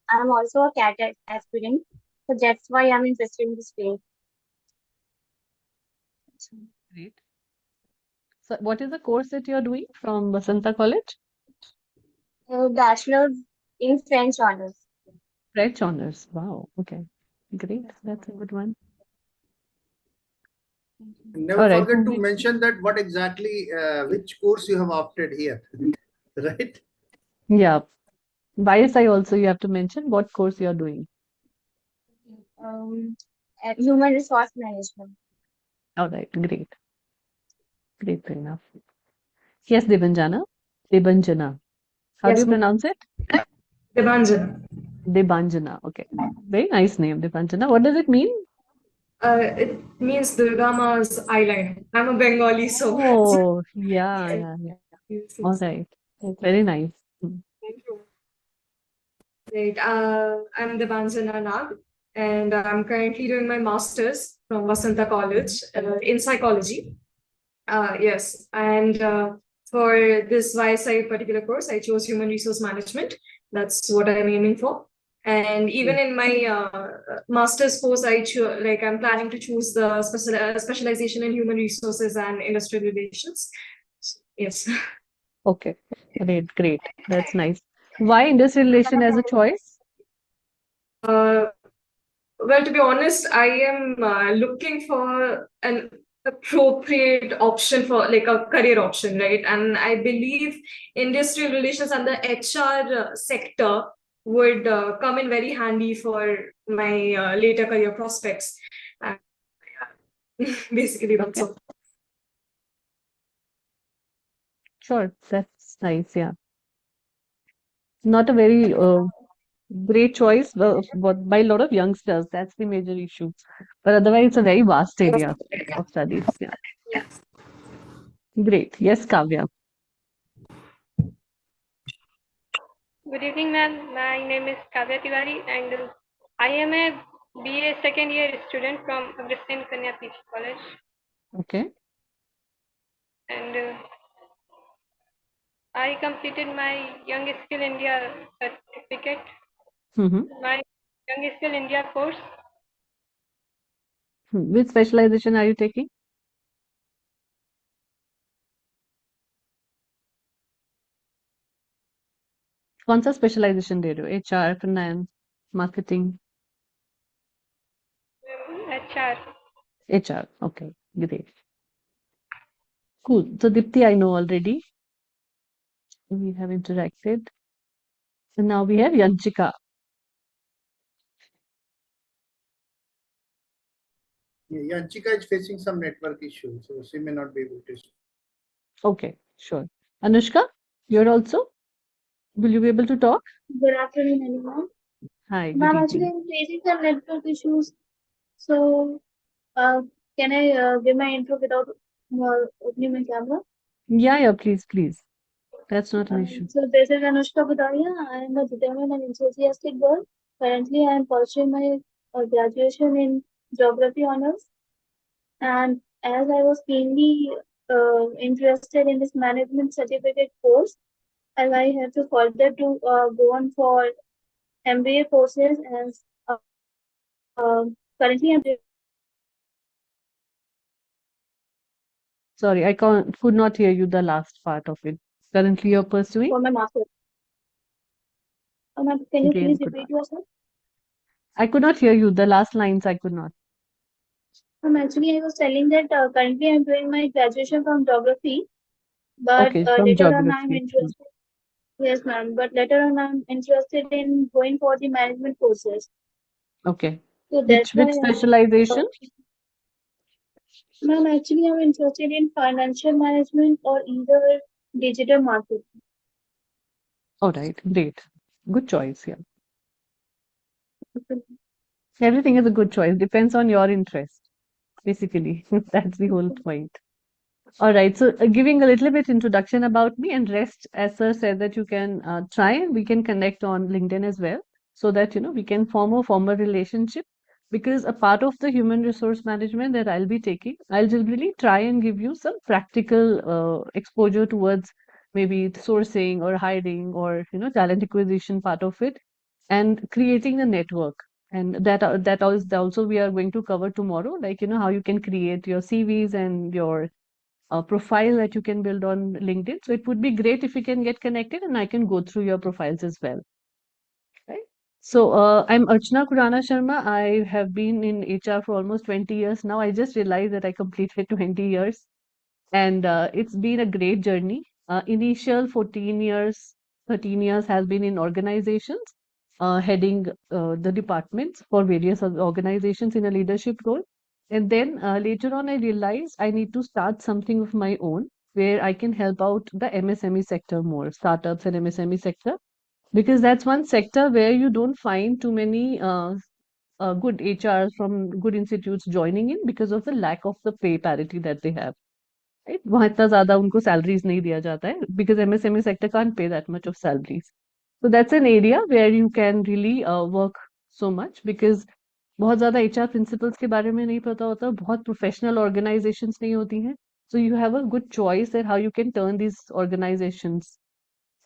I'm also a cat aspirant, so that's why I'm interested in this field. Great. So, what is the course that you're doing from Basanta College? Bachelor's in French honors. French honors. Wow. Okay. Great. That's a good one. Never All right. forget to mention that what exactly which course you have opted here, right? Yeah. YSI also you have to mention what course you're doing. Um, Human resource management. All right. Great. Great enough. Yes, Debanjana. Debanjana. How do Yes, you pronounce it? Debanjana. Debanjana. Okay. Very nice name, Debanjana. What does it mean? It means Durga Ma's eyeliner. I'm a Bengali, so Oh, yeah, yes, yeah, yeah. yes, All yes. right. That's very nice. Mm. Thank you. Right. I'm Debanjana Nag, and I'm currently doing my master's from Vasanta College in psychology. Yes, and for this YSI particular course, I chose human resource management. That's what I'm aiming for. And even in my master's course, I'm planning to choose the specialization in human resources and industrial relations. Yes. Okay. Great, great. That's nice. Why industrial relation as a choice? Uh, well, to be honest, I am looking for an appropriate option for like a career option, right? And I believe industrial relations and the HR sector would come in very handy for my later career prospects. Uh, Basically, that's Okay. all. Sure. That's nice. Yeah. Not a very great choice but by a lot of youngsters. That's the major issue. But otherwise, it's a very vast area of studies. Yeah. Yes. Great. Yes, Kavya. Good evening, ma'am. My name is Kavya Tiwari, and I am a BA second year student from Agustin Kanya Peace College. Okay. And I completed my Young Skill India certificate, Mm-hmm. my Young Skill India course. Which specialization are you taking? कौन सा specialisation दे रहे हो HR finance marketing HR. HR. Okay, great. Cool. So Dipti, I know already. We have interacted. And now we have Yanchika. Yeah, Yanchika is facing some network issue, so she may not be able to. Okay, sure. Anushka, you're also? Will you be able to talk? Good afternoon, everyone. Hi, good Ma'am, actually, evening. I'm facing some network issues. So, uh, can I give my intro without opening my camera? Yeah, please, please. That's not an issue. So, this is Anushka Budaria. I am a determined and enthusiastic girl. Currently, I am pursuing my graduation in geography honors. And as I was keenly interested in this management certificate course, as I have to further to go on for MBA courses, and currently I'm Sorry, I could not hear you the last part of it. Currently, you're pursuing? for my master's. Ma'am, can you Again, please could repeat not. yourself? I could not hear you. The last lines I could not. Actually, I was telling that currently I'm doing my graduation from geography, but Okay, from later on I'm geography. interested. Yes, ma'am. But later on I'm interested in going for the management courses. Okay. So that's Which why, specialization? ma'am, actually I'm interested in financial management or either digital marketing. All right, great. Good choice, yeah. Everything is a good choice. Depends on your interest, basically. That's the whole point. All right, so giving a little bit introduction about me and rest, as sir said that you can try and we can connect on LinkedIn as well, so that we can form a formal relationship. Because a part of the human resource management that I'll be taking, I'll generally try and give you some practical exposure towards maybe sourcing or hiring or talent acquisition part of it. and creating a network. And that also we are going to cover tomorrow, like, how you can create your CVs and your profile that you can build on LinkedIn. So it would be great if you can get connected and I can go through your profiles as well. Right? So I'm Archana Kurana Sharma. I have been in HR for almost 20 years now. I just realized that I completed 20 years, and it's been a great journey. Initial 14 years, 13 years has been in organizations, heading the departments for various organizations in a leadership role. And then later on, I realized I need to start something of my own where I can help out the MSME sector more, startups and MSME sector, because that's one sector where you don't find too many good HRs from good institutes joining in because of the lack of the pay parity that they have. Right? वहाँ इतना ज़्यादा उनको salaries नहीं दिया जाता है because MSME sector can't pay that much of salaries. So that's an area where you can really work so much, because बहुत ज़्यादा HR principles के बारे में नहीं पता होता, बहुत professional organizations नहीं होती हैं. So you have a good choice at how you can turn these organizations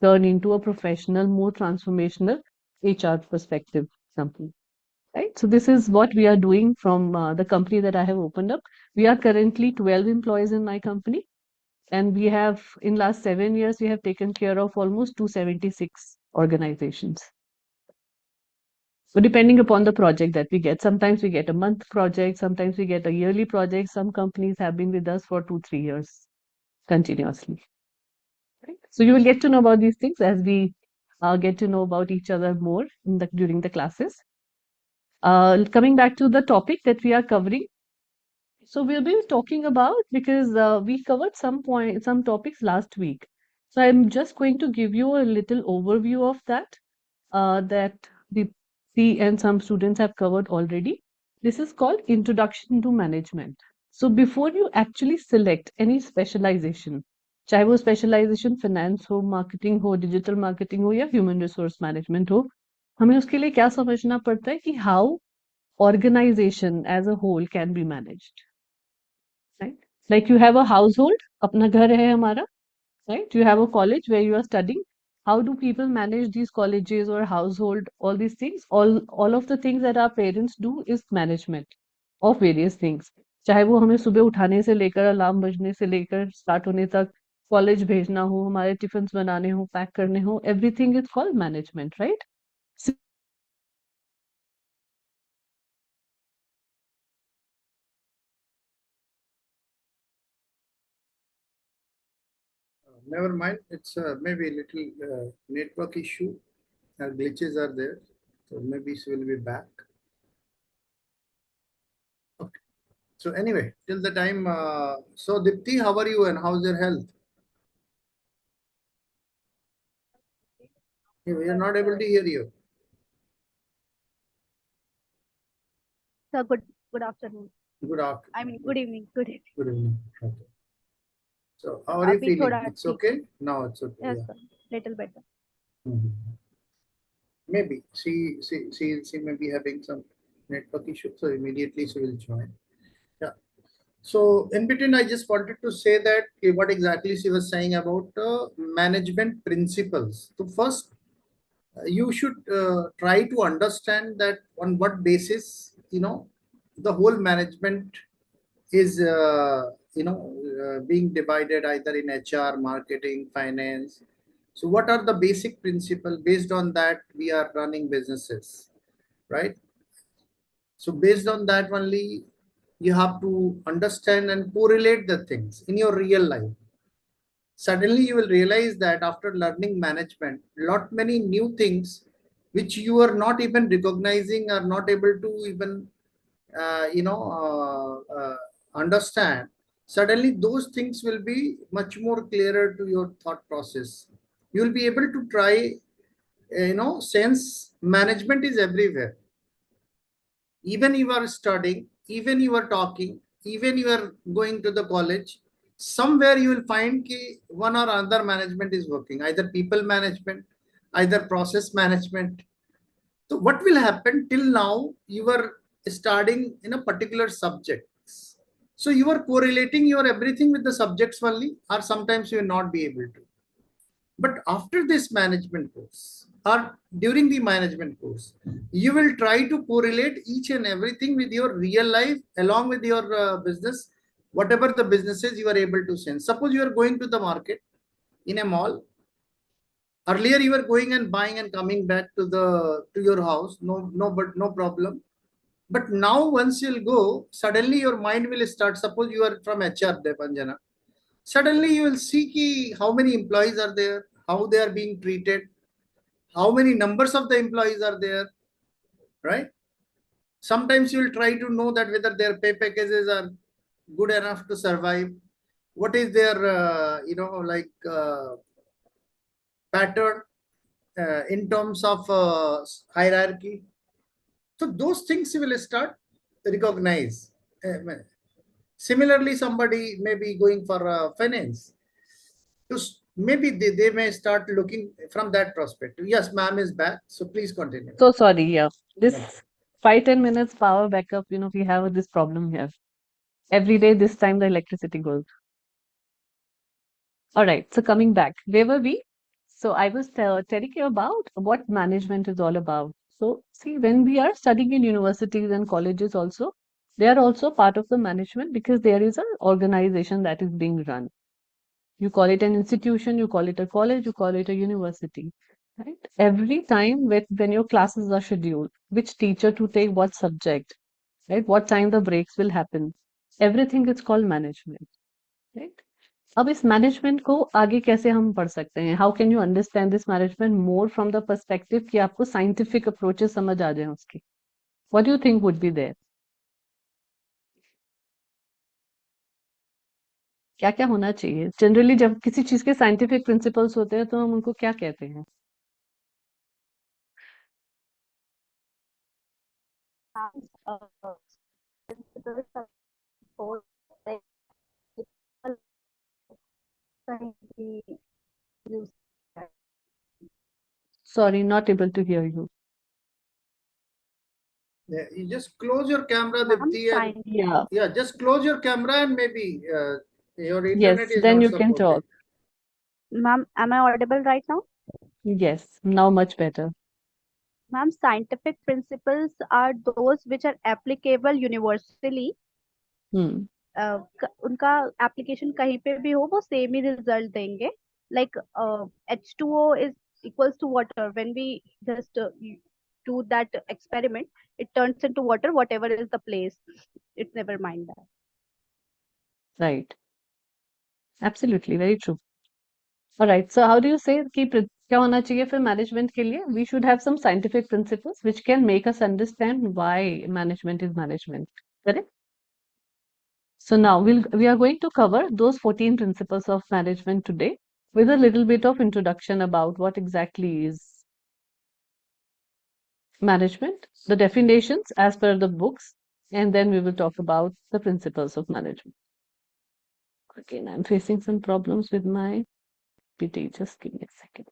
turn into a professional, more transformational HR perspective company. Right? So this is what we are doing from the company that I have opened up. We are currently 12 employees in my company, and we have, in last 7 years, we have taken care of almost 276 organizations. So depending upon the project that we get, sometimes we get a month project, sometimes we get a yearly project. Some companies have been with us for 2-3 years continuously. Right? So you will get to know about these things as we get to know about each other more during the classes. Coming back to the topic that we are covering. So we'll be talking about, because we covered some topics last week. So I'm just going to give you a little overview of that the and some students have covered already. This is called Introduction to Management. So before you actually select any specialization, चाहे वो specialization finance हो, marketing हो, digital marketing हो, या human resource management हो, हमें उसके लिए क्या समझना पड़ता है कि how organization as a whole can be managed. Right? Like you have a household, अपना घर है हमारा, right? You have a college where you are studying. How do people manage these colleges or household? All these things, all of the things that our parents do is management of various things. चाहे वो हमें सुबह उठाने से लेकर alarm बजने से लेकर स्टार्ट होने तक, कॉलेज भेजना हो, हमारे टिफिन बनाने हो, पैक करने हो, everything is called management, right? Never mind. It's maybe a little network issue. Glitches are there. So maybe she will be back. Okay. So anyway, till the time. So Dipti, how are you and how's your health? We are not able to hear you. Sir, good afternoon. Good afternoon. I mean, good evening. Good evening. Good evening. Okay. So how are you अभी feeling? थोड़ा It's ठीक okay? No, it's okay. Yes, Yeah. sir. Little better. Mhm. Maybe she may be having some network issue, so immediately she will join. Yeah. So in between, I just wanted to say that what exactly she was saying about management principles. So first, you should try to understand that on what basis the whole management is being divided either in HR, marketing, finance. So what are the basic principles? Based on that we are running businesses, right? So based on that only you have to understand and correlate the things in your real life. Suddenly you will realize that after learning management, lot many new things which you are not even recognizing, are not able to even understand. Suddenly those things will be much more clearer to your thought process. You will be able to try, sense management is everywhere. Even you are studying, even you are talking, even you are going to the college, somewhere you will find ki one or other management is working, either people management, either process management. So what will happen? Till now you are studying in a particular subject, so you are correlating your everything with the subjects only, or sometimes you will not be able to. But after this management course, or during the management course, you will try to correlate each and everything with your real life along with your business, whatever the businesses you are able to sense. Suppose you are going to the market in a mall. Earlier you were going and buying and coming back to your house, but no problem. But now once you'll go, suddenly your mind will start. Suppose you are from HR, Devanjana. Suddenly you will see how many employees are there, how they are being treated, how many numbers of the employees are there, right? Sometimes you will try to know that whether their pay packages are good enough to survive. What is their, pattern in terms of hierarchy. So those things you will start recognize. Similarly, somebody may be going for finance. Maybe they may start looking from that perspective. Yes, ma'am is back. So please continue. So sorry, yeah. This Yeah. 5-10 minutes power backup, we have this problem here. Every day, this time the electricity goes. All right, so coming back, where were we? So I was telling you about what management is all about. So see, when we are studying in universities and colleges also, they are also part of the management because there is an organization that is being run. You call it an institution, you call it a college, you call it a university, right? Every time when your classes are scheduled, which teacher to take what subject, right? What time the breaks will happen, everything is called management, right? अब इस management को आगे कैसे हम पढ़ सकते हैं? How can you understand this management more from the perspective कि आपको साइंटिफिक अप्रोचेस समझ आ जाए उसकी? What do you think would be there? क्या क्या होना चाहिए? जनरली जब किसी चीज के साइंटिफिक प्रिंसिपल्स होते हैं तो हम उनको क्या कहते हैं? Principles are both like people can be used. Sorry, not able to hear you. Yeah, you just close your camera, Ma'am, Dipti, and Yeah. yeah, just close your camera and maybe your Yes, internet is then not you can supported. talk. Ma'am, am I audible right now? Yes, now much better. Ma'am, scientific principles are those which are applicable universally. Hmm. उनका application कहीं पे भी हो वो same ही result देंगे. Like H2O is equals to water. When we just do that experiment, it turns into water whatever is the place. It's never mind that. Right. Absolutely, very true. All right. So how do you say कि क्या होना चाहिए फिर management के लिए? We should have some scientific principles which can make us understand why management is management. Correct? So now we are going to cover those 14 principles of management today with a little bit of introduction about what exactly is management, the definitions as per the books, and then we will talk about the principles of management. Again, I'm facing some problems with my PT. Just give me a second.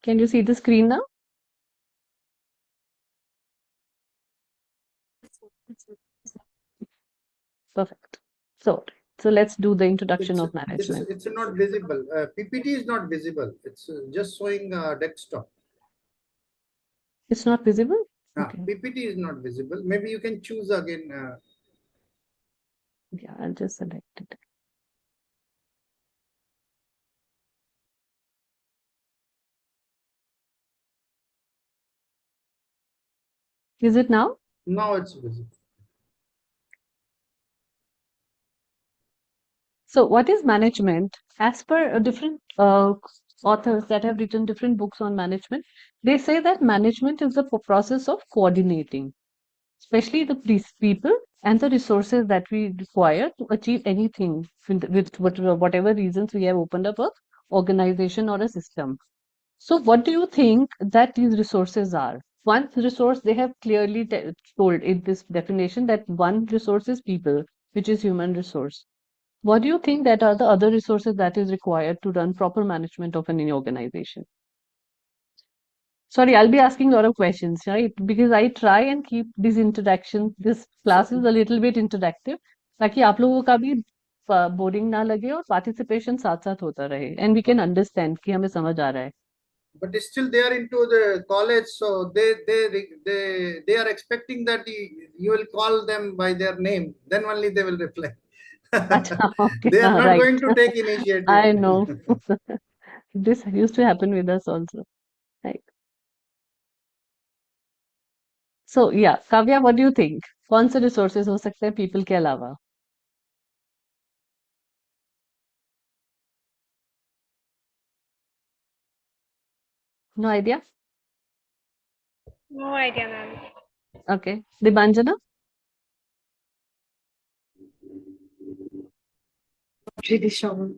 Can you see the screen now? Perfect. So let's do the introduction of management. It's not visible. PPT is not visible. It's just showing desktop. It's not visible? Okay. PPT is not visible. Maybe you can choose again. Yeah, I'll just select it. Is it now? Now it's visible. So what is management? As per different authors that have written different books on management, they say that management is the process of coordinating. especially the people and the resources that we require to achieve anything with whatever reasons we have opened up a organization or a system. So what do you think that these resources are? One resource they have clearly told in this definition that one resource is people, which is human resource. What do you think that are the other resources that is required to run proper management of any organization? Sorry, I'll be asking a lot of questions, right? Because I try and keep this interaction, this class is a little bit interactive, ताकि आप लोगों का भी boring ना लगे और participation साथ साथ होता रहे एंड वी कैन अंडरस्टैंड कि हमें समझ आ रहा है. But still they are into the college, so they are expecting that you will call them by their name, then only they will reply. अच्छा, okay, They are not right. going to take initiative. I know. This used to happen with us also. Right. So yeah, Kavya, what do you think? कौन से resources हो सकते हैं people के अलावा? No idea? No idea, ma'am. Okay. Dibanjana? Really sure.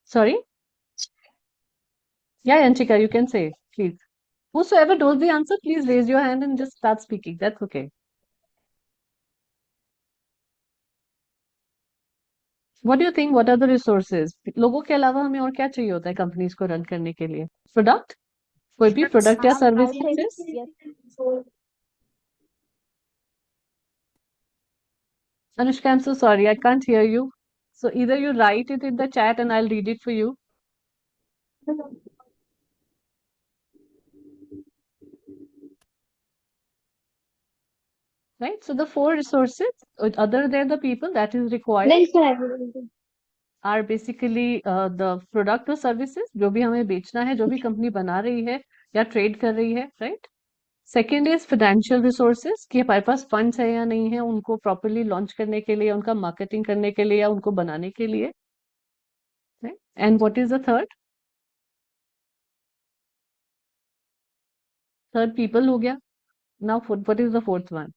Sorry? Yeah, Yanchika, you can say, please. Whosoever knows the answer, please raise your hand and just start speaking. That's okay. What do you think? What are the resources? लोगों के अलावा हमें और क्या चाहिए होता है companies को रन करने के लिए? प्रोडक्ट? कोई भी प्रोडक्ट या I services? think yes. Anushka, I'm so sorry, I can't hear you. So either you write it in the chat and I'll read it for you. Right? So the four resources, other than the people that is required, नहीं sir, are basically the product or services जो भी हमें बेचना है, जो भी company बना रही है या ट्रेड कर रही है, right? Second is financial resources कि हमारे पास फंड्स है या नहीं है उनको प्रॉपरली लॉन्च करने के लिए, उनका मार्केटिंग करने के लिए या उनको बनाने के लिए. And what is the third? Third people हो गया. Now what is the fourth one?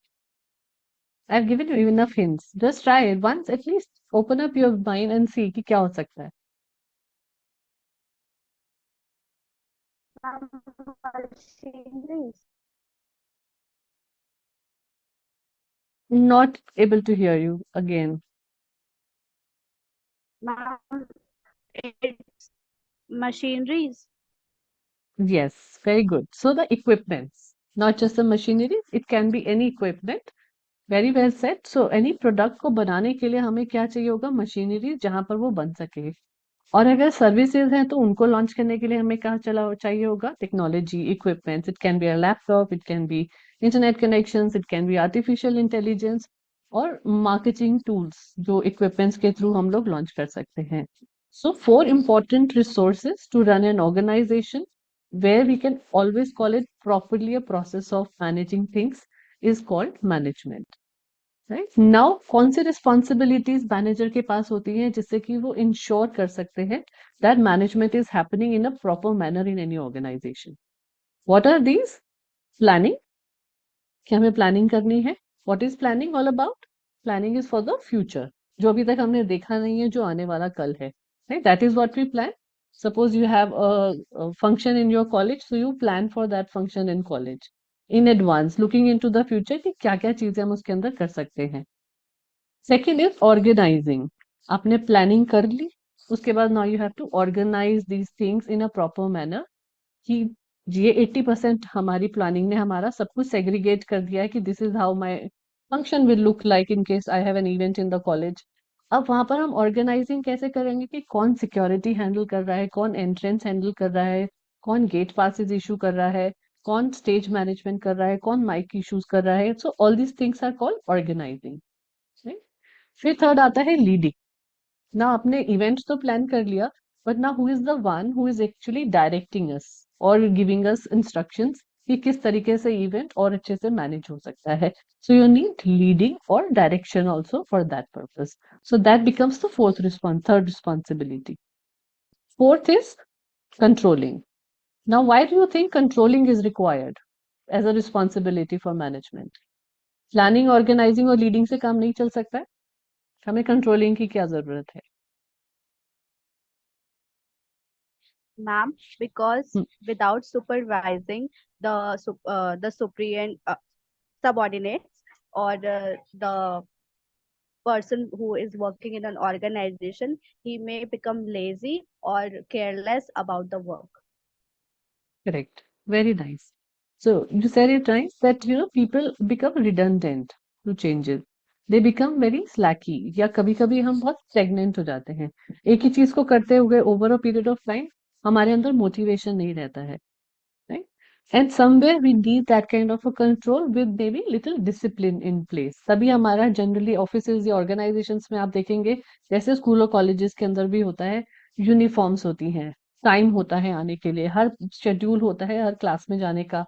I have given you enough hints, just try it once at least, open up your mind and see कि क्या हो सकता है. Machineries. Not able to hear you again. Ma'am, it's machineries. Yes, very good. So the equipments, not just the machinery, it can be any equipment. Very well said. So any product को बनाने के लिए हमें क्या चाहिए होगा? Machinery जहां पर वो बन सके. और अगर सर्विसेज हैं तो उनको लॉन्च करने के लिए हमें क्या चाहिए होगा? Technology, equipments. It can be a laptop, it can B internet connections, it can B artificial intelligence और मार्केटिंग टूल्स जो इक्विपमेंट्स के थ्रू हम लोग लॉन्च कर सकते हैं. So four important resources to run an organization where we can always call it properly a process of managing things is called management. Right? Now कौन सी responsibilities manager के पास होती हैं जिससे कि वो इंश्योर कर सकते हैं that management is happening in a proper manner in any organization? What are these? Planning. कि हमें प्लानिंग करनी है. What is planning all about? Planning is for the future. जो अभी तक हमने देखा नहीं है, जो आने वाला कल है. Right? That is what we plan. Suppose you have a function in your college, so you plan for that function in college in advance, looking into the future कि क्या क्या चीजें हम उसके अंदर कर सकते हैं. Second is organising. आपने प्लानिंग कर ली, उसके बाद now you have to organise these things in a proper manner कि ये 80% हमारी प्लानिंग ने हमारा सब कुछ सेग्रीगेट कर दिया है कि this is how my function will look like in case I have an event in the college. अब वहां पर हम ऑर्गेनाइजिंग कैसे करेंगे कि कौन सिक्योरिटी हैंडल कर रहा है, कौन एंट्रेंस हैंडल कर रहा है, कौन गेट पासेस इशू कर रहा है, कौन स्टेज मैनेजमेंट कर रहा है, कौन माइक इशूज कर रहा है. So all these things are called organising. फिर थर्ड आता है लीडिंग. ना आपने इवेंट तो प्लान कर लिया, बट ना who is the one who is actually directing us और गिविंग अस इंस्ट्रक्शंस कि किस तरीके से इवेंट और अच्छे से मैनेज हो सकता है. सो यू नीड लीडिंग और direction also for that purpose. So that becomes the third responsibility. Fourth is controlling. Now, why do you think controlling is required? As a responsibility for management. Planning, organising और leading से काम नहीं चल सकता है, हमें controlling की क्या जरूरत है? Ma'am, because Hmm. without supervising the superior subordinates or the person who is working in an organization, he may become lazy or careless about the work. Correct. Very nice. So you said it right that people become redundant to changes. They become very slacky, या कभी कभी हम बहुत stagnant हो जाते हैं एक ही चीज को करते हुए over a period of time, हमारे अंदर motivation नहीं रहता है, right? And somewhere we need that kind of a control with maybe little discipline in place. तभी हमारा generally offices या organizations में आप देखेंगे, जैसे स्कूल और कॉलेजेस के अंदर भी होता है, यूनिफॉर्म्स होती हैं, टाइम होता है आने के लिए, हर शेड्यूल होता है हर क्लास में जाने का,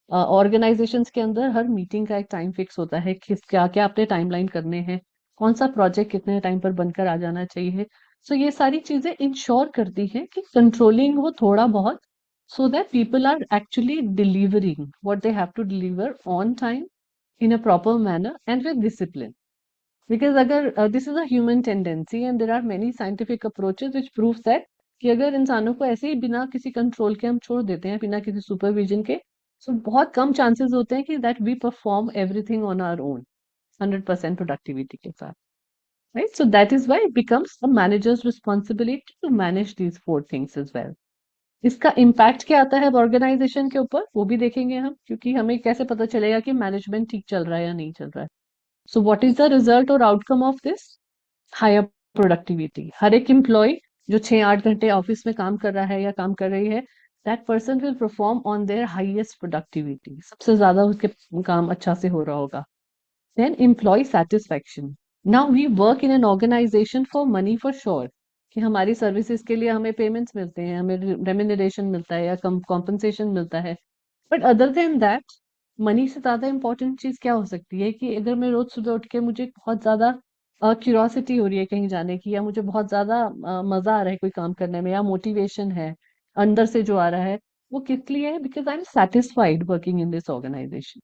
ऑर्गेनाइजेशंस के अंदर हर मीटिंग का एक टाइम फिक्स होता है, किस क्या क्या अपने टाइमलाइन करने हैं, कौन सा प्रोजेक्ट कितने टाइम पर बनकर आ जाना चाहिए। सो ये सारी चीजें इंश्योर करती हैं कि कंट्रोलिंग हो थोड़ा बहुत, so that people are actually delivering what they have to deliver on time, in a proper manner and with discipline. Because अगर this is a human tendency and there are many scientific approaches which proves that कि अगर इंसानों को ऐसे ही बिना किसी control के हम छोड़ देते हैं, बिना किसी सुपरविजन के, तो बहुत कम चांसेस होते हैं कि that we perform everything on our own 100% productivity के साथ, right? So that is why it becomes a manager's responsibility to manage these 4 things as well. इसका इम्पैक्ट क्या आता है ऑर्गेनाइजेशन के ऊपर, वो भी देखेंगे हम, क्योंकि हमें कैसे पता चलेगा कि मैनेजमेंट ठीक चल रहा है या नहीं चल रहा है। So what is the result और outcome of this? Higher productivity. हर एक एम्प्लॉय जो 6-8 घंटे ऑफिस में काम कर रहा है या काम कर रही है, that person will perform on their highest productivity, सबसे ज्यादा उसके काम अच्छा से हो रहा होगा। Then employee satisfaction. Now we work in an organisation for money for sure, कि हमारी सर्विसेज के लिए हमें पेमेंट्स मिलते हैं, हमें रेम्यूनरेशन मिलता है या कॉम्पनसेशन मिलता है। But other than that, money से ज्यादा इंपॉर्टेंट चीज क्या हो सकती है कि अगर मैं रोज सुबह उठ के मुझे बहुत ज्यादा क्यूरियोसिटी हो रही है कहीं जाने की, या मुझे बहुत ज्यादा मजा आ रहा है कोई काम करने में, या मोटिवेशन है अंदर से जो आ रहा है, वो किस लिए है? Because I am satisfied working in this organisation,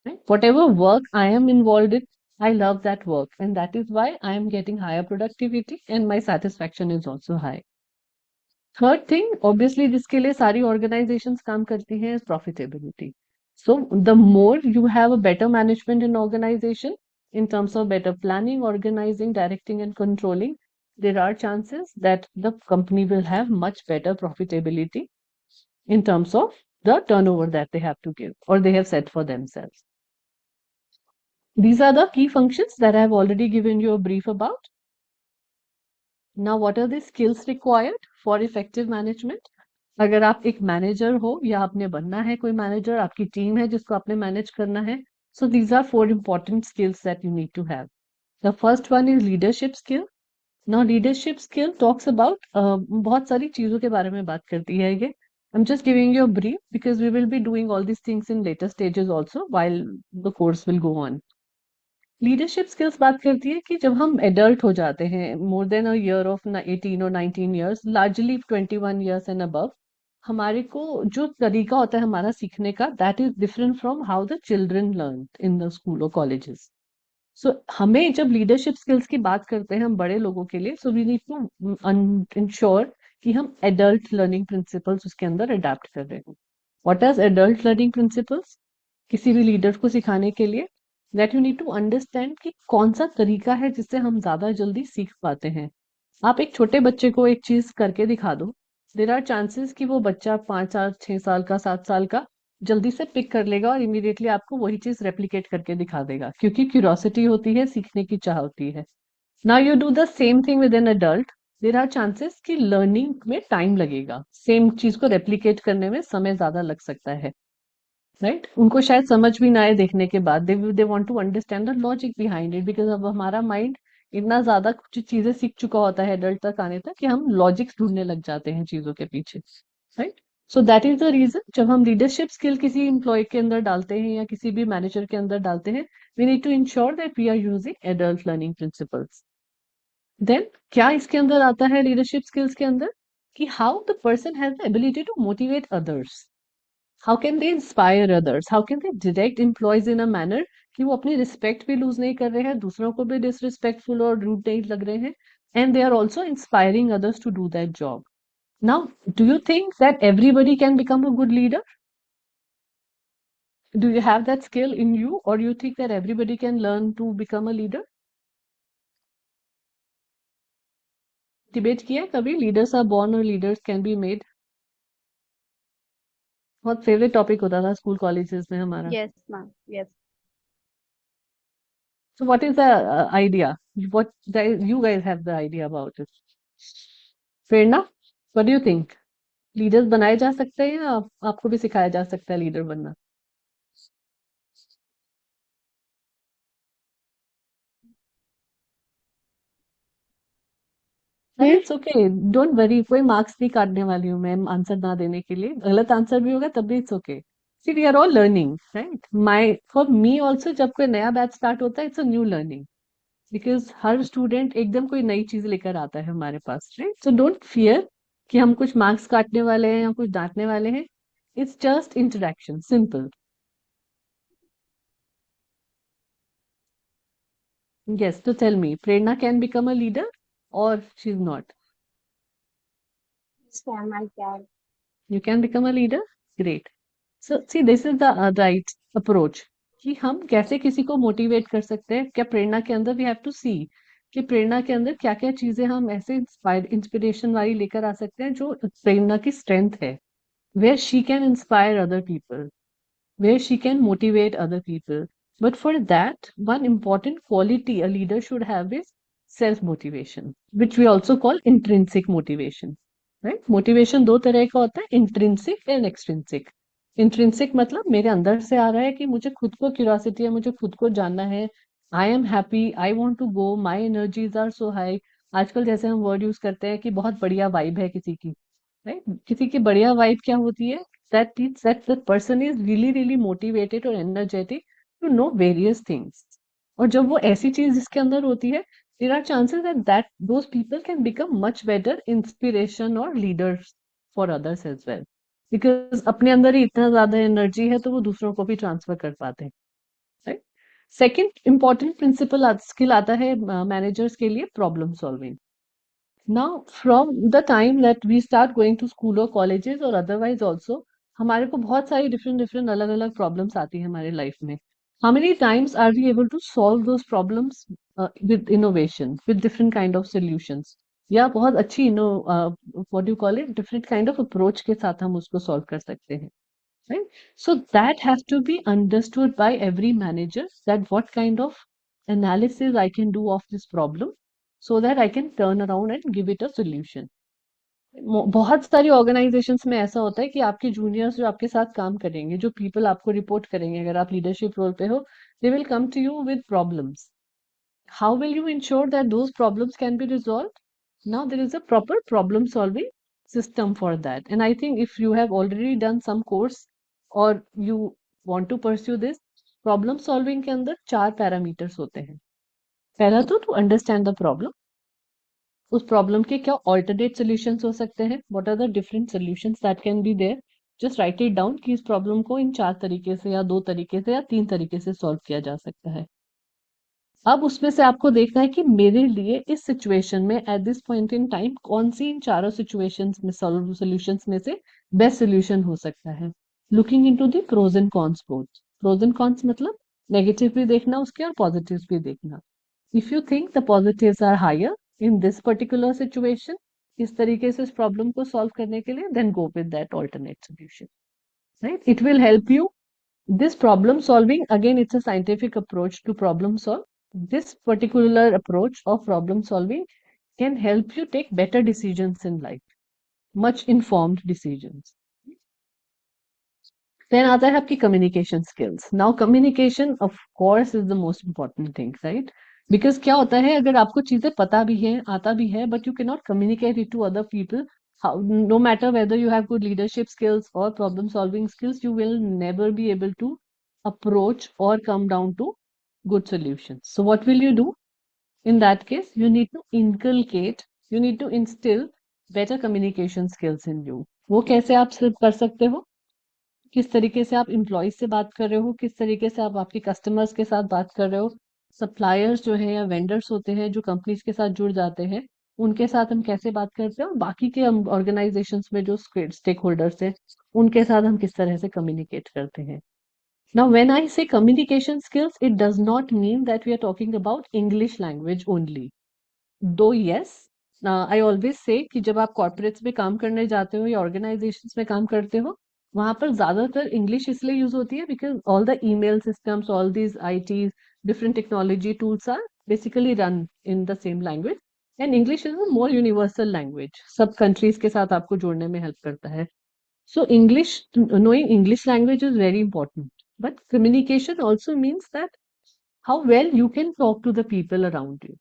right? Whatever work I am involved in, I love that work, and that is why I am getting higher productivity and my satisfaction is also high. Third thing, obviously, जिसके लिए सारी organizations काम करती हैं, is profitability. So the more you have a better management in organization, in terms of better planning, organizing, directing, and controlling, there are chances that the company will have much better profitability in terms of the turnover that they have to give or they have set for themselves. These are the key functions that I have already given you a brief about. Now, what are the skills required for effective management? अगर आप एक manager हो या आपने बनना है कोई manager, आपकी टीम है जिसको आपने मैनेज करना है, so these are 4 important skills that you need to have. The first one is leadership skill. Now, leadership skill talks about बहुत सारी चीजों के बारे में बात करती है ये. I'm just giving you a brief because we will be doing all these things in later stages also while the course will go on. Leadership skills बात करती है कि जब हम एडल्ट हो जाते हैं, more than a year of 18 और 19 years, largely 21 years and above, हमारे को जो तरीका होता है हमारा सीखने का, that is different from how the children learn in the school और कॉलेजेस। सो हमें जब लीडरशिप स्किल्स की बात करते हैं हम बड़े लोगों के लिए, so we need to ensure कि हम एडल्ट लर्निंग प्रिंसिपल्स उसके अंदर अडेप्ट कर रहे हैं। What is adult learning principles? किसी भी लीडर को सिखाने के लिए, that you need to understand कि कौन सा तरीका है जिससे हम ज्यादा जल्दी सीख पाते हैं। आप एक छोटे बच्चे को एक चीज करके दिखा दो, देर आर चांसेस कि वो बच्चा 5 साल 6 साल का 7 साल का जल्दी से पिक कर लेगा और इमीडिएटली आपको वही चीज रेप्लिकेट करके दिखा देगा, क्योंकि क्यूरियोसिटी होती है, सीखने की चाह होती है। Now you do the same thing with an adult, there are chances कि लर्निंग में टाइम लगेगा, सेम चीज को रेप्लिकेट करने में समय ज्यादा लग सकता है, राइट? उनको शायद समझ भी ना आए देखने के बाद, they want to understand the logic behind it, because अब हमारा माइंड इतना ज्यादा कुछ चीजें सीख चुका होता है एडल्ट तक आने तक कि हम लॉजिक्स ढूंढने लग जाते हैं चीजों के पीछे, right? So that is the reason, जब हम लीडरशिप स्किल किसी एम्प्लॉय के अंदर डालते हैं या किसी भी मैनेजर के अंदर डालते हैं, we need to ensure that we are using adult learning principles. Then क्या इसके अंदर आता है लीडरशिप स्किल्स के अंदर, कि how the person has the ability to motivate others. How can they inspire others, how can they direct employees in a manner कि वो अपनी रिस्पेक्ट भी लूज नहीं कर रहे हैं, दूसरों को भी डिसरिस्पेक्टफुल और रूड नहीं लग रहे हैं, and they are also inspiring others to do that job. Now, do you think that everybody can become a good leader? Do you have that skill in you, or do you think that everybody can learn to become a leader? Debate किया है कभी, leaders are born और leaders can be made? बहुत favourite topic होता था school colleges में हमारा. Yes, ma'am. Yes. So what is the idea? What you guys have the idea about it? Prerna, what do you think? Leaders बनाए जा सकते हैं या आपको भी सिखाया जा सकता है लीडर बनना? इट्स ओके, डोंट वरी, कोई मार्क्स नहीं काटने वाली हूँ मैं आंसर ना देने के लिए. गलत आंसर भी होगा तब भी it's okay. See we are all learning, right? For me also जब कोई नया बैच स्टार्ट होता है it's a new learning, because हर स्टूडेंट एकदम कोई नई चीज लेकर आता है हमारे पास, राइट? सो डोंट फियर कि हम कुछ मार्क्स काटने वाले हैं या कुछ डांटने वाले हैं. It's just interaction, simple. Yes, to tell me, Prerna can become a leader or she's not? Yes, ma'am, I can. You can become a leader? Great. So, see, this is the right approach कि हम कैसे किसी को motivate कर सकते हैं. क्या प्रेरणा के अंदर वी हैव टू सी कि प्रेरणा के अंदर क्या क्या चीजें हम ऐसे इंस्पिरेशन वाली लेकर आ सकते हैं जो प्रेरणा की स्ट्रेंथ है, where she can inspire other people, where she can motivate other people. But for that, one important quality a leader should have is self motivation, which we also call intrinsic motivation. Right? Motivation दो तरह का होता है, intrinsic and extrinsic. Intrinsic मतलब मेरे अंदर से आ रहा है कि मुझे खुद को क्यूरियोसिटी है, मुझे खुद को जानना है. I am happy, I want to go, my energies are so high. आजकल जैसे हम वर्ड यूज करते हैं कि बहुत बढ़िया वाइब है किसी की, राइट? किसी की बढ़िया वाइब क्या होती है? That means that the person is really really motivated or energetic to know various things. और जब वो ऐसी चीज जिसके अंदर होती है, there are chances that those people can become much better inspiration or leaders for others as well. Because अपने अंदर ही इतना ज्यादा एनर्जी है तो वो दूसरों को भी ट्रांसफर कर पाते हैं, right? Second important principle skill आता है मैनेजर्स के लिए, problem solving. Now, from the time that we start going to school or colleges or otherwise also, हमारे को बहुत सारी डिफरेंट अलग अलग प्रॉब्लम्स आती है हमारे लाइफ में. How many times are we able to solve those problems with innovation, with different kind of solutions? या बहुत अच्छी what do you call it, different kind of approach के साथ हम उसको solve कर सकते हैं, right? So that has to be understood by every manager, that what kind of analysis I can do of this problem so that I can turn around and give it a solution. बहुत सारी organisations में ऐसा होता है कि आपके juniors जो आपके साथ काम करेंगे, जो पीपल आपको रिपोर्ट करेंगे अगर आप लीडरशिप रोल पे हो, they will come to you with problems. How will you ensure that those problems can be resolve? Now there is a proper problem solving system for that. And I think if you have already done some course or you want to pursue this, problem solving के अंदर 4 parameters होते हैं. पहला तो to understand the problem. उस problem के क्या alternate solutions हो सकते हैं, what are the different solutions that can be there. Just write it down कि इस प्रॉब्लम को इन 4 तरीके से या 2 तरीके से या 3 तरीके से सॉल्व किया जा सकता है. अब उसमें से आपको देखना है कि मेरे लिए इस सिचुएशन में at this point in time कौन सी इन चारों सिचुएशंस में सॉल्यूशंस में से बेस्ट सोल्यूशन हो सकता है. Looking into the pros and cons both. Pros and cons मतलब नेगेटिव भी देखना उसके और पॉजिटिव भी देखना. If you think the positives are higher in this particular situation, इस तरीके से इस प्रॉब्लम को सॉल्व करने के लिए, then go with that alternate solution, right? It will help you. This problem solving, again, it's a scientific approach to problem solve. This particular approach of problem solving can help you take better decisions in life, much informed decisions. Then आता है आपकी communication skills. Now communication of course is the most important thing, right? Because क्या होता है अगर आपको चीजें पता भी है, आता भी है, but you cannot communicate it to other people, how, no matter whether you have good leadership skills or problem solving skills, you will never be able to approach or come down to good solutions. So what will you do? In that case, you need to inculcate, you need to instill better communication skills in you. वो कैसे आप सिर्फ कर सकते हो? किस तरीके से आप एम्प्लॉयज से बात कर रहे हो, किस तरीके से आप आपके कस्टमर्स के साथ बात कर रहे हो, सप्लायर्स जो है या वेंडर्स होते हैं जो कंपनीज के साथ जुड़ जाते हैं, उनके साथ हम कैसे बात करते हैं, और बाकी के हम ऑर्गेनाइजेशंस में जो स्टेक होल्डर्स हैं उनके साथ हम किस तरह से कम्युनिकेट करते हैं. Now, when I say communication skills, it does not mean that we are talking about English language only. Though yes, I always say कि जब आप corporates में काम करने जाते हो या organizations में काम करते हो, वहाँ पर ज़्यादातर English इसलिए यूज होती है because all the email systems, all these ITs, different technology tools are basically run in the same language. And English is a more universal language. सब countries के साथ आपको जोड़ने में help करता है. So English, knowing English language is very important. But communication also means that how well you can talk to the people around you.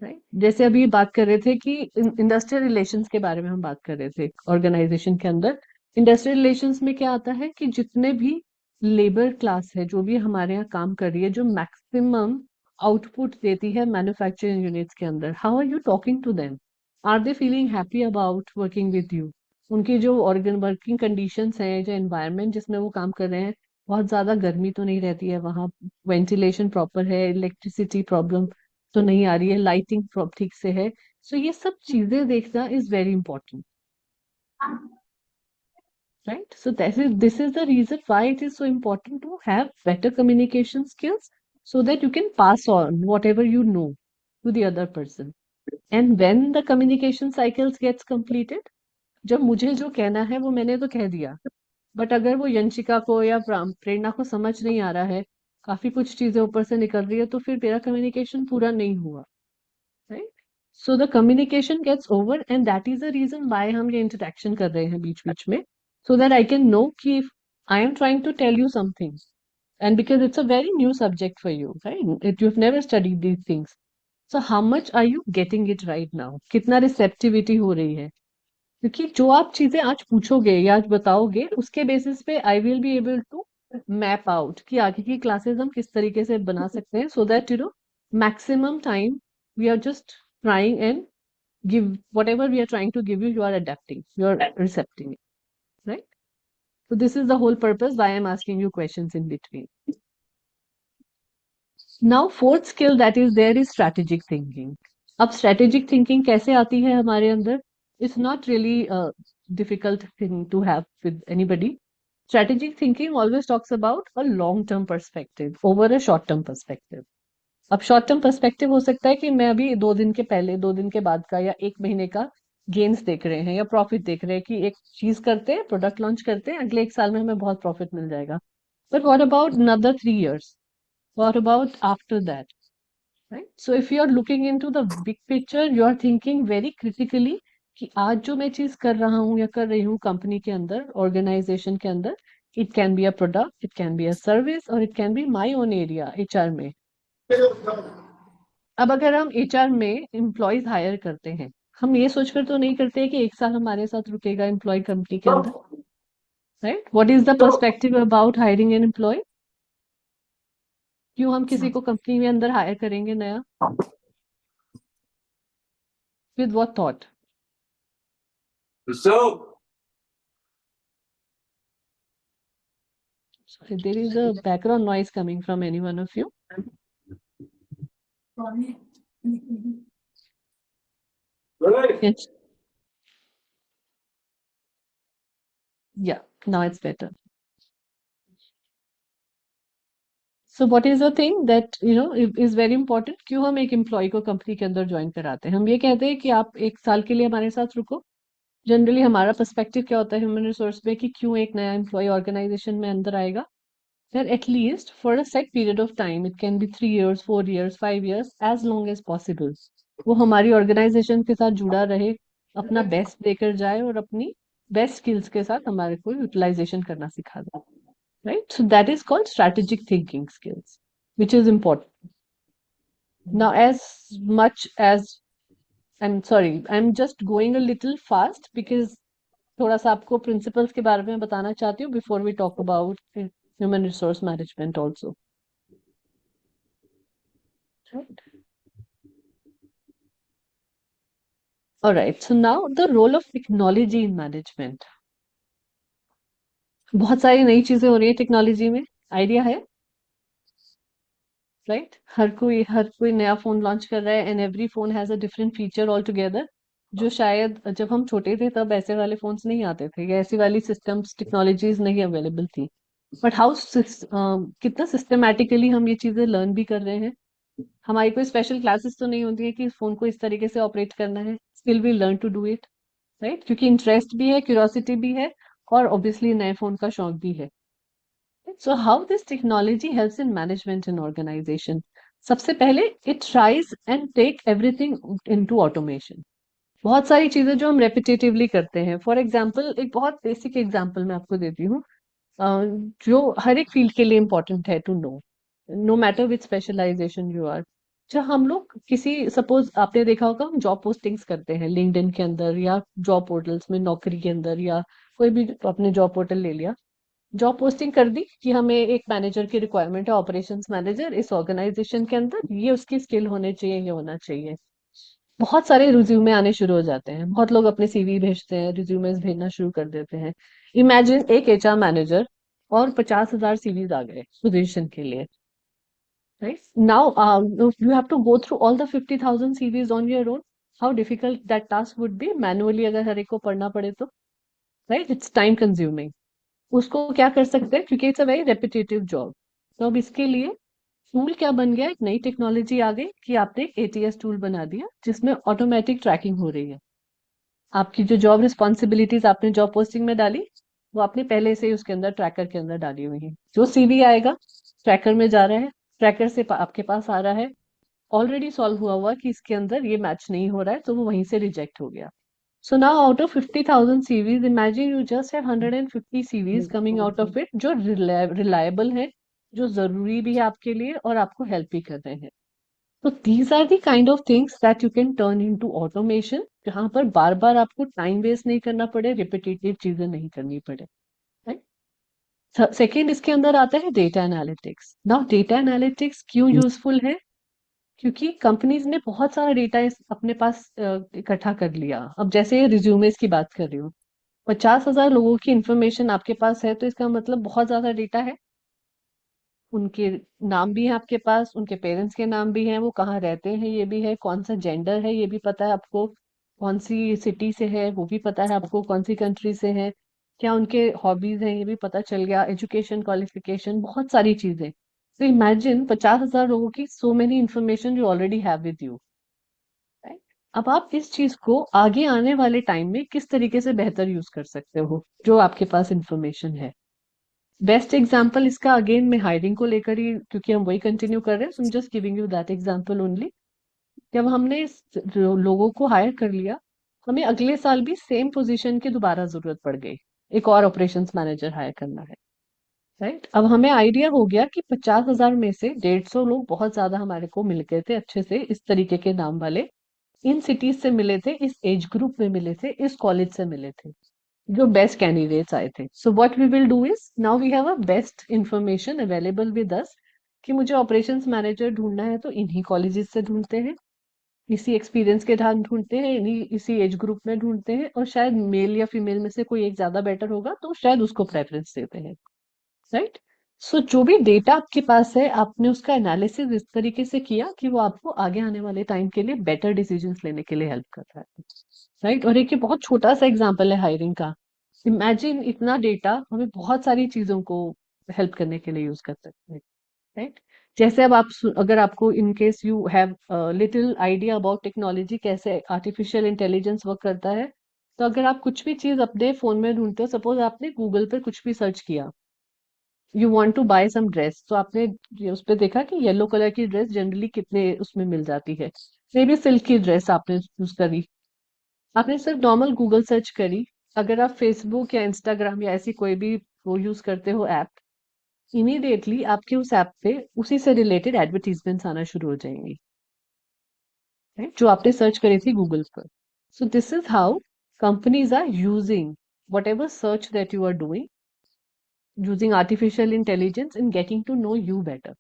Right, जैसे अभी बात कर रहे थे कि इंडस्ट्रियल रिलेशंस के बारे में हम बात कर रहे थे ऑर्गेनाइजेशन के अंदर. इंडस्ट्रियल रिलेशंस में क्या आता है कि जितने भी लेबर क्लास है जो भी हमारे यहाँ काम कर रही है, जो मैक्सिमम आउटपुट देती है मैन्युफैक्चरिंग यूनिट्स के अंदर, how are you talking to them? Are they feeling happy about working with you? उनकी जो वर्किंग कंडीशंस हैं, जो एनवायरनमेंट जिसमें वो काम कर रहे हैं, बहुत ज्यादा गर्मी तो नहीं रहती है वहाँ, वेंटिलेशन प्रॉपर है, इलेक्ट्रिसिटी प्रॉब्लम तो नहीं आ रही है, लाइटिंग ठीक से है. सो ये सब चीजें देखना is very important, right? So this is the reason why it is so important to have better communication skills so that you can pass on whatever you know to the other person. And when the communication cycles gets completed, जब मुझे जो कहना है वो मैंने तो कह दिया, बट अगर वो यंशिका को या प्रेरणा को समझ नहीं आ रहा है, काफी कुछ चीजें ऊपर से निकल रही है, तो फिर मेरा कम्युनिकेशन पूरा नहीं हुआ, right? So the communication gets over and that is the reason why हम ये इंटरेक्शन कर रहे हैं बीच बीच में, so that I can know कि I am trying to tell you something, and because it's a very new subject for you, right? You've never studied these things. So how much are you getting it right now? कितना receptivity हो रही है? क्योंकि जो आप चीजें आज पूछोगे या आज बताओगे, उसके बेसिस पे I will be able to map out कि आगे की क्लासेस हम किस तरीके से बना सकते हैं, so that you know maximum time we are just trying and give whatever we are trying to give you, you are adapting, you are recepting it, right? So this is the whole purpose why I'm asking you questions in between. Now fourth skill that is there is strategic thinking. अब strategic thinking कैसे आती है हमारे अंदर? It's not really a difficult thing to have with anybody. Strategic thinking always talks about a long-term perspective over a short-term perspective. अब short term perspective हो सकता है कि मैं अभी 2 दिन के पहले, 2 दिन के बाद का या 1 महीने का गेन्स देख रहे हैं या प्रॉफिट देख रहे हैं कि एक चीज करते हैं, प्रोडक्ट लॉन्च करते हैं, अगले 1 साल में हमें बहुत प्रॉफिट मिल जाएगा. But what about another 3 years? What about after that? Right? So if you are looking into the big picture, you are thinking very critically कि आज जो मैं चीज कर रहा हूँ या कर रही हूँ कंपनी के अंदर, ऑर्गेनाइजेशन के अंदर, it can be a product, it can be a service, और it can be my own area HR में. अब अगर हम HR में एम्प्लॉयज हायर करते हैं, हम ये सोचकर तो नहीं करते हैं कि 1 साल हमारे साथ रुकेगा एम्प्लॉय कंपनी के अंदर, right? What is the perspective about hiring an employee? क्यों हम किसी को कंपनी में अंदर हायर करेंगे नया? With what thought? Sorry, there is a background noise coming from any one of you. Yes. Yeah, now it's better. So what is the thing that is very important? क्यों हम एक employ को company के अंदर join कराते हैं? हम ये कहते हैं कि आप 1 साल के लिए हमारे साथ रुको. जनरली हमारा पर्सपेक्टिव क्या होता है ह्यूमन रिसोर्स में कि क्यों एक नया एम्प्लॉय ऑर्गेनाइजेशन में अंदर आएगा? Then at least for a set period of time, it can be 3 years, 4 years, 5 years, as long as possible. वो हमारी ऑर्गेनाइजेशन के साथ जुड़ा रहे, अपना बेस्ट देकर जाए और अपनी बेस्ट स्किल्स के साथ हमारे को यूटिलाइजेशन करना सिखा दे, right? So that is called strategic thinking skills, which is important. Now, as much as I'm sorry, I'm just going a little fast because थोड़ा सा आपको प्रिंसिपल्स के बारे में बताना चाहती हूँ before we talk about human resource management also. Right. All right. So now the role of technology in management. बहुत सारी नई चीजें हो रही है टेक्नोलॉजी में, आइडिया है, राइट? हर कोई नया फोन लॉन्च कर रहा है, and every phone has a different feature all together, जो शायद जब हम छोटे थे तब ऐसे वाले फोन्स नहीं आते थे, या ऐसी वाली सिस्टम्स टेक्नोलॉजीज नहीं अवेलेबल थी। बट कितना सिस्टमेटिकली हम ये चीजें लर्न भी कर रहे हैं। हमारी कोई स्पेशल क्लासेस तो नहीं होती है कि इस फोन को इस तरीके से ऑपरेट करना है, still we learn to do it, right? क्योंकि इंटरेस्ट भी है, क्यूरियोसिटी भी है, और ऑब्वियसली नए फोन का शौक भी है। So how this technology helps in management and organisation? सबसे पहले, it tries and take everything into automation. बहुत सारी चीजें जो हम रेपिटेटिवली करते हैं, फॉर एग्जाम्पल एक बहुत बेसिक एग्जाम्पल मैं आपको देती हूँ, जो हर एक फील्ड के लिए इम्पोर्टेंट है to know, no matter with specialisation you are. जब हम लोग किसी, सपोज आपने देखा होगा, हम जॉब पोस्टिंग्स करते हैं लिंक्डइन के अंदर या जॉब पोर्टल्स में, नौकरी के अंदर, या कोई भी आपने जॉब पोर्टल ले लिया, जॉब पोस्टिंग कर दी कि हमें एक मैनेजर की रिक्वायरमेंट है, ऑपरेशंस मैनेजर इस ऑर्गेनाइजेशन के अंदर, ये उसकी स्किल होने चाहिए, ये होना चाहिए। बहुत सारे रिज्यूमे आने शुरू हो जाते हैं, बहुत लोग अपने सीवी भेजते हैं, रिज्यूमेस भेजना शुरू कर देते हैं। इमेजिन एक एचआर मैनेजर और 50,000 सीवीज आ गए पोजीशन के लिए, right? Now you have to go through all the 50,000 CVs on your own. How difficult that task would be manually, अगर हर एक को पढ़ना पड़े तो, राइट? It's time consuming. उसको क्या कर सकते हैं, क्योंकि it's a very repetitive job. तो अब इसके लिए टूल क्या बन गया, एक नई टेक्नोलॉजी आ गई कि आपने एक एटीएस टूल बना दिया जिसमें ऑटोमेटिक ट्रैकिंग हो रही है। आपकी जो जॉब रिस्पॉन्सिबिलिटीज आपने जॉब पोस्टिंग में डाली, वो आपने पहले से ही उसके अंदर, ट्रैकर के अंदर डाली हुई है। जो सीवी आएगा ट्रैकर में जा रहा है, ट्रैकर से आपके पास आ रहा है, ऑलरेडी सॉल्व हुआ कि इसके अंदर ये मैच नहीं हो रहा है, तो वो वहीं से रिजेक्ट हो गया। So now out of 50,000 CVs, imagine you just have 150 CVs coming out of it जो reliable है, जो जरूरी भी है आपके लिए और आपको हेल्प भी कर रहे हैं। तो these are the kind of things that you can turn into automation, जहां पर बार बार आपको टाइम वेस्ट नहीं करना पड़े, रिपीटेटिव चीजें नहीं करनी पड़े, राइट? सेकेंड इसके अंदर आता है data analytics. Now data analytics क्यों यूजफुल है? क्योंकि कंपनीज ने बहुत सारा डेटा अपने पास इकट्ठा कर लिया। अब जैसे रिज्यूमेस की बात कर रही हूँ, 50,000 लोगों की इंफॉर्मेशन आपके पास है, तो इसका मतलब बहुत ज्यादा डेटा है। उनके नाम भी है आपके पास, उनके पेरेंट्स के नाम भी हैं, वो कहाँ रहते हैं ये भी है, कौन सा जेंडर है ये भी पता है आपको, कौन सी सिटी से है वो भी पता है आपको, कौन सी कंट्री से है, क्या उनके हॉबीज हैं ये भी पता चल गया, एजुकेशन, क्वालिफिकेशन, बहुत सारी चीजें। तो इमेजिन 50,000 लोगों की so many information you already have with you, right? अब आप इस चीज को आगे आने वाले टाइम में किस तरीके से बेहतर यूज कर सकते हो, जो आपके पास इंफॉर्मेशन है। बेस्ट एग्जाम्पल इसका अगेन मैं हायरिंग को लेकर ही, क्योंकि हम वही कंटिन्यू कर रहे हैं, so I am just giving you that example only. जब हमने लोगों को हायर कर लिया, हमें अगले साल भी सेम पोजीशन की दोबारा जरूरत पड़ गई, एक और ऑपरेशंस मैनेजर हायर करना है, राइट? अब हमें आइडिया हो गया कि 50,000 में से 150 लोग बहुत ज्यादा हमारे को मिल गए थे अच्छे से, इस तरीके के नाम वाले, इन सिटीज से मिले थे, इस एज ग्रुप में मिले थे, इस कॉलेज से मिले थे, जो बेस्ट कैंडिडेट्स आए थे। So what we will do is, now we have a best information available with us कि मुझे ऑपरेशंस मैनेजर ढूंढना है तो इन्हीं कॉलेजेस से ढूंढते हैं, इसी एक्सपीरियंस के धान ढूंढते हैं, इसी एज ग्रुप में ढूंढते हैं, और शायद मेल या फीमेल में से कोई एक ज्यादा बेटर होगा तो शायद उसको प्रेफरेंस देते हैं, राइट? सो जो भी डेटा आपके पास है, आपने उसका एनालिसिस इस तरीके से किया कि वो आपको आगे आने वाले टाइम के लिए बेटर डिसीजंस लेने के लिए हेल्प कर रहा है, राइट? और एक ये बहुत छोटा सा एग्जांपल है हायरिंग का। इमेजिन इतना डेटा हमें बहुत सारी चीजों को हेल्प करने के लिए यूज कर सकते हैं, राइट? जैसे अब अगर आपको, in case you have little idea about technology, कैसे आर्टिफिशियल इंटेलिजेंस वर्क करता है, तो अगर आप कुछ भी चीज अपने फोन में ढूंढते हो, सपोज आपने गूगल पर कुछ भी सर्च किया, you want to buy some dress, तो आपने उस पर देखा कि येलो कलर की ड्रेस जनरली कितने उसमें मिल जाती है, मे बी सिल्क की ड्रेस आपने चूज करी, आपने सिर्फ नॉर्मल गूगल सर्च करी। अगर आप फेसबुक या इंस्टाग्राम या ऐसी कोई भी वो यूज करते हो ऐप, इमीडिएटली आपके उस ऐप पे उसी से रिलेटेड एडवर्टीजमेंट्स आना शुरू हो जाएंगी, राइट? जो आपने सर्च करी थी गूगल पर। So this is how companies are using whatever search that you are doing, using artificial intelligence in getting to know you better,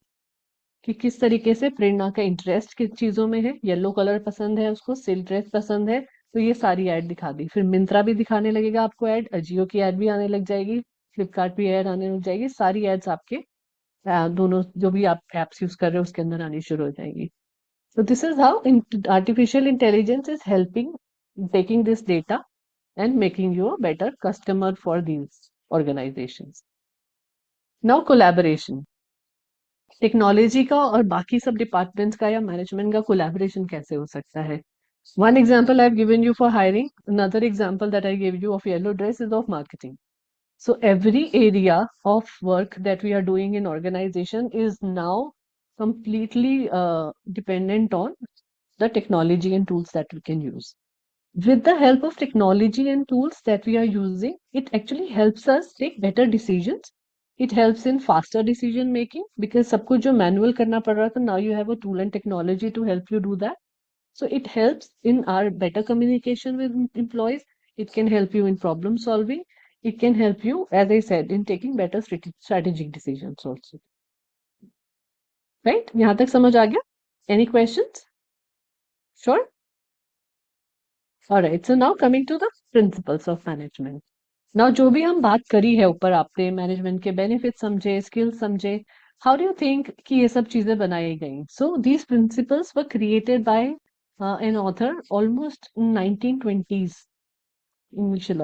कि किस तरीके से प्रेरणा का इंटरेस्ट किस चीजों में है, येलो कलर पसंद है उसको, सिल्क ड्रेस पसंद है, तो ये सारी ऐड दिखा दी। फिर मिंत्रा भी दिखाने लगेगा आपको ऐड, अजियो की ऐड भी आने लग जाएगी, फ्लिपकार्ट पे ऐड आने लग जाएगी, सारी एड्स आपके दोनों जो भी आप एप्स यूज कर रहे हो उसके अंदर आनी शुरू हो जाएगी. So this is how artificial intelligence is helping taking this data and making you a better customer for these organizations. Now collaboration. Technology का और बाकी सब डिपार्टमेंट्स का या मैनेजमेंट का कोलैबोरेशन कैसे हो सकता है. One example I've given you for hiring. Another example that I gave you of yellow dress is of marketing. So every area of work that we are doing in organization is now completely dependent on the technology and tools that we can use. With the help of technology and tools that we are using, it actually helps us take better decisions. It helps in faster decision making because सब कुछ जो manual करना पड़ रहा था, now you have a tool and technology to help you do that. So it helps in our better communication with employees. It can help you in problem solving. It can help you, as I said, in taking better strategic decisions also. Right? यहाँ तक समझ आ गया? Any questions? Sure. All right. So now coming to the principles of management. Now जो भी हम बात करी है ऊपर आपने मैनेजमेंट के बेनिफिट समझे, स्किल्स समझे, हाउ डू यू थिंक कि ये सब चीजें बनाई गई? So these principles were created by an author almost 1920s in Michel,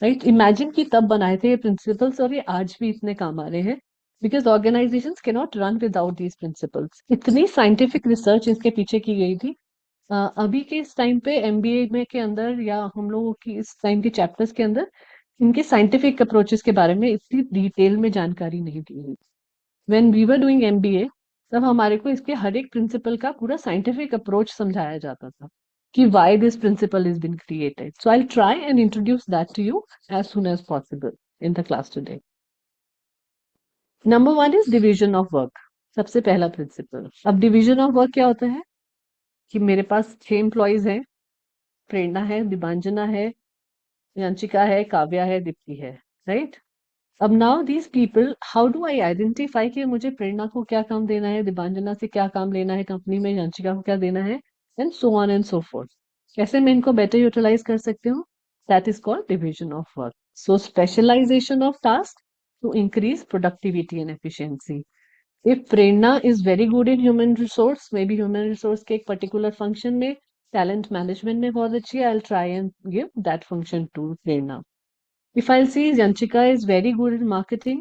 right? Imagine कि तब बनाए थे ये प्रिंसिपल्स और ये आज भी इतने काम आ रहे हैं because organisations can not run without these principles. इतनी साइंटिफिक रिसर्च इसके पीछे की गई थी. अभी के इस टाइम पे एमबीए में के अंदर या हम लोगों की इस टाइम के चैप्टर्स के अंदर इनके साइंटिफिक अप्रोचेस के बारे में इतनी डिटेल में जानकारी नहीं दी हुई. When we were doing MBA तब हमारे को इसके हर एक प्रिंसिपल का पूरा साइंटिफिक अप्रोच समझाया जाता था कि why this principle is been created. So I will try and introduce that to you as soon as possible in the class today. Number 1 is division of work. सबसे पहला principal. अब division of work क्या होता है कि मेरे पास 6 employees हैं. प्रेरणा है, दीपांजना है, यांशिका है, काव्या है, दीप्ति है, राइट? अब now these people, how do I identify कि मुझे प्रेरणा को क्या काम देना है, दीपांजना से क्या काम लेना है कंपनी में, यांशिका को क्या देना है, and so on and so forth. कैसे मैं इनको बेटर यूटिलाइज कर सकती हूँ? That is called division of work. So specialisation of task to increase productivity and efficiency. If Prerna is very good in human resource, maybe human resource के एक particular function में, talent management में बहुत अच्छी है, I'll try and give that function to Prerna. If I'll see Yanchika is very good in marketing,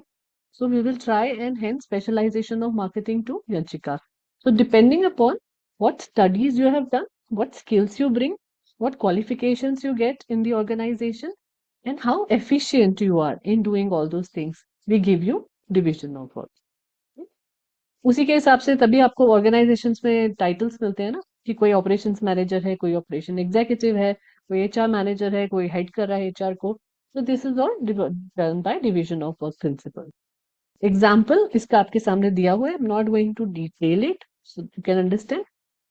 so we will try and hence specialization of marketing to Yanchika. So depending upon what studies you have done, what skills you bring, what qualifications you get in the organization, and how efficient you are in doing all those things, we give you division of work. उसी के हिसाब से तभी आपको organisations में titles मिलते हैं ना कि कोई ऑपरेशंस मैनेजर है, कोई ऑपरेशन एग्जीक्यूटिव है, कोई एचआर मैनेजर है, कोई हेड कर रहा है एचआर को. तो this is all done by division of work principle. Example इसका आपके सामने दिया हुआ है. I am not going to detail it so you can understand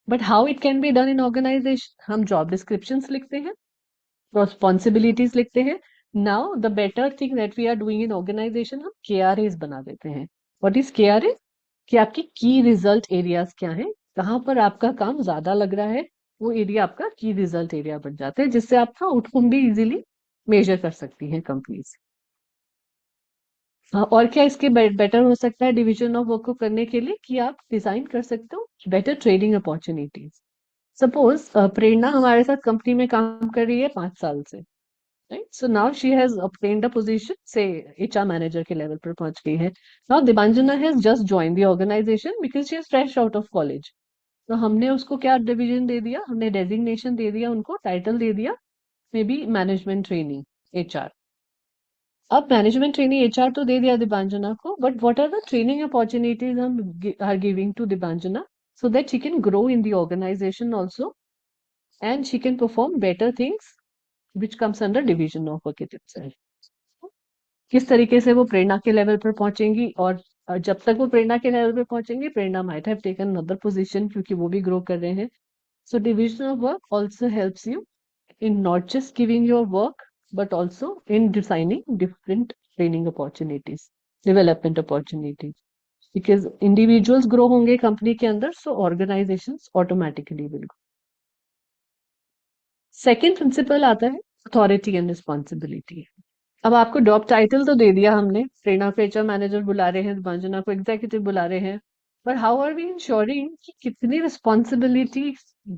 but how it can be done in organisation. हम जॉब डिस्क्रिप्शंस लिखते हैं, responsibilities लिखते हैं. Now the better thing that we are doing in organisation, हम KRAs बना देते हैं. What is KRA? कि आपकी की रिजल्ट एरियाज क्या हैं, कहाँ पर आपका काम ज्यादा लग रहा है, वो एरिया आपका की रिजल्ट एरिया बन जाता है, जिससे आपका आउटकम भी इजीली मेजर कर सकती है कंपनीज. और क्या इसके बेटर हो सकता है डिवीजन ऑफ वर्क को करने के लिए कि आप डिजाइन कर सकते हो बेटर ट्रेडिंग अपॉर्चुनिटीज. सपोज प्रेरणा हमारे साथ कंपनी में काम कर रही है 5 साल से, right? So now she has obtained a position, say HR manager के level पर पहुंच गई है. Now Debanjana has just joined the organization because she is fresh out of college. तो हमने उसको क्या डिवीजन दे दिया, हमने डेजिग्नेशन दे दिया, उनको टाइटल दे दिया maybe management trainee HR. अब मैनेजमेंट ट्रेनी HR तो दे दिया दीपांजना को, but what are the training opportunities हम are giving to Dipanjana so that she can grow in the organization also and she can perform better things which comes under division of work itself. किस तरीके से वो प्रेरणा के level पर पहुंचेंगी और जब तक वो प्रेरणा के लेवल पर पहुंचेंगी Prerna might have taken another position क्योंकि वो भी ग्रो कर रहे हैं. So division of work also helps you in not just giving your work but also in designing different training opportunities, development opportunities, because individuals grow होंगे company के अंदर, so organizations automatically will grow. Second principle आता है authority and responsibility. अब आपको job title तो दे दिया हमने, प्रेरणा को एचआर मैनेजर बुला रहे हैं, दीपांजना को एग्जीक्यूटिव बुला रहे हैं, पर हाउ आर वी इंश्योरिंग कि कितनी रिस्पॉन्सिबिलिटी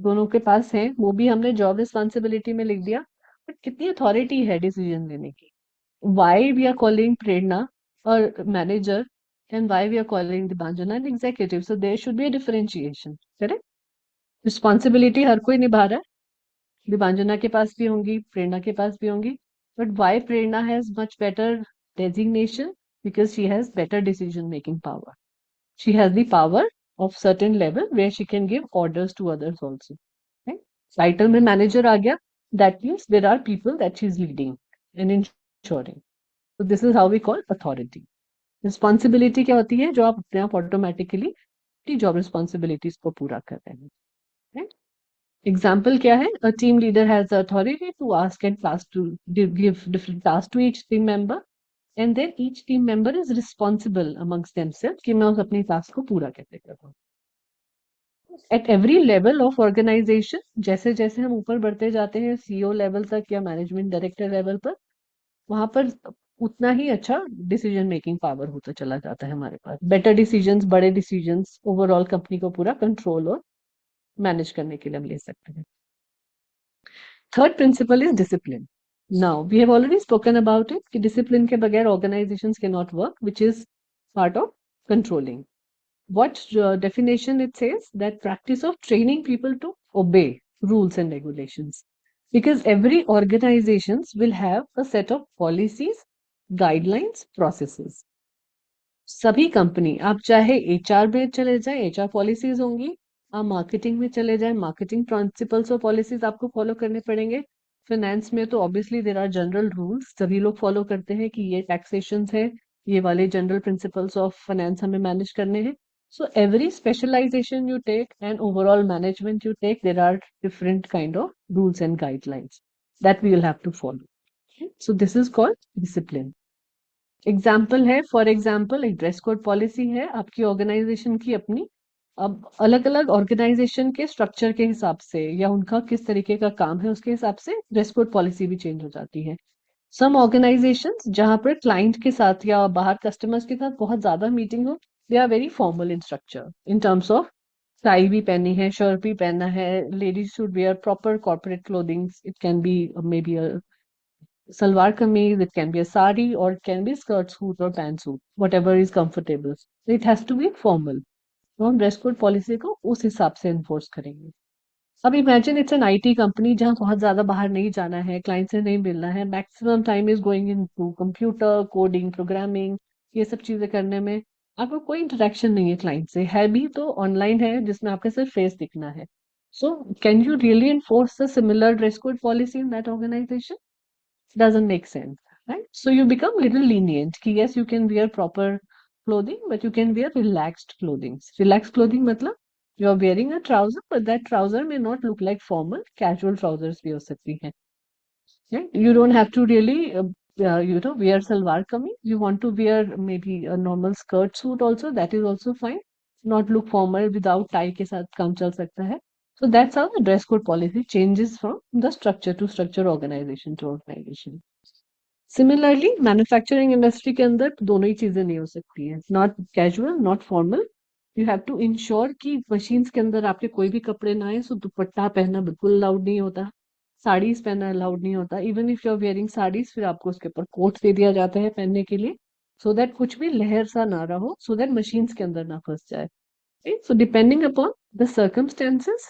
दोनों के पास है, वो भी हमने जॉब रिस्पॉन्सिबिलिटी में लिख दिया, बट कितनी अथॉरिटी है डिसीजन लेने की. Why we are calling Prerna a manager and why we are calling Debanjana an executive. So there should be a differentiation. Correct? Responsibility हर कोई निभा रहा है. Debanjana के पास भी होंगी, प्रेरणा के पास भी होंगी. But why Prerna has much better designation? Because she has better decision making power. She has the power of certain level where she can give orders to others also. Right? Title में manager आ गया. That means there are people that she is leading and ensuring. So this is how we call authority. Responsibility क्या होती है? जो आप अपने आप automatically अपनी जॉब रिस्पॉन्सिबिलिटीज को पूरा कर रहे हैं. Right? Example क्या है? A team leader has the authority to ask and task to give different tasks to each team member, and then each team member is responsible amongst themselves कि मैं उस अपनी टास्क को पूरा कैसे कर रहा हूँ. At every level of organization, जैसे जैसे हम ऊपर बढ़ते जाते हैं CEO लेवल तक या मैनेजमेंट डायरेक्टर लेवल पर, वहां पर उतना ही अच्छा डिसीजन मेकिंग पावर होता चला जाता है हमारे पास. बेटर डिसीजंस, बड़े डिसीजंस, ओवरऑल कंपनी को पूरा कंट्रोल और मैनेज करने के लिए हम ले सकते हैं. Third principle is discipline. Now we have already spoken about it कि डिसिप्लिन के बगैर organisations can not work, which is part of controlling. What definition it says? That practice of training people to obey rules and regulations. Because every organizations will have a set of policies, guidelines, processes. सभी company, आप चाहे HR में चले जाए, HR policies होंगी, आप marketing में चले जाए, मार्केटिंग प्रिंसिपल्स और पॉलिसीज आपको फॉलो करने पड़ेंगे. फाइनेंस में तो obviously there are general rules, सभी लोग फॉलो करते हैं कि ये टैक्सेशन है, ये वाले जनरल प्रिंसिपल्स ऑफ फाइनेंस हमें मैनेज करने हैं. So every specialization you take and overall management you take, there are different kind of rules and guidelines that we will have to follow. Okay? So this is called discipline. Example है, for example एक dress code policy है आपकी organisation की अपनी. अब अलग अलग organisation के स्ट्रक्चर के हिसाब से या उनका किस तरीके का काम है उसके हिसाब से ड्रेस कोड पॉलिसी भी चेंज हो जाती है. सम ऑर्गेनाइजेशंस जहां पर क्लाइंट के साथ या बाहर कस्टमर्स के साथ बहुत ज्यादा मीटिंग हो, they are very formal in structure in terms of tie भी पहनी है, शर्ट भी पहना है, ladies should wear proper corporate clothings. It can be maybe salwar kameez, it can be a sari, or it can be skirt suit or pantsuit, whatever is comfortable. So it has to be formal. तो हम dress code policy को उस हिसाब से enforce करेंगे. अब imagine it's an IT company जहां बहुत ज्यादा बाहर नहीं जाना है, क्लाइंट से नहीं मिलना है, maximum time is going in to computer coding programming, ये सब चीजें करने में आपको कोई इंटरेक्शन नहीं है क्लाइंट से, है भी तो ऑनलाइन है जिसमें आपका सिर्फ फेस दिखना है. So can you really enforce the similar dress code policy in that organisation? Doesn't make sense, right? So you become little lenient कि yes, you can wear proper clothing, but you can wear relaxed clothing. Relaxed clothing मतलब you are wearing a trouser, but that trouser may not look like formal. Casual trousers भी हो सकती हैं. Right? You don't have to really wear salwar kameez. You want to wear maybe a normal skirt suit also. That is also fine. Not look formal without tie के साथ काम चल सकता है. So that's how the dress code policy changes from the structure to structure, organization to organization. Similarly, manufacturing industry के अंदर दोनों ही चीजें नहीं हो सकती है. Not casual, not formal. You have to ensure कि मशीन्स के अंदर आपके कोई भी कपड़े ना आए. सो दुपट्टा पहनना बिल्कुल अलाउड नहीं होता, साड़ीज पहनना अलाउड नहीं होता. Even if you are wearing saris, फिर आपको उसके ऊपर कोट दे दिया जाता है पहनने के लिए, सो दैट कुछ भी लहर सा ना रहो, सो दैट मशीन्स के अंदर ना फंस जाए. So depending upon the circumstances,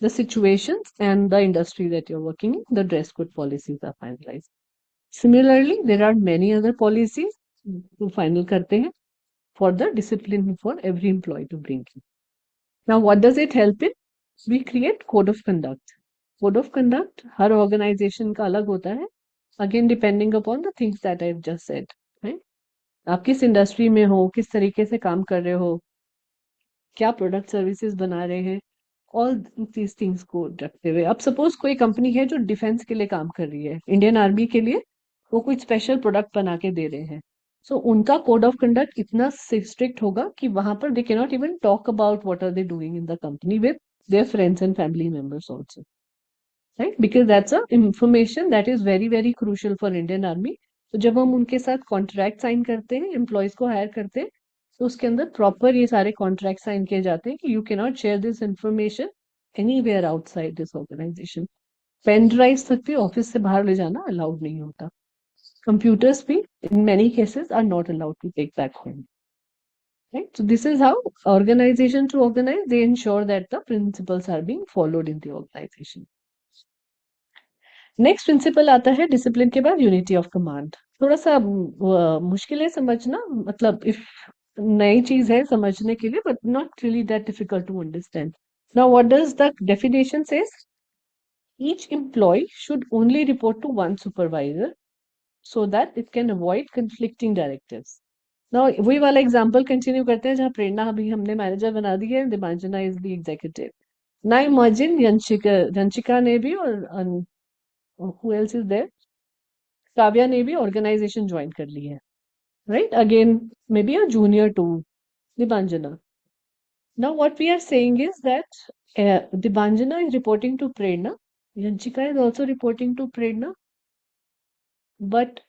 the situations and the industry that you're working in, the dress code policies are finalized. Similarly, there are many other policies to final करते हैं for the discipline for every employee to bring in. Now, what does it help in? We create code of conduct. Code of conduct her organization का अलग होता है. Again, depending upon the things that I've just said. Right? आप किस industry में हो, किस तरीके से काम कर रहे हो, क्या प्रोडक्ट सर्विसेज बना रहे हैं, ऑल दीज थिंग्स को रखते हुए. अब सपोज कोई कंपनी है जो डिफेंस के लिए काम कर रही है, इंडियन आर्मी के लिए वो कोई स्पेशल प्रोडक्ट बना के दे रहे हैं. सो उनका कोड ऑफ कंडक्ट इतना स्ट्रिक्ट होगा कि वहां पर they can not even talk about what are they doing in the company with their friends and family members also. Right? Because that's a information that is very, very crucial for Indian Army. तो जब हम उनके साथ contract sign करते हैं, employees को higher करते हैं, तो उसके अंदर प्रॉपर ये सारे कॉन्ट्रैक्ट साइन किए जाते हैं कि you can not share this information anywhere outside this organisation. Pen drive तक भी ऑफिस से बाहर ले जाना अलाउड नहीं होता। कंप्यूटर्स भी in many cases are not allowed to take back home. Right? So this is how organization to organize, they ensure that the principles are being followed in the organization. Next principle आता है discipline के बाद unity of command. थोड़ा सा मुश्किल है समझना, मतलब इफ नई चीज है समझने के लिए, but not really that difficult to understand. Now what does the definition says? Each employee should only report to one supervisor so that it can avoid conflicting directives. Now वही वाला एग्जांपल कंटिन्यू करते हैं जहाँ प्रेरणा अभी हमने manager बना दी है, Dipanjana is the executive. Now imagine Yanshika ने भी और who else is there? Kavya ने भी ऑर्गेनाइजेशन ज्वाइन कर ली है, right? Again maybe a junior to Dipanjana. Now what we are saying is that Debanjana is reporting to Prerna, Yanchika is also reporting to Prerna, but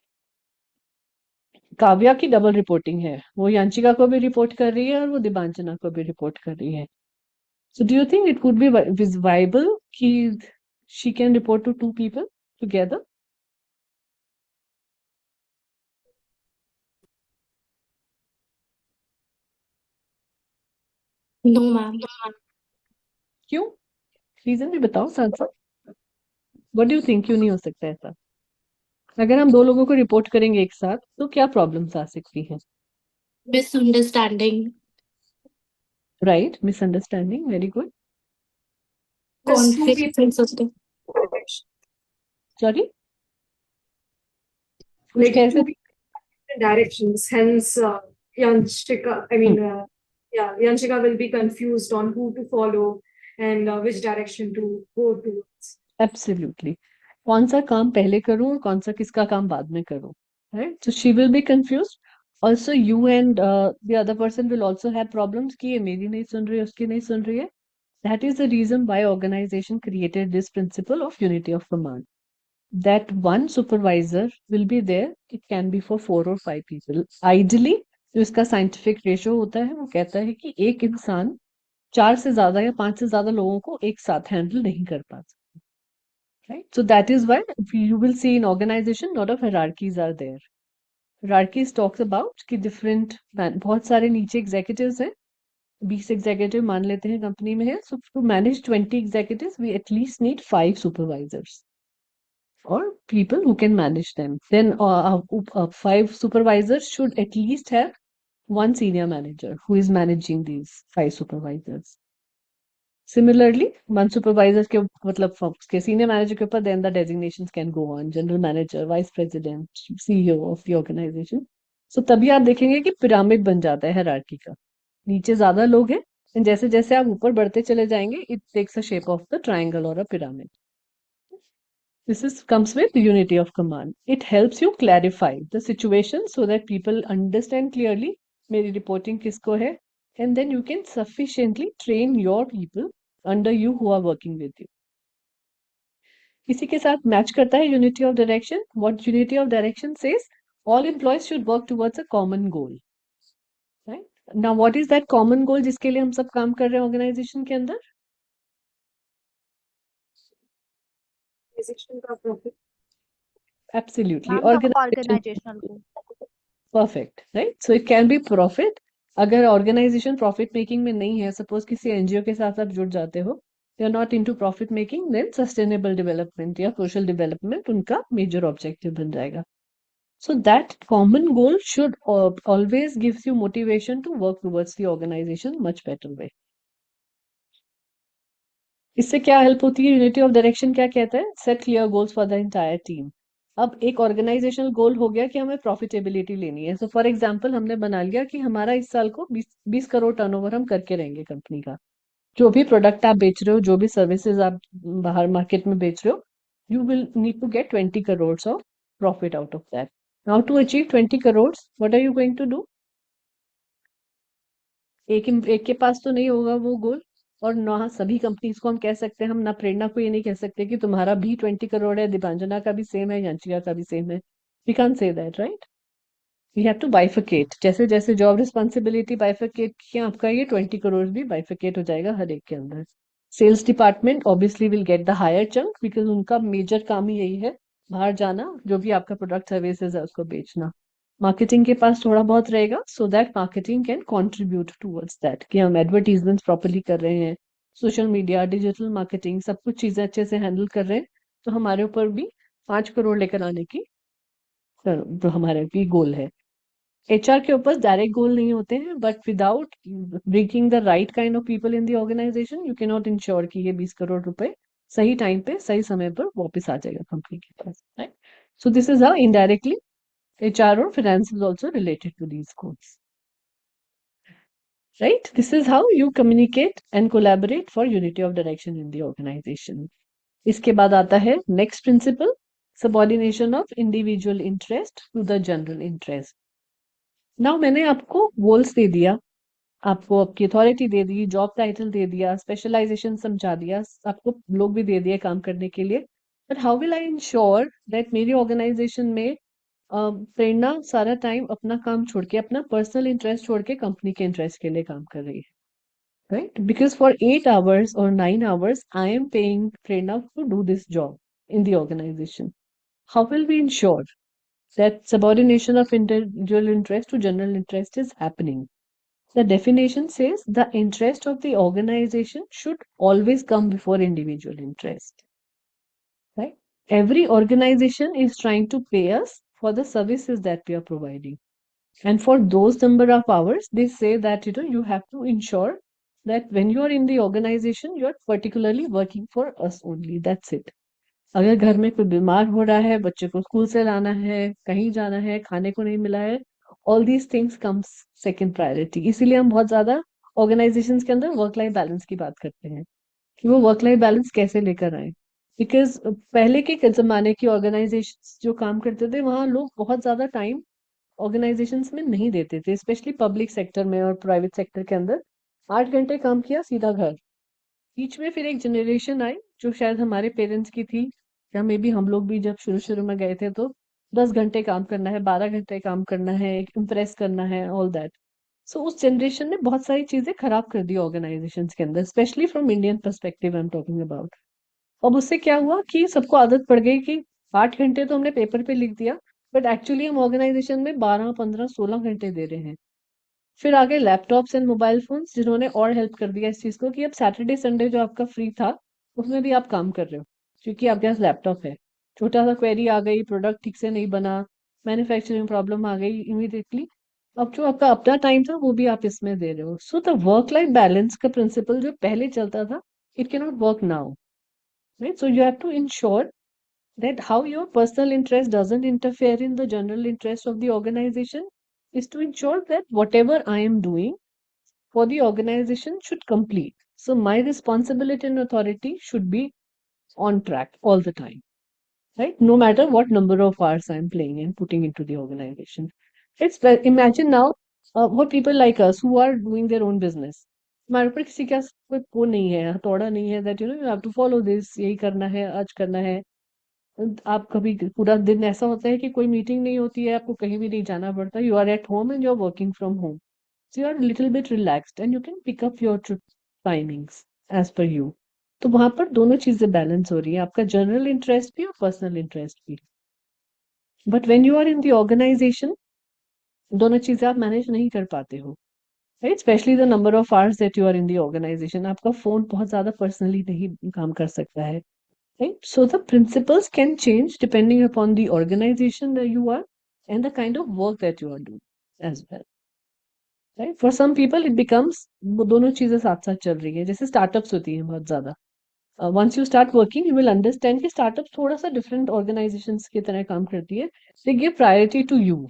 Kavya की double reporting है, वो यांशिका को भी रिपोर्ट कर रही है और वो दिबांजना को भी रिपोर्ट कर रही है. So do you think it could be viable कि she can report to two people together? No ma'am. क्यों? रीजन भी बताओ साथ साथ. व्हाट डू यू थिंक, क्यों नहीं हो सकता ऐसा? अगर हम दो लोगों को रिपोर्ट करेंगे एक साथ तो क्या प्रॉब्लम्स आ सकती हैं? Misunderstanding. Right, misunderstanding, very good. There's two conflict हो सकते हैं. people, सॉरी, like कैसे? two people in directions. Hence, Yanchika, Yanchika will be confused on who to follow and which direction to go towards. Absolutely. कौन सा काम पहले करूं और कौन सा किसका काम बाद में करूं, right? So she will be confused. Also you and the other person will also have problems कि ये मेरी नहीं सुन रही है, उसकी नहीं सुन रही है. That is the reason why organization created this principle of unity of command. That one supervisor will be there. It can be for 4 or 5 people. Ideally, जो इसका साइंटिफिक रेशो होता है वो कहता है कि एक इंसान 4 से ज्यादा या 5 से ज्यादा लोगों को एक साथ हैंडल नहीं कर पाता. Right? So that is why you will see in organization lot of hierarchies are there. Hierarchies talks about कि different बहुत सारे नीचे executives हैं, 20 एग्जीक्यूटिव मान लेते हैं कंपनी में है. So to manage 20 executives we at least need 5 supervisors और people who can manage them. Then 5 supervisors should at least have one senior manager who is managing these 5 supervisors. Similarly, one supervisor के मतलब के senior manager के ऊपर then the designations can go on, general manager, vice president, CEO of the organization. So तभी आप देखेंगे कि pyramid बन जाता है हायरार्की का. नीचे ज्यादा लोग हैं and जैसे जैसे आप ऊपर बढ़ते चले जाएंगे it takes a shape of the triangle or a pyramid. This comes with unity of command. It helps you clarify the situation so that people understand clearly मेरी reporting किसको है, and then you can sufficiently train your people under you who are working with you. इसी के साथ match करता है unity of direction. What unity of direction says? All employees should work towards a common goal. Right? Now, what is that common goal जिसके लिए हम सब काम कर रहे हैं organization के अंदर? Organization का profit. Absolutely. Ma'am, the organizational goal. Perfect, right? So it can be profit. अगर ऑर्गेनाइजेशन प्रॉफिट मेकिंग में नहीं है, सपोज किसी एनजीओ के साथ आप जुड़ जाते हो, they are not into profit making, then sustainable development या सोशल डेवलपमेंट उनका मेजर ऑब्जेक्टिव बन जाएगा. So that common goal should always gives you motivation to work towards the organization much better way. इससे क्या हेल्प होती है? Unity of direction क्या कहता है? Set clear goals for the entire team. अब एक ऑर्गेनाइजेशनल गोल हो गया कि हमें प्रॉफिटेबिलिटी लेनी है. सो फॉर एग्जांपल हमने बना लिया कि हमारा इस साल को 20 करोड़ टर्नओवर हम करके रहेंगे कंपनी का. जो भी प्रोडक्ट आप बेच रहे हो, जो भी सर्विसेज आप बाहर मार्केट में बेच रहे हो, you will need to get 20 crore of profit out of that. Now to achieve 20 crore, what are you going to do? एक के पास तो नहीं होगा वो गोल, और ना सभी कंपनीज को हम कह सकते हैं, हम ना प्रेरणा को ये नहीं कह सकते कि तुम्हारा भी 20 करोड़ है, दीपांजना का भी सेम है, यांशिका का भी सेम है. We can't say that, right? We have to bifurcate. जैसे जैसे जॉब रिस्पॉन्सिबिलिटी बाइफरकेट किया, आपका ये 20 करोड़ भी बाइफरकेट हो जाएगा हर एक के अंदर. Sales department obviously will get the higher chunk because उनका मेजर काम ही यही है, बाहर जाना, जो भी आपका प्रोडक्ट सर्विसेज है उसको बेचना. मार्केटिंग के पास थोड़ा बहुत रहेगा so that marketing can contribute towards that कि हम एडवर्टीजमेंट प्रॉपर्ली कर रहे हैं, सोशल मीडिया, डिजिटल मार्केटिंग, सब कुछ चीजें अच्छे से हैंडल कर रहे हैं, तो हमारे ऊपर भी 5 करोड़ लेकर आने की जो हमारा भी गोल है. एचआर के ऊपर डायरेक्ट गोल नहीं होते हैं, but without bringing the right kind of people in the organisation you can not ensure कि ये 20 करोड़ रुपए सही टाइम पे सही समय पर वापस आ जाएगा कंपनी के पास, right? So this is how indirectly HR और finance is also related to these goals, right? This is how you communicate and collaborate for unity of direction in the organization. इसके बाद आता है next principle, subordination of individual interest to the general interest. Now मैंने आपको goals दे दिया, आपको आपकी authority दे दी, job title दे दिया, स्पेशलाइजेशन समझा दिया, आपको लोग भी दे दिए काम करने के लिए, but how will I ensure that मेरी ऑर्गेनाइजेशन में प्रेरणा सारा टाइम अपना काम छोड़ के, अपना पर्सनल इंटरेस्ट छोड़ के कंपनी के इंटरेस्ट के लिए काम कर रही है, right? Because for 8 hours or 9 hours, I am paying Prerna to do this job in the organization. How will we ensure that subordination of individual interest to general interest is happening? The definition says the interest of the organization should always come before individual interest, right? Every organization is trying to pay us for the services that we are providing. And for those number of hours, they say that you have to ensure that when you are in the organization, you are particularly working for us only. That's it. अगर घर में कोई बीमार हो रहा है, बच्चे को स्कूल से लाना है, कहीं जाना है, खाने को नहीं मिला है, all these things comes second priority. इसीलिए हम बहुत ज्यादा ऑर्गेनाइजेशंस के अंदर वर्क लाइफ बैलेंस की बात करते हैं कि वो वर्क लाइफ बैलेंस कैसे लेकर आए. बिकॉज पहले के जमाने की ऑर्गेनाइजेशंस जो काम करते थे, वहां लोग बहुत ज्यादा टाइम ऑर्गेनाइजेशंस में नहीं देते थे, स्पेशली पब्लिक सेक्टर में और प्राइवेट सेक्टर के अंदर. 8 घंटे काम किया, सीधा घर. बीच में फिर एक जनरेशन आई जो शायद हमारे पेरेंट्स की थी, या मे बी हम लोग भी जब शुरू शुरू में गए थे, तो 10 घंटे काम करना है, 12 घंटे काम करना है, इम्प्रेस करना है, ऑल दैट. सो उस जनरेशन ने बहुत सारी चीजें खराब कर दी ऑर्गेनाइजेशंस के अंदर, specially from Indian perspective I am talking about. अब उससे क्या हुआ कि सबको आदत पड़ गई कि 8 घंटे तो हमने पेपर पे लिख दिया, बट एक्चुअली हम ऑर्गेनाइजेशन में 12, 15, 16 घंटे दे रहे हैं. फिर आगे लैपटॉप्स एंड मोबाइल फोन्स, जिन्होंने और हेल्प कर दिया इस चीज को कि अब सैटरडे संडे जो आपका फ्री था उसमें भी आप काम कर रहे हो क्योंकि आपके पास लैपटॉप है. छोटा सा क्वेरी आ गई, प्रोडक्ट ठीक से नहीं बना, मैन्युफैक्चरिंग प्रॉब्लम आ गई, इमीडिएटली अब जो आपका अपना टाइम था वो भी आप इसमें दे रहे हो. So the work life balance का प्रिंसिपल जो पहले चलता था, it can not work now, right? So you have to ensure that how your personal interest doesn't interfere in the general interest of the organization is to ensure that whatever I am doing for the organization should complete. So my responsibility and authority should be on track all the time, right? No matter what number of hours I'm playing and putting into the organization. Imagine now what people like us who are doing their own business. हमारे ऊपर किसी का कोई वो नहीं है, हथौड़ा नहीं है that you have to follow this, यही करना है, आज करना है. आप कभी पूरा दिन ऐसा होता है कि कोई मीटिंग नहीं होती है, आपको कहीं भी नहीं जाना पड़ता, you are at home and you are working from home, so you are little bit relaxed and you can pick up your timings as per you. तो वहां पर दोनों चीजें बैलेंस हो रही है, आपका जनरल इंटरेस्ट भी और पर्सनल इंटरेस्ट भी. But when you are in the organisation, दोनों चीजें आप मैनेज नहीं कर पाते हो, राइट? Specially the number of hours that you are in the organisation. आपका फोन बहुत ज्यादा पर्सनली नहीं काम कर सकता है, right? So the principles can change depending upon the organization that you are and the kind of work that you are doing as well, right? For some people it becomes वो दोनों चीजें साथ साथ चल रही है, जैसे स्टार्टअप्स होती हैं बहुत ज्यादा. Once you start working, you will understand कि स्टार्टअप्स थोड़ा सा डिफरेंट ऑर्गेनाइजेशंस की तरह काम करती है. They give priority to you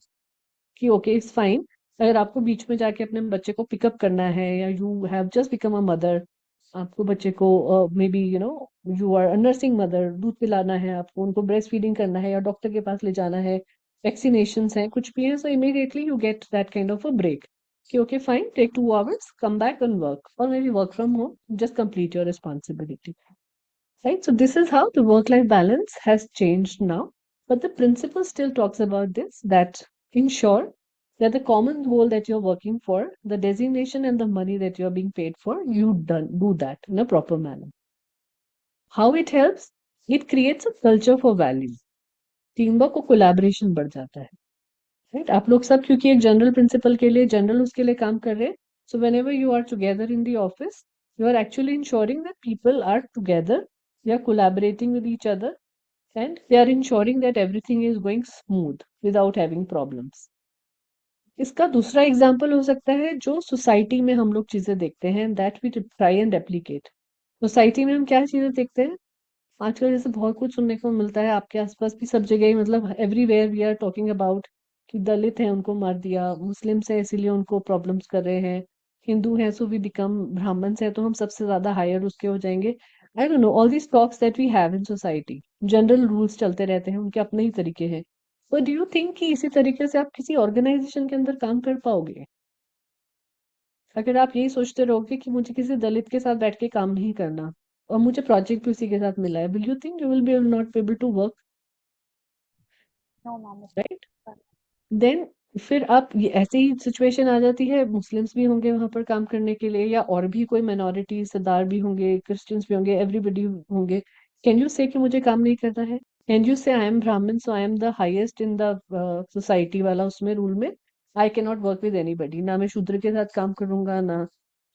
कि ओके इट्स फाइन, अगर आपको बीच में जाके अपने बच्चे को पिकअप करना है, या you have just become a mother, आपको बच्चे को maybe you are nursing mother, दूध पिलाना है आपको, उनको ब्रेस्ट फीडिंग करना है या डॉक्टर के पास ले जाना है, वैक्सीनेशन है, कुछ भी है, so immediately you get that kind of a break कि okay fine, take 2 hours, come back and work, और maybe work from home, just complete your responsibility, right? So this is how the work life balance has changed now But the principle still talks about this, that ensure that the common goal that you're working for, the designation and the money that you're being paid for, do that in a proper manner. How it helps? It creates a culture for value. Team work और collaboration बढ़ जाता है, right? आप लोग सब क्योंकि एक general principle के लिए, जनरल उसके लिए काम कर रहे हैं, so whenever you are together in the office, you are actually ensuring that people are together, they are collaborating with each other, and they are ensuring that everything is going smooth without having problems. इसका दूसरा example हो सकता है जो society में हम लोग चीजें देखते हैं, that we try and replicate. Society में हम क्या चीजें देखते हैं आजकल? जैसे बहुत कुछ सुनने को मिलता है, आपके आसपास भी सब जगह ही, मतलब everywhere we are talking about कि दलित है उनको मार दिया, मुस्लिम्स है इसीलिए उनको प्रॉब्लम्स कर रहे हैं, हिंदू है सो वी बिकम, ब्राह्मण्स है तो हम सबसे ज्यादा हायर उसके हो जाएंगे. I don't know, all these talks that we have in society, general rules चलते रहते हैं, उनके अपने ही तरीके हैं. बट डू यू थिंक कि इसी तरीके से आप किसी ऑर्गेनाइजेशन के अंदर काम कर पाओगे? अगर आप यही सोचते रहोगे कि मुझे किसी दलित के साथ बैठ के काम नहीं करना और मुझे प्रोजेक्ट भी उसी के साथ मिला है, will you think you will be not be able to work, No, ma'am. Right? Then फिर आप ये ऐसे ही सिचुएशन आ जाती है, मुस्लिम्स भी होंगे वहां पर काम करने के लिए, या और भी कोई माइनॉरिटी, सरदार भी होंगे, क्रिश्चियंस भी होंगे, एवरीबडी होंगे. कैन यू से कि मुझे काम नहीं करना है? कैन यू से I am Brahmin so I am the highest in the society वाला उसमें रूल में, I can not work with anybody, ना मैं शूद्र के साथ काम करूंगा, ना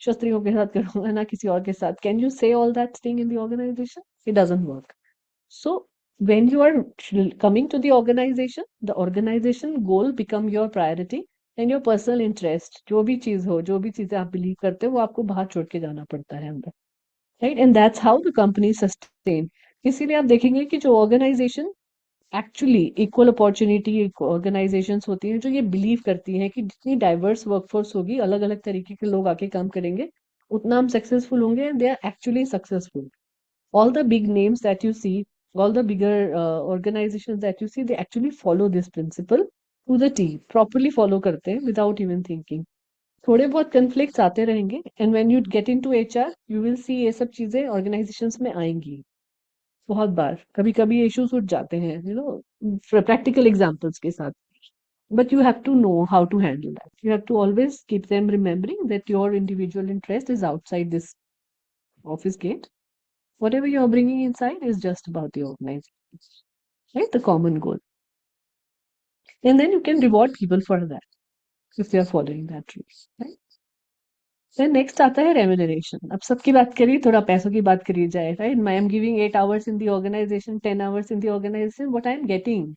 क्षत्रियों के साथ करूंगा, ना किसी और के साथ? Can you say all that thing in the organisation? It doesn't work. So when you are coming to the organization goal become your priority, and your personal interest, जो भी चीज हो, जो भी चीजें आप बिलीव करते हो, वो आपको बाहर छोड़ के जाना पड़ता है अंदर, right? And that's how the company sustain. इसीलिए आप देखेंगे कि जो organisation actually equal opportunity organisations होती हैं, जो ये बिलीव करती हैं कि जितनी डाइवर्स वर्कफोर्स होगी, अलग अलग तरीके के लोग आके काम करेंगे, उतना हम सक्सेसफुल होंगे, and they are actually successful. All the big names that you see, all the bigger organizations that you see, they actually follow this principle to the T, properly follow करते हैं without even thinking. थोड़े बहुत conflicts आते रहेंगे, and when you get into HR, you will see ये सब चीजें organizations में आएंगी बहुत बार. कभी कभी issues उठ जाते हैं, practical examples के साथ. But you have to know how to handle that. You have to always keep them remembering that your individual interest is outside this office gate. Whatever you're bringing inside is just about the organization, right? The common goal. And then you can reward people for that if they are following that rule, right? Then next आता है remuneration. अब सबकी बात करिए, थोड़ा पैसों की बात करी जाए, right? I am giving 8 hours in the organization, 10 hours in the organization. What I am getting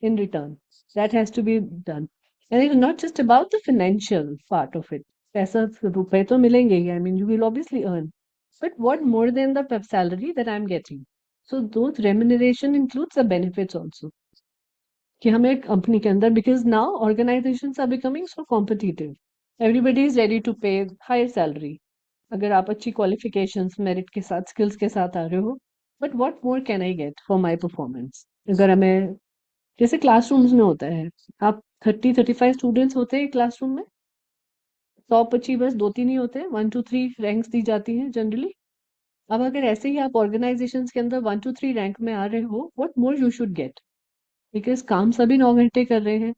in return, that has to be done. And it's not just about the financial part of it. पैसा रुपए तो मिलेंगे ही. I mean, you will obviously earn. But what more than the salary that I'm getting? So those remuneration includes the benefits also. कि हमें company के अंदर, because now organizations are becoming so competitive. Everybody is ready to pay higher salary. अगर आप अच्छी qualifications, merit के साथ, skills के साथ आ रहे हो, but what more can I get for my performance? अगर हमें, जैसे क्लासरूम्स में होता है, आप 30-35 स्टूडेंट्स होते हैं क्लासरूम में, टॉप अचीवर्स 2-3 ही होते हैं, 1-3 रैंक्स दी जाती हैं जनरली. अब अगर ऐसे ही आप ऑर्गेनाइजेशंस के अंदर 1-3 रैंक में आ रहे हो, what more you should get? Because काम सभी 9 घंटे कर रहे हैं,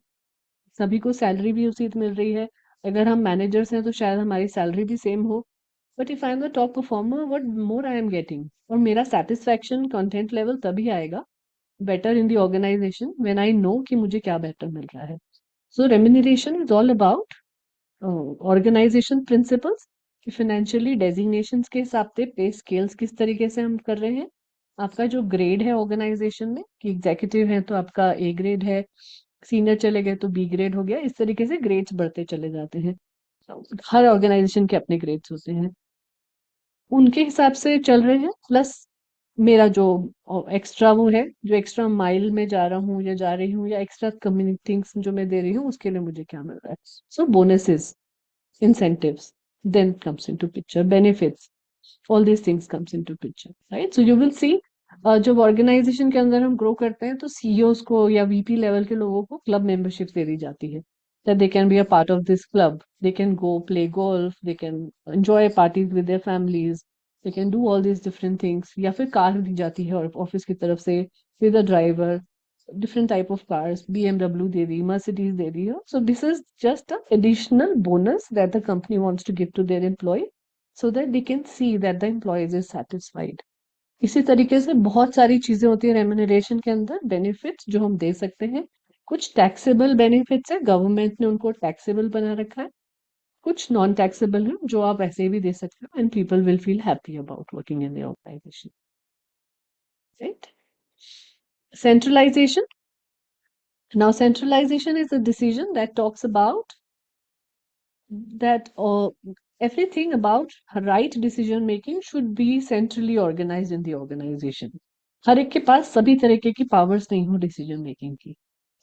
सभी को सैलरी भी उसी मिल रही है. अगर हम मैनेजर्स हैं तो शायद हमारी सैलरी भी सेम हो, but if I am the top performer, what more I am getting? और मेरा सेटिस्फैक्शन कंटेंट लेवल तभी आएगा better in the organisation when I know कि मुझे क्या बेटर मिल रहा है. So remuneration is all about organisation principles, कि फाइनेंशियली डेजिग्नेशंस के हिसाब से पे स्केल्स किस तरीके से हम कर रहे हैं. आपका जो ग्रेड है ऑर्गेनाइजेशन में, कि एग्जीक्यूटिव है तो आपका ए ग्रेड है, सीनियर चले गए तो बी ग्रेड हो गया, इस तरीके से ग्रेड्स बढ़ते चले जाते हैं. हर ऑर्गेनाइजेशन के अपने ग्रेड्स होते हैं, उनके हिसाब से चल रहे हैं. प्लस मेरा जो एक्स्ट्रा वो है, जो एक्स्ट्रा माइल में जा रहा हूँ या जा रही हूँ, या एक्स्ट्रा कम्युनिटी थिंग्स जो मैं दे रही हूँ, उसके लिए मुझे क्या मिल रहा है. सो bonuses, incentives then comes into picture, benefits, all these things comes into picture, right? So you will see, जब ऑर्गेनाइजेशन के अंदर हम ग्रो करते हैं तो सीईओस को या वीपी लेवल के लोगों को क्लब मेंबरशिप दे दी जाती है, that they can be a part of this club, they can go play golf, they can enjoy parties with their families, they can do all these different things. या फिर car दी जाती है office की तरफ से with a driver, different type of cars, BMW they the, Mercedes they the. So this is just an additional bonus that the company wants to give to their employee so that they can see that the employees is satisfied. इसी तरीके से बहुत सारी चीजें होती है remuneration के अंदर, बेनिफिट्स जो हम दे सकते हैं. कुछ टैक्सेबल बेनिफिट्स है, गवर्नमेंट ने उनको टैक्सेबल बना रखा है. कुछ नॉन टैक्सेबल है जो आप ऐसे भी दे सकते हो, and people will feel happy about working in the organisation. Right. Centralization. Now, centralization is a decision that talks about that everything about right decision making should be centrally organized in the organization. हर एक के पास सभी तरीके की powers नहीं हो decision making की,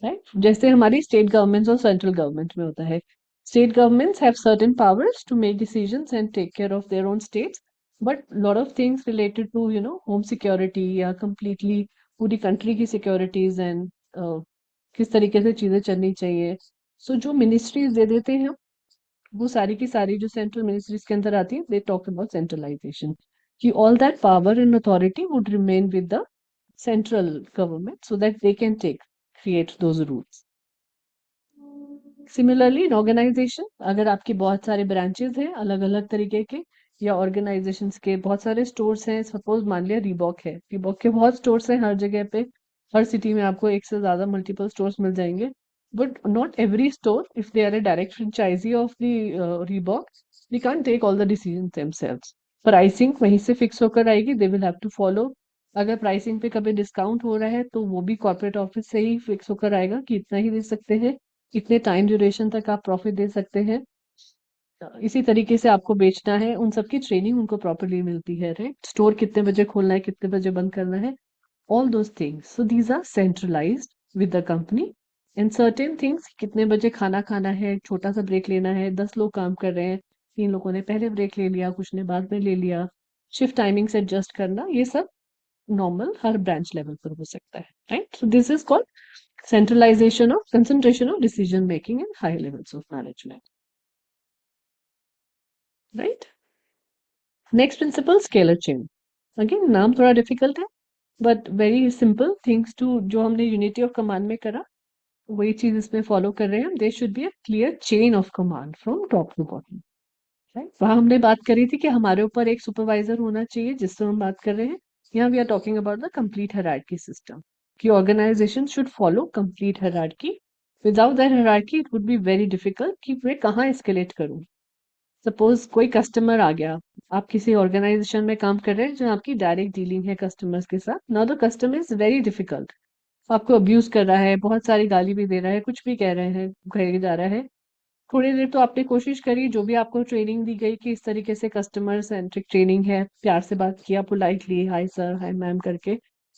right. जैसे हमारी स्टेट गवर्नमेंट्स और सेंट्रल गवर्नमेंट में होता है. State governments have certain powers to make decisions and take care of their own states, but lot of things related to home security या कंप्लीटली पूरी country की सिक्योरिटीज एंड किस तरीके से चीजें चलनी चाहिए. सो जो मिनिस्ट्रीज दे देते हैं वो सारी की सारी जो सेंट्रल मिनिस्ट्रीज के अंदर आती है, दे टॉक अबाउट सेंट्रलाइजेशन, कि all that power and authority would remain with the central government so that they can create those rules. Similarly, in organization, अगर आपके बहुत सारे ब्रांचेस हैं अलग अलग तरीके के, या ऑर्गेनाइजेशंस के बहुत सारे स्टोर्स हैं, सपोज मान लिया रीबॉक है, रीबॉक के बहुत स्टोर्स हैं हर जगह पे, हर सिटी में आपको एक से ज्यादा मल्टीपल स्टोर्स मिल जाएंगे, but not every store, if they are a direct franchisee of the Reebok, they can't take all the decisions themselves. Pricing वहीं से फिक्स होकर आएगी, they will have to follow. अगर प्राइसिंग पे कभी डिस्काउंट हो रहा है तो वो भी कॉर्पोरेट ऑफिस से ही फिक्स होकर आएगा कि इतना ही दे सकते हैं, इतने टाइम ड्यूरेशन तक आप प्रॉफिट दे सकते हैं. इसी तरीके से आपको बेचना है, उन सबकी ट्रेनिंग उनको प्रॉपरली मिलती है, राइट. स्टोर कितने बजे खोलना है, कितने बजे बंद करना है, all those things. So these are centralised with the company. And certain things, कितने बजे खाना खाना है, छोटा सा ब्रेक लेना है, 10 लोग काम कर रहे हैं, 3 लोगों ने पहले ब्रेक ले लिया, कुछ ने बाद में ले लिया, शिफ्ट टाइमिंग से एडजस्ट करना, ये सब नॉर्मल हर ब्रांच लेवल पर हो सकता है, right. So this is called centralization of concentration of decision making in high levels of management, right. Next principle, scalar chain. Again, नाम थोड़ा डिफिकल्ट है, but very simple things to, जो हमने unity of command में करा वही चीज इसमें फॉलो कर रहे हैं हम. There should be a clear chain of command from top to bottom, right. वहां हमने बात करी थी कि हमारे ऊपर एक सुपरवाइजर होना चाहिए जिससे हम बात कर रहे हैं. यहाँ we are talking about the complete hierarchy system, कि organisation should follow complete hierarchy. Without that hierarchy it would be very difficult कि मैं कहाँ एस्केलेट करूँ. सपोज कोई कस्टमर आ गया, आप किसी ऑर्गेनाइजेशन में काम कर रहे हैं जहाँ आपकी डायरेक्ट डीलिंग है कस्टमर्स के साथ. Now the customer is very difficult, आपको अब्यूज कर रहा है, बहुत सारी गाली भी दे रहा है, कुछ भी कह रहे हैं, कहे जा रहा है. थोड़ी देर तो आपने कोशिश करी, जो भी आपको ट्रेनिंग दी गई कि इस तरीके से कस्टमर सेंट्रिक ट्रेनिंग है, प्यार से बात किया, politely hi sir hi ma'am करके,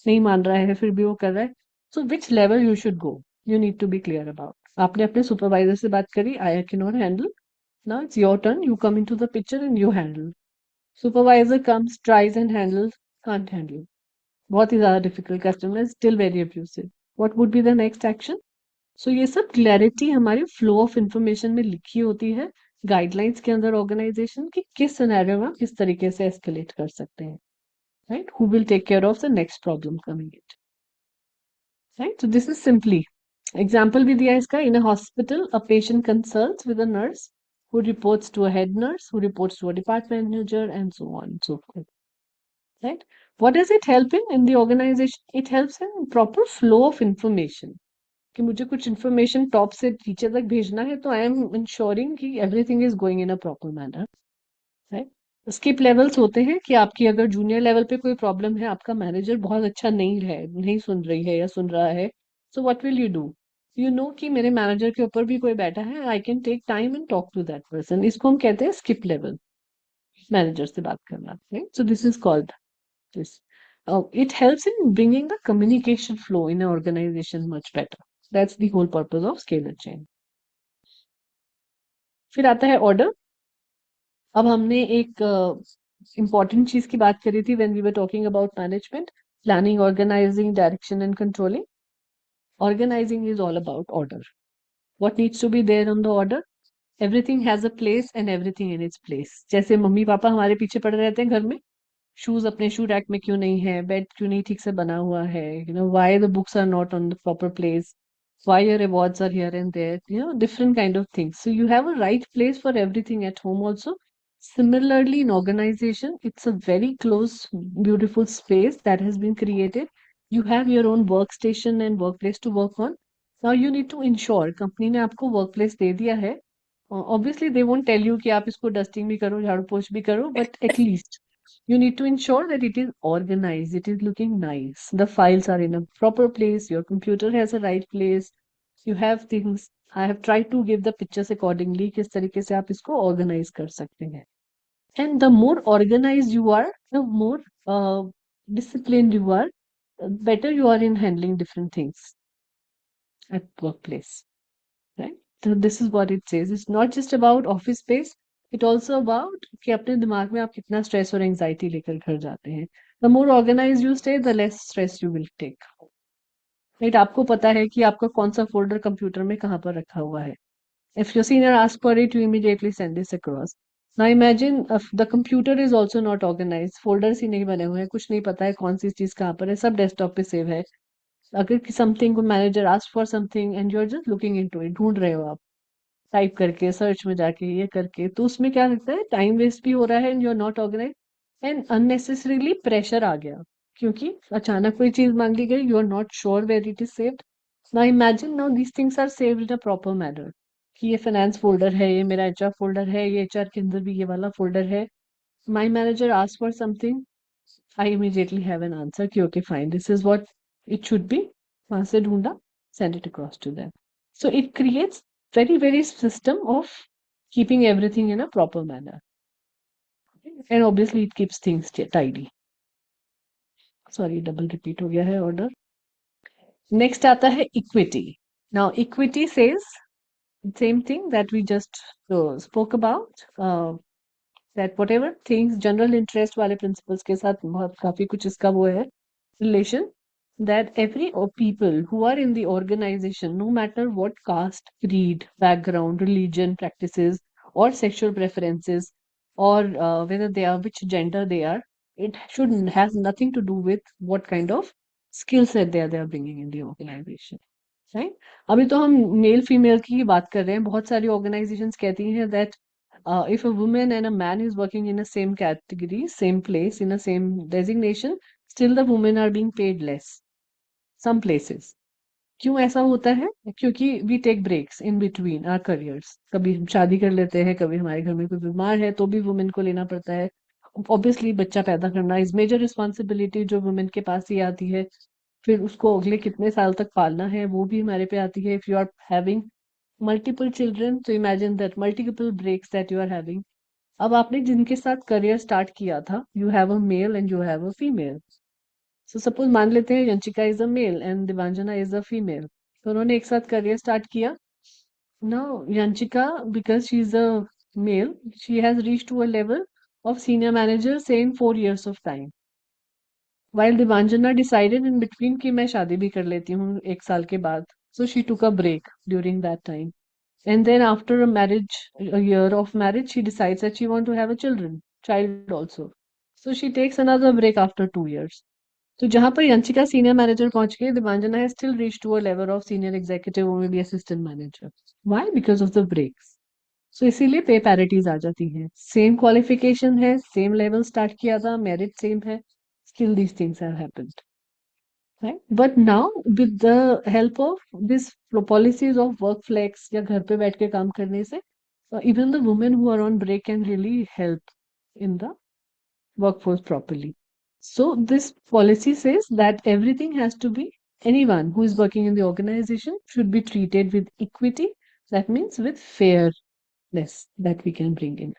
नहीं मान रहा है, फिर भी वो कर रहा है. So which level you should go, you need to be clear about. आपने अपने सुपरवाइजर से बात करी, I can not handle, now it's your turn, you come into the picture and you handle. Supervisor comes, tries and handles, can't handle, बहुत ही ज्यादा difficult, customer still very abusive, what would be the next action. So ये सब clarity हमारी flow of information में लिखी होती है गाइडलाइंस के अंदर ऑर्गेनाइजेशन की, किस सिनेरियो में किस तरीके से एस्केलेट कर सकते हैं, right. Who will take care of the next problem coming it, right. So this is simply example भी दिया है इसका. In a hospital a patient consults with a nurse who reports to a head nurse, who reports to a department manager, and so on and so forth. Right? What does it help in the organization? It helps in proper flow of information. कि मुझे कुछ information top से नीचे तक भेजना है, तो I am ensuring कि everything is going in a proper manner. Right? Skip levels होते हैं कि आपकी अगर जूनियर लेवल पे कोई प्रॉब्लम है, आपका मैनेजर बहुत अच्छा नहीं है, नहीं सुन रही है या सुन रहा है, so what will you do? You know कि मेरे मैनेजर के ऊपर भी कोई बैठा है, I can take time and talk to that person. इसको हम कहते हैं स्किप लेवल, मैनेजर से बात करना, right. So this is called this. It helps in bringing the communication flow in organisation much better. That's the whole purpose of scalar chain. फिर आता है ऑर्डर. अब हमने एक इंपॉर्टेंट चीज की बात करी थी when we were talking about management, planning, organising, direction and controlling. Organizing is all about order. What needs to be there on the order? Everything has a place and everything in its place. जैसे mummy papa हमारे पीछे पड़े रहते हैं घर में, shoes अपने shoe rack में क्यों नहीं है, बेड क्यों नहीं ठीक से बना हुआ है, why the books are not on the proper place, why your awards are here and there, different kind of things. So you have a right place for everything at home also. Similarly, in organization, it's a very close, beautiful space that has been created. You have your own workstation and workplace to work on. Now you need to ensure company ने आपको workplace दे दिया है. Obviously, they won't tell you कि आप इसको dusting भी करो, झाड़ू पोछ भी करो, but at least you need to ensure that it is organized, it is looking nice, the files are in a proper place, your computer has a right place, you have things. I have tried to give the pictures accordingly किस तरीके से आप इसको organize कर सकते हैं. And the more organized you are, the more disciplined you are, better you are in handling different things at workplace, right? So this is what it says. It's not just about office space, it also about कि अपने दिमाग में आप कितना stress और anxiety लेकर घर जाते हैं. The more organized you stay, the less stress you will take. Right? आपको पता है कि आपका कौन सा फोल्डर कंप्यूटर में कहाँ पर रखा हुआ है. If your senior asks for it, you immediately send this across. Now imagine if the computer is also not organized, folders ही नहीं बने हुए हैं, कुछ नहीं पता है कौन सी चीज कहाँ पर है, सब डेस्कटॉप पे सेव है. अगर समथिंग को manager ask for something and you are just looking into it, ढूंढ रहे हो आप टाइप करके, सर्च में जाके, ये करके, तो उसमें क्या लगता है, टाइम वेस्ट भी हो रहा है and you are not organise and unnecessarily pressure आ गया क्योंकि अचानक कोई चीज मांग ली गई, you are not sure where it is saved. Now imagine now these things are saved in a proper manner कि ये फाइनेंस फोल्डर है, ये मेरा एचआर फोल्डर है, ये एचआर के अंदर भी ये वाला फोल्डर है. My manager ask for something, I immediately have an answer कि okay fine, this is what it should be. वहां से ढूंढा, send it across to them. So it creates very system of keeping everything in a proper manner. And obviously it keeps things tidy. Sorry, double repeat हो गया है order. Next आता है equity. Now equity says same thing that we just spoke about. That whatever things general interest वाले principles के साथ बहुत काफी कुछ इसका वो है relation, that every people who are in the organization, no matter what caste, creed, background, religion, practices, or sexual preferences, or whether they are which gender they are, it should has nothing to do with what kind of skill set they are bringing in the organization. Right? अभी तो हम male female की ही बात कर रहे हैं. बहुत सारी organizations कहती हैं that if a woman and a man is working in a same category, same place, in a same designation, still the women are being paid less. Some places. क्यों ऐसा होता है? क्योंकि we take breaks in between our careers. कभी हम शादी कर लेते हैं, कभी हमारे घर में कोई बीमार है तो भी वुमेन को लेना पड़ता है. Obviously बच्चा पैदा करना is major responsibility जो वुमेन के पास ही आती है. फिर उसको अगले कितने साल तक पालना है वो भी हमारे पे आती है. If you are having multiple children, so imagine that multiple breaks that you are having. अब आपने जिनके साथ करियर स्टार्ट किया था, you have a male and you have a female. So suppose मान लेते हैं Yanshika is a male and Divanjana is a female, तो उन्होंने एक साथ करियर स्टार्ट किया. Now Yanshika, because she is a male, she has reach to a level of senior manager say in 4 years of time, while Divanjana decided in between कि मैं शादी भी कर लेती हूँ 1 साल के बाद. So she took a break during that time. And then after a year of marriage, she decides that she want to have a child also. So she takes another break after 2 years. तो जहाँ पर यंशिका senior manager पहुंच गई, दिवांजना has still reached to a level of senior executive or maybe assistant manager. Why? Because of the breaks. So इसीलिए पे पैरिटीज आ जाती हैं. Same qualification है, सेम लेवल स्टार्ट किया था, मेरिट सेम है, still these things have happened. Right? But now with the help of this policies of work flex या घर पे बैठ के काम करने से, even the women who are on break can really help in the workforce properly. So this policy says that everything has to be, anyone who is working in the organization should be treated with equity. That means with fairness that we can bring in.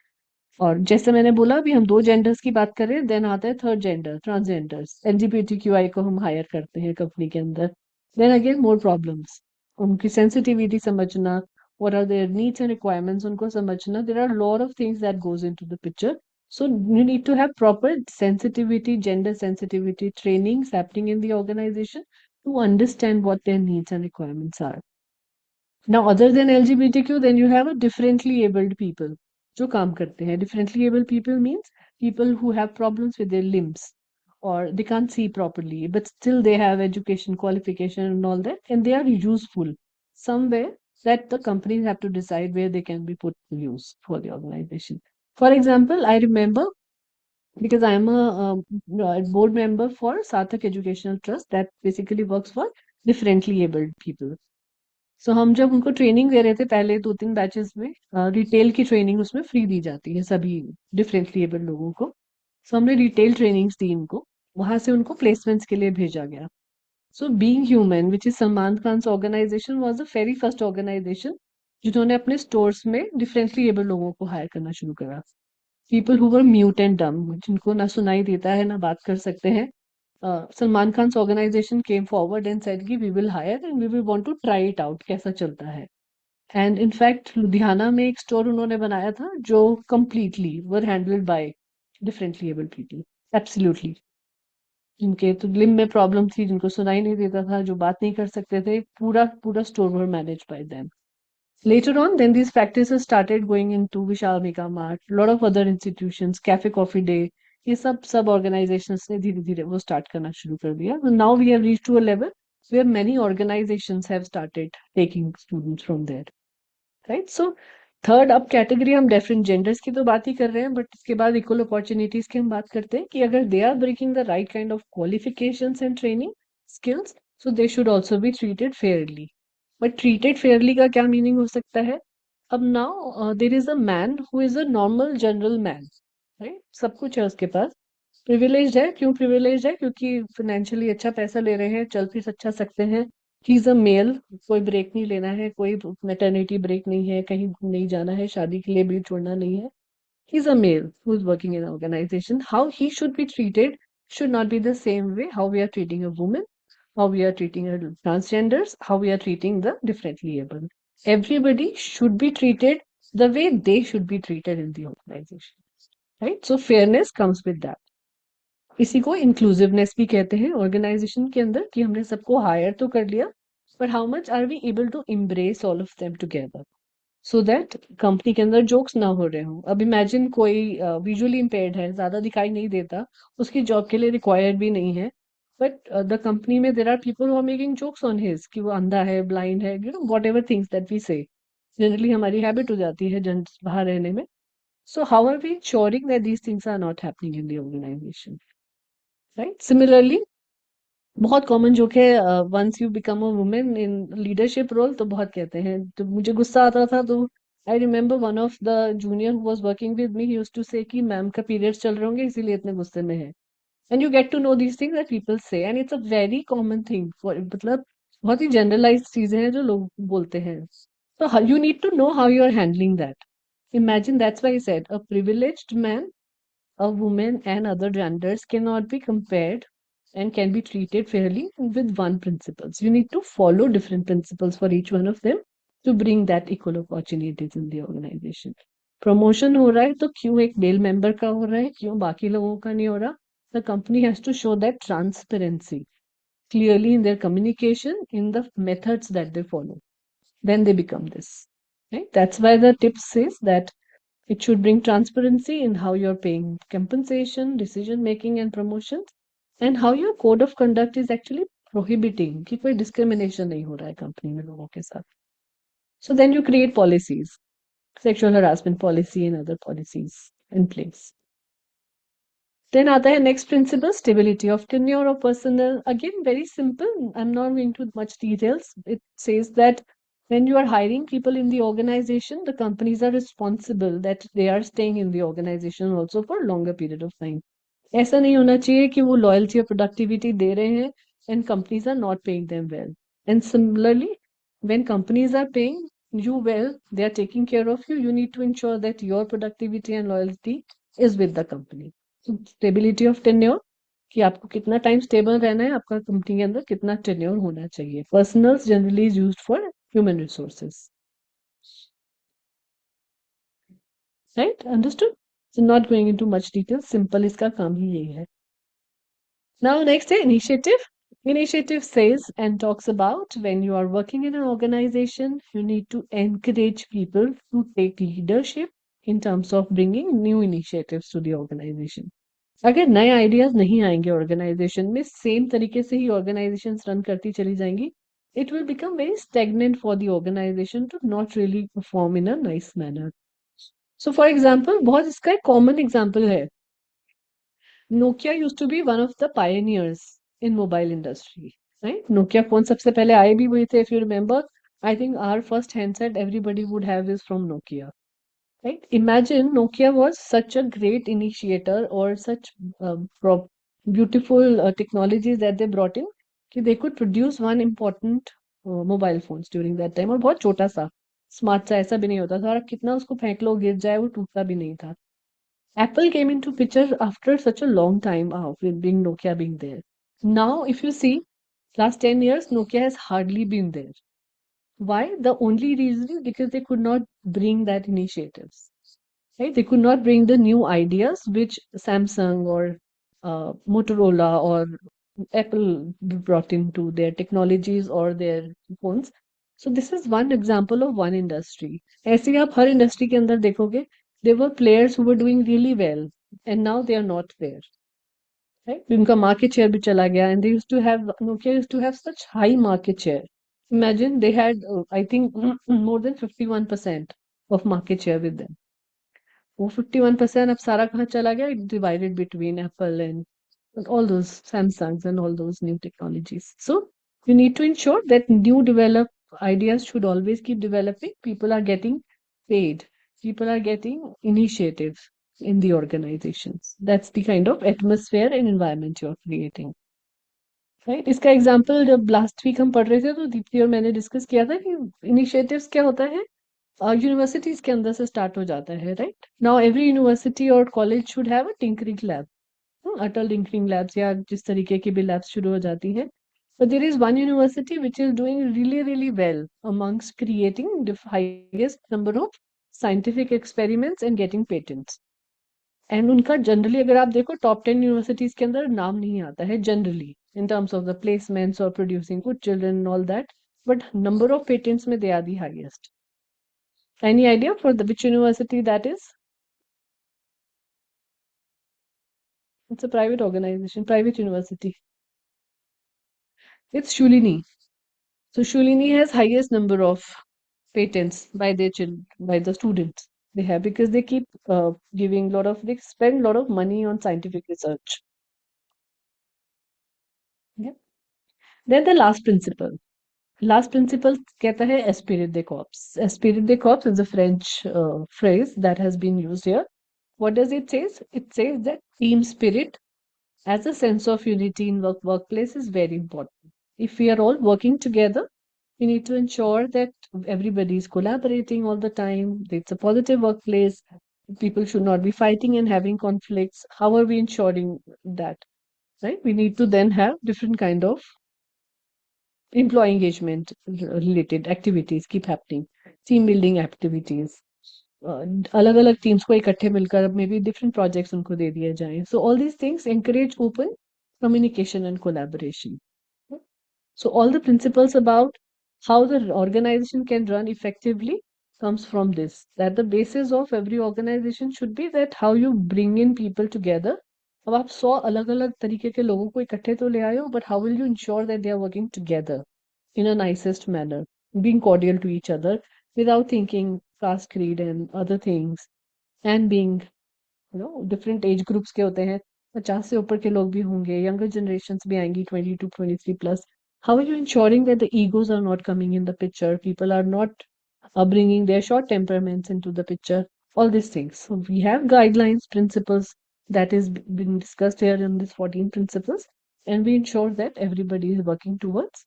और जैसे मैंने बोला अभी हम 2 genders की बात कर रहे हैं, देन आता है थर्ड जेंडर, ट्रांसजेंडर्स, LGBTQI को हम हायर करते हैं कंपनी के अंदर. देन अगेन मोर प्रॉब्लम्स, उनकी सेंसिटिविटी समझना, what are their needs and requirements उनको समझना. there are a lot of things that goes into the picture. So you need to have proper sensitivity, gender sensitivity trainings happening in the organization to understand what their needs and requirements are. Now other than LGBTQ, then you have a differently abled people जो काम करते हैं. Differently abled people means people who have problems with their limbs or they can't see properly, but still they have education, qualification, and all that, and they are useful somewhere that the companies have to decide where they can be put to use for the organization. For example, I remember, because I am a board member for Sarthak Educational Trust that basically works for differently abled people. सो हम जब उनको training दे रहे थे पहले 2-3 batches में, retail की training उसमें free दी जाती है सभी डिफरेंटली एबल लोगों को। सो हमने रिटेल ट्रेनिंग्स दी उनको, वहां से उनको प्लेसमेंट्स के लिए भेजा गया। So being human, which is Salman Khan organisation, was the very first organisation जिन्होंने अपने स्टोर्स में डिफरेंटली एबल लोगों को हायर करना शुरू करा। People who were mute and डम, जिनको ना सुनाई देता है ना बात कर सकते हैं। Salman Khan organisation came forward and said कि we will hire and we will want to try it out कैसा चलता है। एंड इनफैक्ट लुधियाना में एक स्टोर उन्होंने बनाया था जो completely were handled by differently abled people, absolutely. जिनके तो लिम्ब में प्रॉब्लम थी, जिनको सुनाई नहीं देता था, जो बात नहीं कर सकते थे, पूरा पूरा store were manage by them. Later on, then these practices started going into Vishal Mega Mart, lot of other institutions, Cafe Coffee Day, ये सब organizations ने धीरे धीरे वो start करना शुरू कर दिया. So now we have reached to a level where many organizations have started taking students from there, right? So third अब कैटेगरी हम डिफरेंट जेंडर्स की तो बात ही कर रहे हैं, बट इसके बाद इक्वल अपॉर्चुनिटीज की हम बात करते हैं कि अगर they are breaking the right kind of qualifications and training skills, so they should also be treated fairly. But treated fairly का क्या मीनिंग हो सकता है? अब now there is a man who is a normal general man, right? सब कुछ है उसके पास, प्रिविलेज्ड है। क्यों प्रिविलेज्ड है? क्योंकि फाइनेंशियली अच्छा पैसा ले रहे हैं, चल फिर अच्छा सकते हैं। ही इज अ मेल, कोई ब्रेक नहीं लेना है, कोई मैटरनिटी ब्रेक नहीं है, कहीं नहीं जाना है, शादी के लिए भी छोड़ना नहीं है। He is a male who is working in organisation. How he should be treated should not be the same way how we are treating a woman, how we are treating a transgenders, how we are treating the differently able. Everybody should be treated the way they should be treated in the organization, right? So fairness comes with that. इसी को inclusiveness भी कहते हैं organisation के अंदर, कि हमने सबको हायर तो कर लिया, पर how much are we able to embrace all of them together, so that company के अंदर जोक्स ना हो रहे हों। अब इमेजिन कोई विजुअली इम्पेयर्ड है, ज्यादा दिखाई नहीं देता, उसकी जॉब के लिए रिक्वायर्ड भी नहीं है, बट द कंपनी में there are people who are making jokes on his कि वो अंधा है, ब्लाइंड है, you know whatever things that we say, generally हमारी हैबिट हो जाती है जन बाहर रहने में। So how are we ensuring that these things are not happening in the organisation, right? Similarly बहुत कॉमन जोक है, once you become a women in leadership role, तो बहुत कहते हैं, तो मुझे गुस्सा आता था तो I remember one of the junior who was working with me, he used to say कि मैम का पीरियड्स चल रहे होंगे इसीलिए इतने गुस्से में है। And you get to know these things that people से, and it's a very common thing, मतलब बहुत ही जनरलाइज चीजें हैं जो लोग बोलते हैं। तो you need to know how you are handling that. Imagine, that's why I said a privileged man, a woman and other genders cannot be compared and can be treated fairly with one principles. You need to follow different principles for each one of them to bring that equal opportunities in the organization. Promotion हो रहा है तो क्यों एक male member का हो रहा है, क्यों बाकी लोगों का नहीं हो रहा? The company has to show that transparency clearly in their communication, in the methods that they follow. Then they become this, right? That's why the tip says that it should bring transparency in how you're paying compensation, decision making, and promotions, and how your code of conduct is actually prohibiting कि कोई discrimination नहीं हो रहा है company में लोगों के साथ. So then you create policies, sexual harassment policy and other policies in place. Then आता है next principle, stability of tenure of personnel. Again, very simple. I'm not going into much details. It says that when you are hiring people in the organization, the companies are responsible that they are staying in the organization also for longer period of time. ऐसा नहीं होना चाहिए कि वो loyalty और productivity दे रहे हैं and companies are not paying them well. And similarly, when companies are paying you well, they are taking care of you, you need to ensure that your productivity and loyalty is with the company. Stability of tenure, कि आपको कितना time stable रहना है, आपका company के अंदर कितना tenure होना चाहिए. Personnels generally is used for human resources, right? Understood? So not going into much detail, simple इसका काम ही यही है. नाउ नेक्स्ट है initiative. Initiative says and talks about when you are working in an organization, you need to encourage people to take leadership in terms of bringing new initiatives to the organization. अगर नए ideas नहीं आएंगे organisation में, same तरीके से ही organisation run करती चली जाएंगी, it will become very stagnant for the organization to not really perform in a nice manner. So for example, बहुत इसका एक common example है. Nokia used to be one of the pioneers in mobile industry, right? Nokia phone सबसे पहले आए भी हुए थे, if you remember. I think our first handset everybody would have is from Nokia, right? Imagine Nokia was such a great initiator or such beautiful technologies that they brought in कि they could produce one important mobile phones during that time, और बहुत छोटा सा smart सा, ऐसा भी नहीं होता था, और कितना उसको फेंक लो गिर जाए वो टूटता भी नहीं था. Apple came into picture after such a long time with being Nokia being there. Now, if you see, last 10 years, Nokia has hardly been there. Why? The only reason is because they could not bring that initiatives. Right? They could not bring the new ideas which Samsung or Motorola or Apple brought into their technologies or their phones. So this is one example of one industry. ऐसे ही आप हर industry के अंदर देखोगे, there were players who were doing really well and now they are not there. Right? उनका market share भी चला गया, and they used to have, Nokia used to have such high market share. Imagine they had, I think, more than 51% of market share with them. वो 51% अब सारा कहाँ चला गया? Divided between Apple and all those Samsungs and all those new technologies. So you need to ensure that new developed ideas should always keep developing. People are getting paid. People are getting initiatives in the organizations. That's the kind of atmosphere and environment you're creating. Right. इसका example जब last week हम पढ़ रहे थे तो दीप्ति और मैंने discuss किया था कि इनिशिएटिव्स क्या होता है, यूनिवर्सिटीज के अंदर से स्टार्ट हो जाता है. राइट नाउ एवरी यूनिवर्सिटी और college should have a tinkering lab, Atal tinkering labs या जिस तरीके की भी लैब्स शुरू हो जाती है. But there is one university which is doing really, really well amongst creating the highest number of scientific experiments and getting patents. And उनका जनरली अगर आप देखो टॉप 10 यूनिवर्सिटीज के अंदर नाम नहीं आता है generally in terms of the placements और producing good children and all that, but number of patents में they are the highest. Any idea for the which university that is? It's a private organisation, private university. It's Shulini. So Shulini has highest number of patents by their by the students they have, because they keep giving lot of, they spend a lot of money on scientific research. Yeah. Then the last principle. Last principle कहता है esprit de corps. Esprit de corps is a French phrase that has been used here. What does it say? It says that team spirit as a sense of unity in workplace is very important. If we are all working together, we need to ensure that everybody is collaborating all the time. It's a positive workplace. People should not be fighting and having conflicts. How are we ensuring that? Right? We need to then have different kind of employee engagement related activities keep happening, team building activities, अलग अलग teams को इकट्ठे मिलकर may be different projects उनको दे दिए जाएं. सो all these things encourage open communication and collaboration. So all the principles about how the organization can run effectively comes from this, that the basis of every organization should be that how you bring in people together. अब आप 100 अलग अलग तरीके के लोगों को इकट्ठे तो ले आए हो, but how will you ensure that they are working together in a nicest manner, being cordial to each other without thinking caste, creed and other things, and being, different age groups के होते हैं, 50 से ऊपर के लोग भी होंगे, younger generations भी आएंगी 20 to 23 plus. How are you ensuring that the egos are not coming in the picture? People are not bringing their short temperaments into the picture. All these things. So we have guidelines, principles that is being discussed here in these 14 principles, and we ensure that everybody is working towards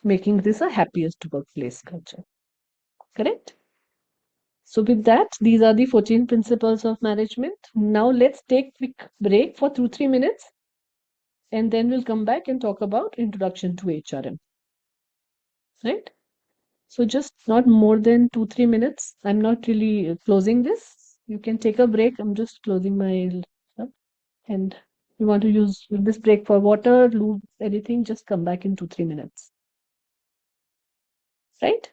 making this a happiest workplace culture. Correct? So with that, these are the 14 principles of management. Now let's take quick break for 2-3 minutes, and then we'll come back and talk about introduction to HRM. Right? So just not more than 2-3 minutes. I'm not really closing this. You can take a break. I'm just closing my laptop. And if you want to use this break for water, lube, anything, just come back in 2-3 minutes. Right?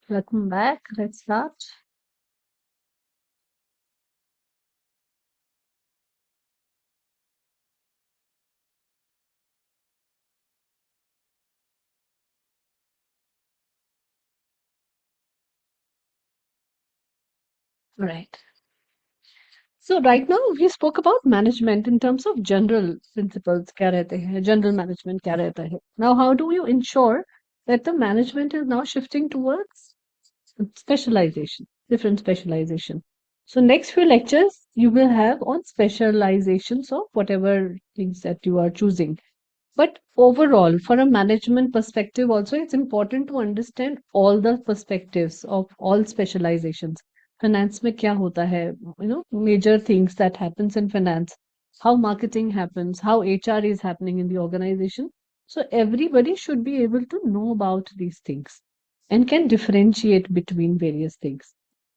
Welcome back. Let's start. Right. So right now we spoke about management in terms of general principles क्या रहते हैं, general management क्या रहता है. Now how do you ensure that the management is now shifting towards specialization, different specialization? So next few lectures you will have on specializations of whatever things that you are choosing. But overall, for a management perspective also, it's important to understand all the perspectives of all specializations. Finance में क्या होता है, major things that happens in finance, how marketing happens, how HR is happening in the organization. So everybody should be able to know about these things and can differentiate between various things.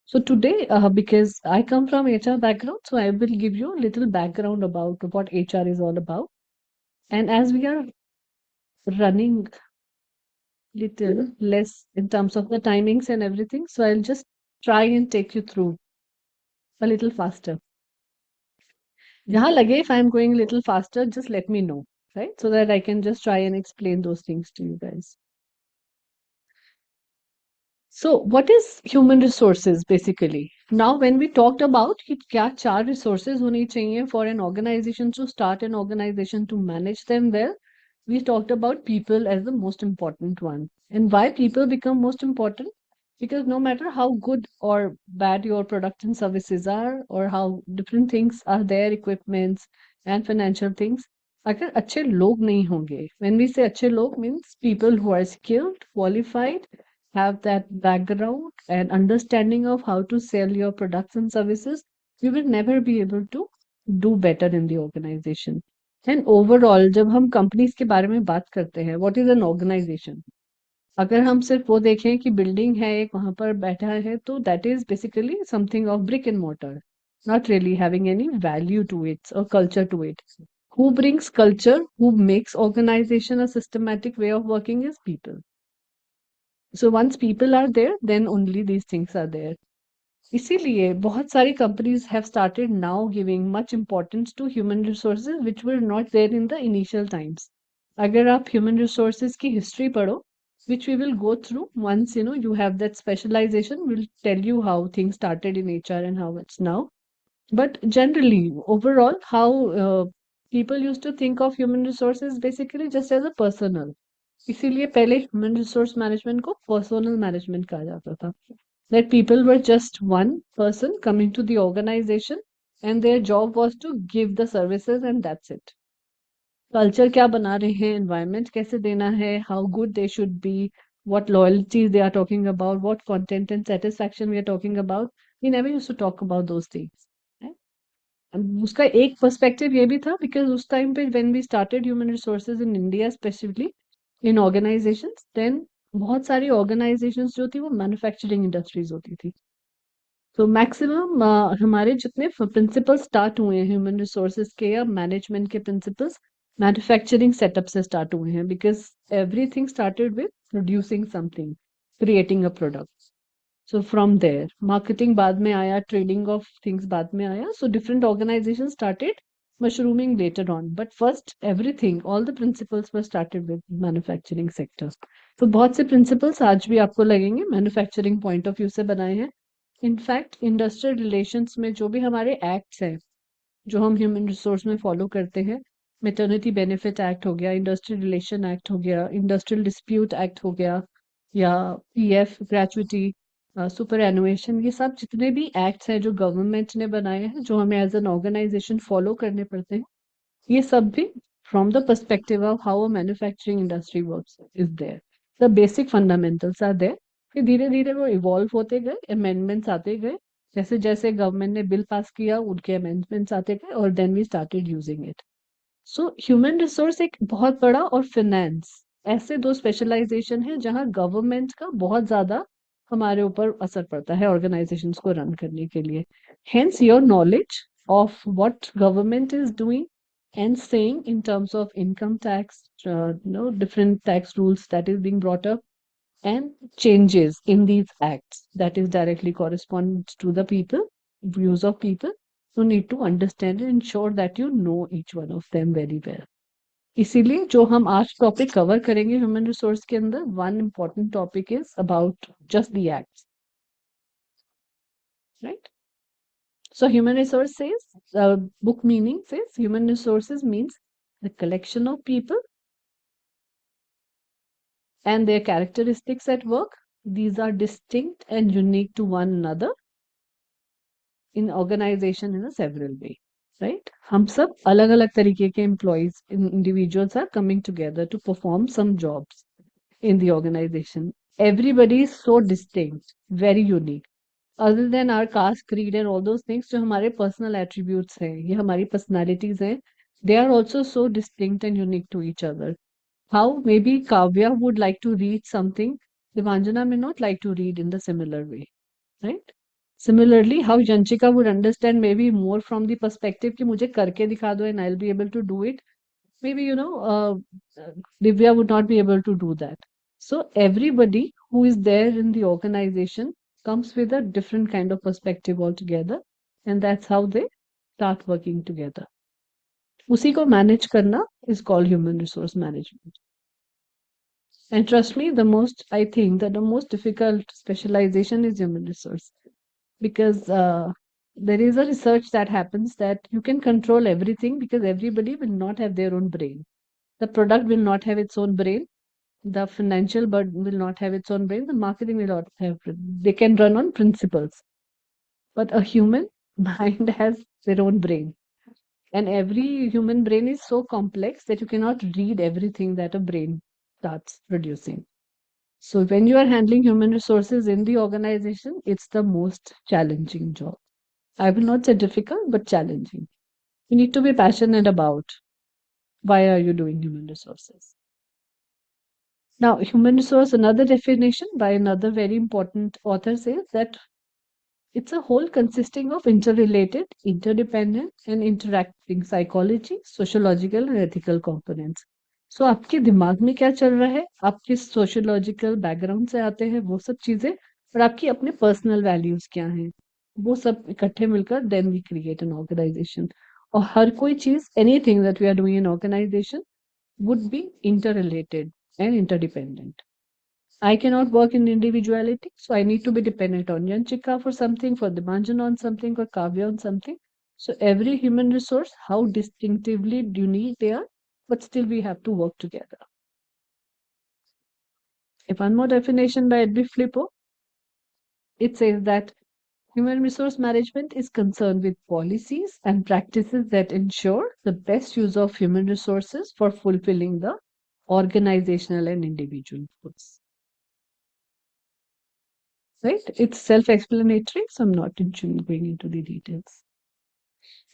So today, because I come from HR background, so I will give you a little background about what HR is all about. And as we are running little less in terms of the timings and everything, so I'll just try and take you through a little faster. Jahan lage, if I'm going a little faster, just let me know, right? So that I can just try and explain those things to you guys. So what is human resources basically? Now, when we talked about कि क्या चार resources होनी चाहिए for an organization to start an organization to manage them well, we talked about people as the most important one. And why people become most important? Because no matter how good or bad your product and services are, or how different things are there, equipments and financial things, अगर अच्छे लोग नहीं होंगे, when we say अच्छे लोग means people who are skilled, qualified, have that background and understanding of how to sell your products and services, you will never be able to do better in the organization. And overall, जब हम companies के बारे में बात करते हैं, what is an organization? अगर हम सिर्फ वो देखें कि बिल्डिंग है एक वहां पर बैठा है, तो that is basically something of brick and mortar, not really having any value to it or culture to it. Who brings culture, who makes organization a systematic way of working is people. So once people are there, then only these things are there. इसीलिए बहुत सारी companies have started now giving much importance to human resources which were not there in the initial times. अगर आप human resources की history पढ़ो, which we will go through once you have that specialization, we'll tell you how things started in HR and how it's now. But generally, overall, how people used to think of human resources basically just as a personal. इसीलिए पहले human resource management को personal management कहा जाता था. That people were just one person coming to the organization and their job was to give the services and that's it. Culture क्या बना रहे हैं, environment कैसे देना है, how good they should be, what loyalties they are talking about, what content and satisfaction we are talking about. We never used to talk about those things. उसका एक perspective ये भी था because उस टाइम पे when we started human resources in India specifically in organizations, then बहुत सारी organizations जो थी वो मैन्युफैक्चरिंग इंडस्ट्रीज होती थी. तो मैक्सिमम हमारे जितने प्रिंसिपल स्टार्ट हुए हैं ह्यूमन रिसोर्सेज के या मैनेजमेंट के प्रिंसिपल्स मैन्युफैक्चरिंग सेटअप से स्टार्ट हुए हैं because everything started with producing something, creating a product. So from there, marketing बाद में आया, trading of things बाद में आया. So different organizations started mushrooming later on. But first, everything, all the principles were started with manufacturing sector. तो बहुत से principles आज भी आपको लगेंगे manufacturing point of view से बनाए हैं. In fact, industrial relations में जो भी हमारे acts हैं, जो हम human resource में follow करते हैं, maternity benefit act हो गया, industrial relation act हो गया, industrial dispute act हो गया, या PF gratuity, सुपर एनुएशन, ये सब जितने भी एक्ट्स हैं जो गवर्नमेंट ने बनाए हैं जो हमें एज एन ऑर्गेनाइजेशन फॉलो करने पड़ते हैं, ये सब भी from the perspective of how a manufacturing industry works is there. The basic fundamentals are there. फिर धीरे धीरे वो इवॉल्व होते गए, अमेंडमेंट्स आते गए, जैसे जैसे गवर्नमेंट ने बिल पास किया उनके अमेंडमेंट्स आते गए और then we started using it. So human resource एक बहुत बड़ा और फिनेंस ऐसे दो स्पेशलाइजेशन है जहां गवर्नमेंट का बहुत ज्यादा हमारे ऊपर असर पड़ता है ऑर्गेनाइजेशंस को रन करने के लिए. Hence your knowledge of what government is doing and saying in terms of income tax, different tax rules that is being brought up, and changes in these acts that is directly corresponds to the people, views of people. You need to understand and ensure that you know each one of them very well. इसीलिए जो हम आज topic cover करेंगे human resource के अंदर, one important topic is about just the acts, right? So human resources, book meaning says human resources means the collection of people and their characteristics at work. These are distinct and unique to one another in organization in a several way, right? हम सब अलग अलग तरीके के employees, individuals are coming together to perform some jobs in the organization. Everybody is so distinct, very unique. Other than our caste, creed and all those things, जो हमारे personal attributes हैं, ये हमारी personalities हैं, they are also so distinct and unique to each other. How maybe Kavya would like to read something, Devanjana may not like to read in the similar way, right? Similarly, how Janchika would understand maybe more from the perspective कि मुझे करके दिखा दो and I'll be able to do it. Maybe, Divya would not be able to do that. So everybody who is there in the organization comes with a different kind of perspective altogether, and that's how they start working together. उसी को manage करना is called human resource management. And trust me, I think that the most difficult specialization is human resource, because there is a research that happens that you can control everything because everybody will not have their own brain. The product will not have its own brain. The financial bird will not have its own brain. The marketing will not have. They can run on principles. But a human mind has their own brain. And every human brain is so complex that you cannot read everything that a brain starts producing. So when you are handling human resources in the organization, it's the most challenging job. I will not say difficult, but challenging. You need to be passionate about why are you doing human resources. Now, human resource, another definition by another very important author says that it's a whole consisting of interrelated, interdependent, and interacting psychology, sociological, and ethical components. So आपके दिमाग में क्या चल रहा है, आप किस sociological background से आते हैं, वो सब चीजें, और आपकी अपने पर्सनल वैल्यूज क्या हैं, वो सब इकट्ठे मिलकर then we create an organization. और हर कोई चीज, anything that we are doing in organization would be interrelated and interdependent. I cannot work in individuality, so I need to be dependent on Yanchika for something, for Dimanjan on something, or Kavya on something. So every human resource, how distinctively unique they are, but still we have to work together. If one more definition by Edwy Flippo, it says that human resource management is concerned with policies and practices that ensure the best use of human resources for fulfilling the organizational and individual goals. Right? It's self-explanatory, so I'm not going into the details.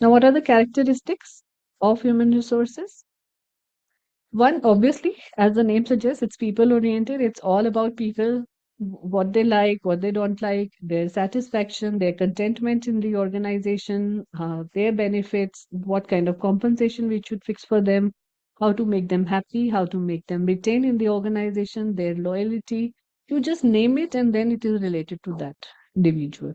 Now, what are the characteristics of human resources? One, obviously, as the name suggests, it's people-oriented. It's all about people, what they like, what they don't like, their satisfaction, their contentment in the organization, their benefits, what kind of compensation we should fix for them, how to make them happy, how to make them retain in the organization, their loyalty. You just name it and then it is related to that individual.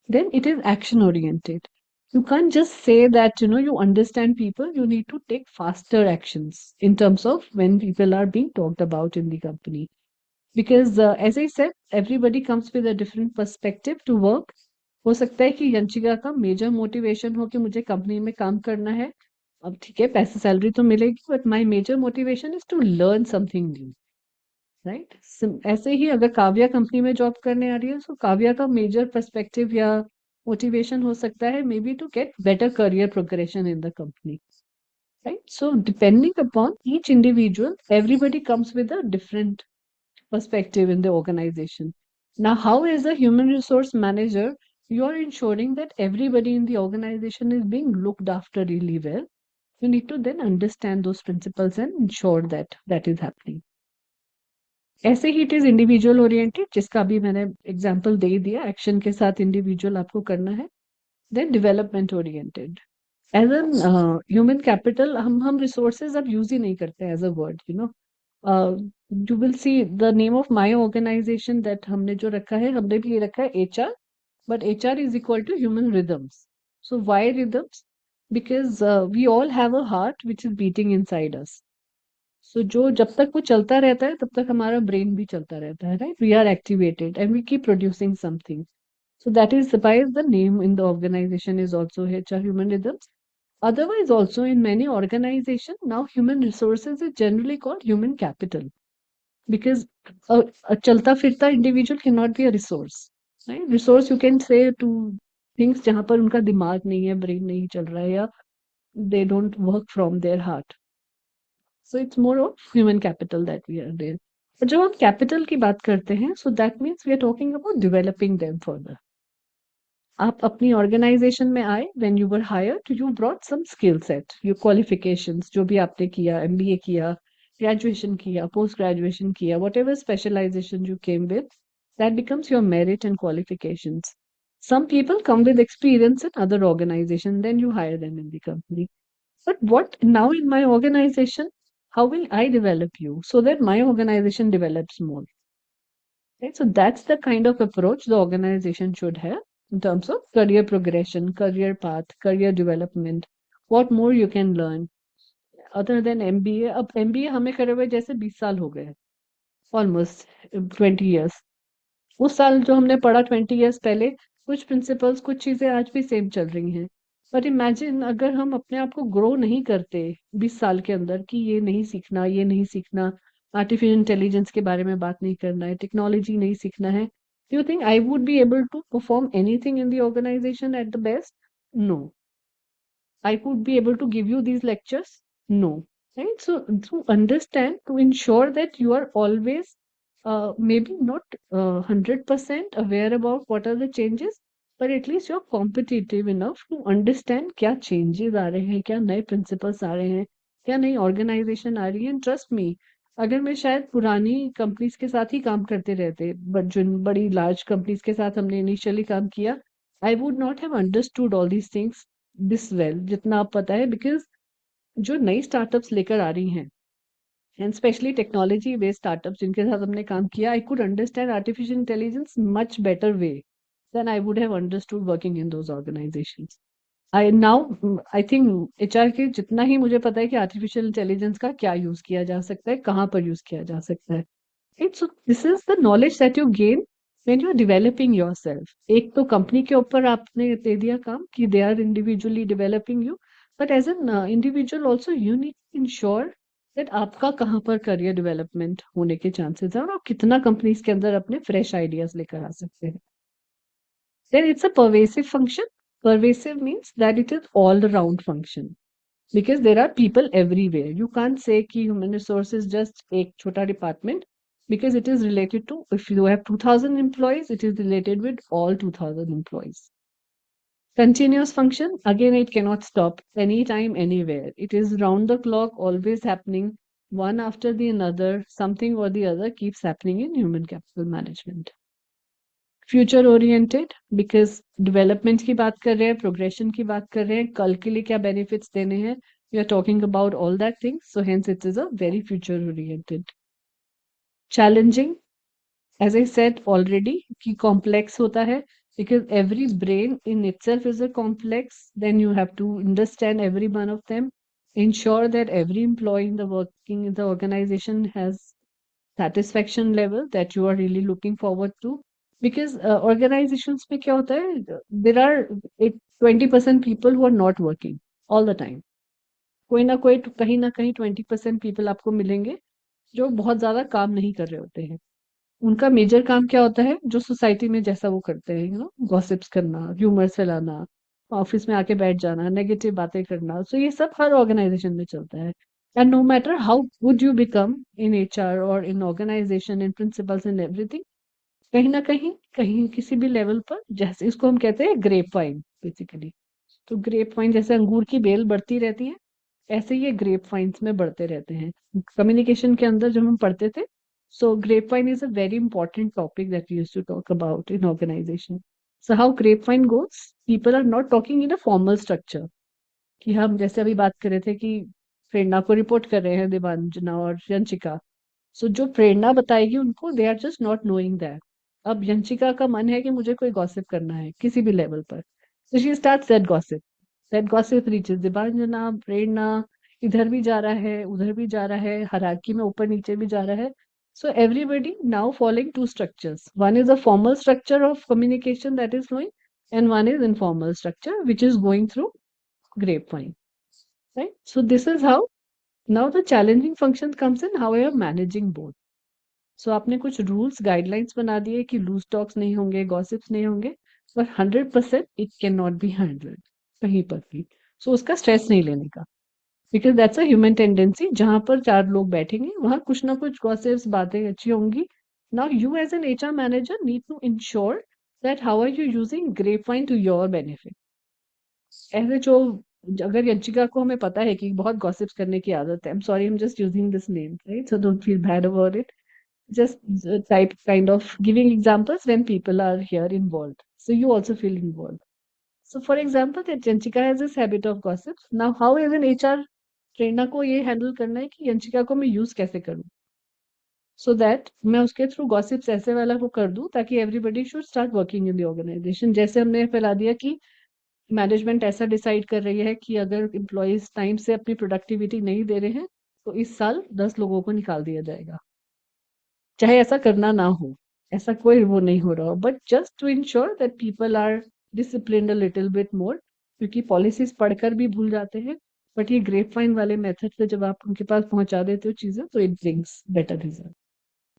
Then it is action oriented. You can't just say that, you understand people. You need to take faster actions in terms of when people are being talked about in the company. Because as I said, everybody comes with a different perspective to work. हो सकता है कि यंशिका का major motivation हो कि मुझे company में काम करना है. अब ठीक है, पैसे सैलरी तो मिलेगी, but my major motivation is to learn something new, right? ऐसे ही अगर काव्या कंपनी में जॉब करने आ रही है, तो काव्या का मेजर पर्सपेक्टिव या मोटिवेशन हो सकता है maybe to get better career progression in the company, right? So depending upon each individual, everybody comes with a different perspective in the organization. Now, how as a human resource manager, you are ensuring that everybody in the organization is being looked after really well. You need to then understand those principles and ensure that that is happening. ऐसे ही it is individual oriented, जिसका भी मैंने example दे दिया, action के साथ individual आपको करना है. Then development oriented. As an human capital हम रिसोर्सेज अब यूज ही नहीं करते as a word, you will see the name of my organization that हमने जो रखा है, हमने भी ये रखा है HR, but HR is equal to human rhythms. So why rhythms? Because we all have a heart which is beating inside us. So जो जब तक वो चलता रहता है तब तक हमारा ब्रेन भी चलता रहता है, right? We are activated and we keep producing something. So that is why the name in the organization is also HR Human Rhythms. Otherwise, also in many organizations now human resources is generally called human capital, because a chalta firta individual cannot be a resource, right? Resource you can say to things जहाँ पर उनका दिमाग नहीं है, brain नहीं चल रहा है, या they don't work from their heart. So it's more of human capital that we are there. But जब हम capital की बात करते हैं, so that means we are talking about developing them further. आप अपनी ऑर्गेनाइजेशन में आए, when you were hired, you brought some skill set, your qualifications, जो भी आपने किया, MBA किया, graduation किया, post graduation किया, whatever specialization you came with, that becomes your merit and qualifications. Some people come with experience in other organization, then you hire them in the company. But what now in my organization, how will I develop you so that my organization develops more? Right? So that's the kind of approach the organization should have in terms of career progression, career path, career development, what more you can learn other than MBA. अब MBA हमें करे हुए जैसे 20 साल हो गए, almost 20 years. उस साल जो हमने पढ़ा 20 years पहले, कुछ प्रिंसिपल्स, कुछ चीजें आज भी सेम चल रही हैं. पर इमेजिन अगर हम अपने आप को ग्रो नहीं करते 20 साल के अंदर, कि ये नहीं सीखना, ये नहीं सीखना, आर्टिफिशियल इंटेलिजेंस के बारे में बात नहीं करना है, टेक्नोलॉजी नहीं सीखना है, do you think I would be able to perform anything in the organization at the best? No. I would be able to give you these lectures? No. Right? So to understand, to ensure that you are always maybe not 100% aware about what are the changes, but at least you're competitive enough to understand क्या changes आ रहे हैं, क्या नए principles आ रहे हैं, क्या नई organization आ रही है. And trust me, अगर मैं शायद पुरानी कंपनीज के साथ ही काम करते रहते, बट जिन बड़ी लार्ज कंपनीज के साथ हमने इनिशियली काम किया, I would not have understood all these things this well जितना आप पता है, बिकॉज जो नई स्टार्टअप्स लेकर आ रही हैं, and specially technology based startups जिनके साथ हमने काम किया, I could understand artificial intelligence much better way than I would have understood working in those organizations. I think HR के जितना ही मुझे पता है कि आर्टिफिशियल इंटेलिजेंस का क्या यूज किया जा सकता है, कहाँ पर यूज किया जा सकता है. सो this is the knowledge that you gain when you are developing yourself. एक तो कंपनी के ऊपर आपने दे दिया काम कि they are individually developing you, but as an individual also you need to ensure that आपका कहाँ पर करियर डेवलपमेंट होने के चांसेस है और आप कितना कंपनीज के अंदर अपने फ्रेश आइडियाज लेकर आ सकते हैं. Then it's a pervasive function. Pervasive means that it is all around function because there are people everywhere. You can't say कि human resources just एक छोटा department, because it is related to, if you have 2000 employees, it is related with all 2000 employees. Continuous function, again, it cannot stop anytime, anywhere. It is round the clock, always happening, one after the another, something or the other keeps happening in human capital management. Future oriented, because development की बात कर रहे हैं, progression की बात कर रहे हैं, कल के लिए क्या benefits देने हैं, we are talking about all that things, so hence it is a very future oriented. Challenging, as I said already, कि complex होता है because every brain in itself is a complex. Then you have to understand every one of them, ensure that every employee in the working in the organization has satisfaction level that you are really looking forward to. Because organizations में क्या होता है, there are 20% people who are not working all the time. कोई ना कोई कहीं ना कहीं 20% people आपको मिलेंगे जो बहुत ज्यादा काम नहीं कर रहे होते हैं. उनका मेजर काम क्या होता है, जो सोसाइटी में जैसा वो करते हैं, गॉसिप्स करना, ह्यूमर्स फैलाना, ऑफिस में आके बैठ जाना, नेगेटिव बातें करना. सो ये सब हर ऑर्गेनाइजेशन में चलता है. And no matter how good you become in HR और in organisation, in principles, in everything, कहीं ना कहीं किसी भी लेवल पर, जैसे इसको हम कहते हैं ग्रेप वाइन बेसिकली. तो ग्रेप वाइन जैसे अंगूर की बेल बढ़ती रहती है, ऐसे ये ग्रेप वाइन्स में बढ़ते रहते हैं. कम्युनिकेशन के अंदर जब हम पढ़ते थे, so grapevine is a very important topic that we used to talk about in organization. So how grapevine goes, people are not talking in a formal structure. कि हम जैसे अभी बात कर रहे थे कि प्रेरणा को रिपोर्ट कर रहे हैं देवांजना और यंशिका, सो जो प्रेरणा बताएगी उनको, they are just not knowing that. अब यंशिका का मन है कि मुझे कोई गॉसिप करना है किसी भी लेवल पर, so she starts that gossip. That gossip reaches Dibanjana, प्रेरणा, इधर भी जा रहा है, उधर भी जा रहा है, hierarchy में ऊपर नीचे भी जा रहा है. So everybody now following two structures. One is a formal structure of communication that is flowing, and one is informal structure which is going through grapevine. Right? So this is how now the challenging function comes in how you are managing both. So आपने कुछ rules, guidelines बना दिए कि loose talks नहीं होंगे, gossips नहीं होंगे, but 100% it cannot be handled कहीं पर भी. So उसका stress नहीं लेने का, because that's a human tendency. जहाँ पर चार लोग बैठेंगे वहाँ कुछ ना कुछ gossips, बातें अच्छी होंगी. Now you as an HR manager need to ensure that how are you using grapevine to your benefit. ऐसे जो अगर यंशिका को हमें पता है कि बहुत gossips करने की आदत है, I'm sorry, I'm just using this name, right? So don't feel bad about it. Just type kind of giving examples when people are here involved. So you also feel involved. So for example, that Yanchika has this habit of gossip. Now, how as an HR trainer को ये handle करना है कि यंशिका को मैं use कैसे करूं, so that मैं उसके थ्रू गॉसिप्स ऐसे वाला को कर दूं ताकि everybody should start working in the organization. जैसे हमने फैला दिया कि मैनेजमेंट ऐसा डिसाइड कर रही है कि अगर एम्प्लॉयज टाइम से अपनी प्रोडक्टिविटी नहीं दे रहे हैं तो इस साल 10 लोगों को निकाल दिया जाएगा, चाहे ऐसा करना ना हो, ऐसा कोई वो नहीं हो रहा हो, but just to ensure that people are disciplined a little bit more, क्योंकि पॉलिसीज पढ़कर भी भूल जाते हैं. बट ये ग्रेप फाइन वाले मेथड से जब आप उनके पास पहुंचा देते हो चीजें तो it brings better result.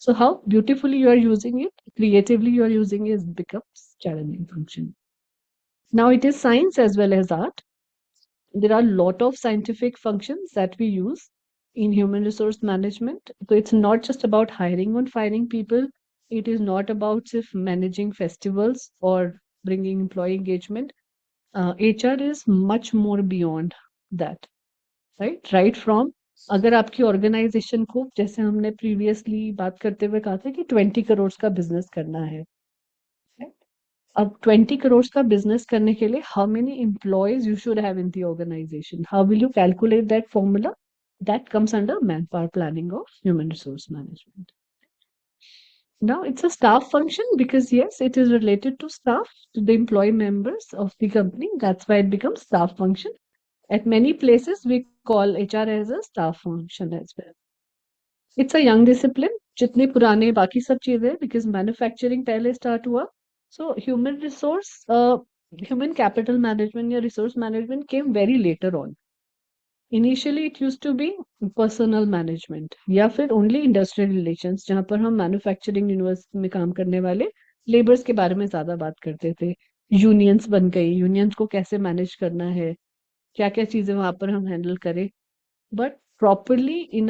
So how beautifully you are using it, creatively you are using it, becomes challenging function. Now it is science as well as art. There are a lot of scientific functions that we use in human resource management. So it's not just about hiring and firing people. It is not about just managing festivals or bringing employee engagement. HR is much more beyond that, right? Right from अगर आपकी organisation को, जैसे हमने previously बात करते हुए कहा था कि 20 करोड़ का बिजनेस करना है, right? अब 20 करोड़ का बिजनेस करने के लिए how many employees you should have in the organization, how will you calculate that formula? That comes under manpower planning of human resource management. Now it's a staff function because yes, it is related to staff, to the employee members of the company. That's why it becomes staff function. At many places we call HR as a staff function as well. It's a young discipline. जितने पुराने बाकी सब चीजें, because manufacturing पहले start हुआ. So human capital management या resource management came very later on. Initially it used to be personal management या फिर only industrial relations, जहाँ पर हम मैन्युफैक्चरिंग यूनिवर्सिटी में काम करने वाले लेबर्स के बारे में ज्यादा बात करते थे. यूनियंस बन गई, यूनियंस को कैसे मैनेज करना है, क्या क्या चीजें वहां पर हम हैंडल करें. But properly in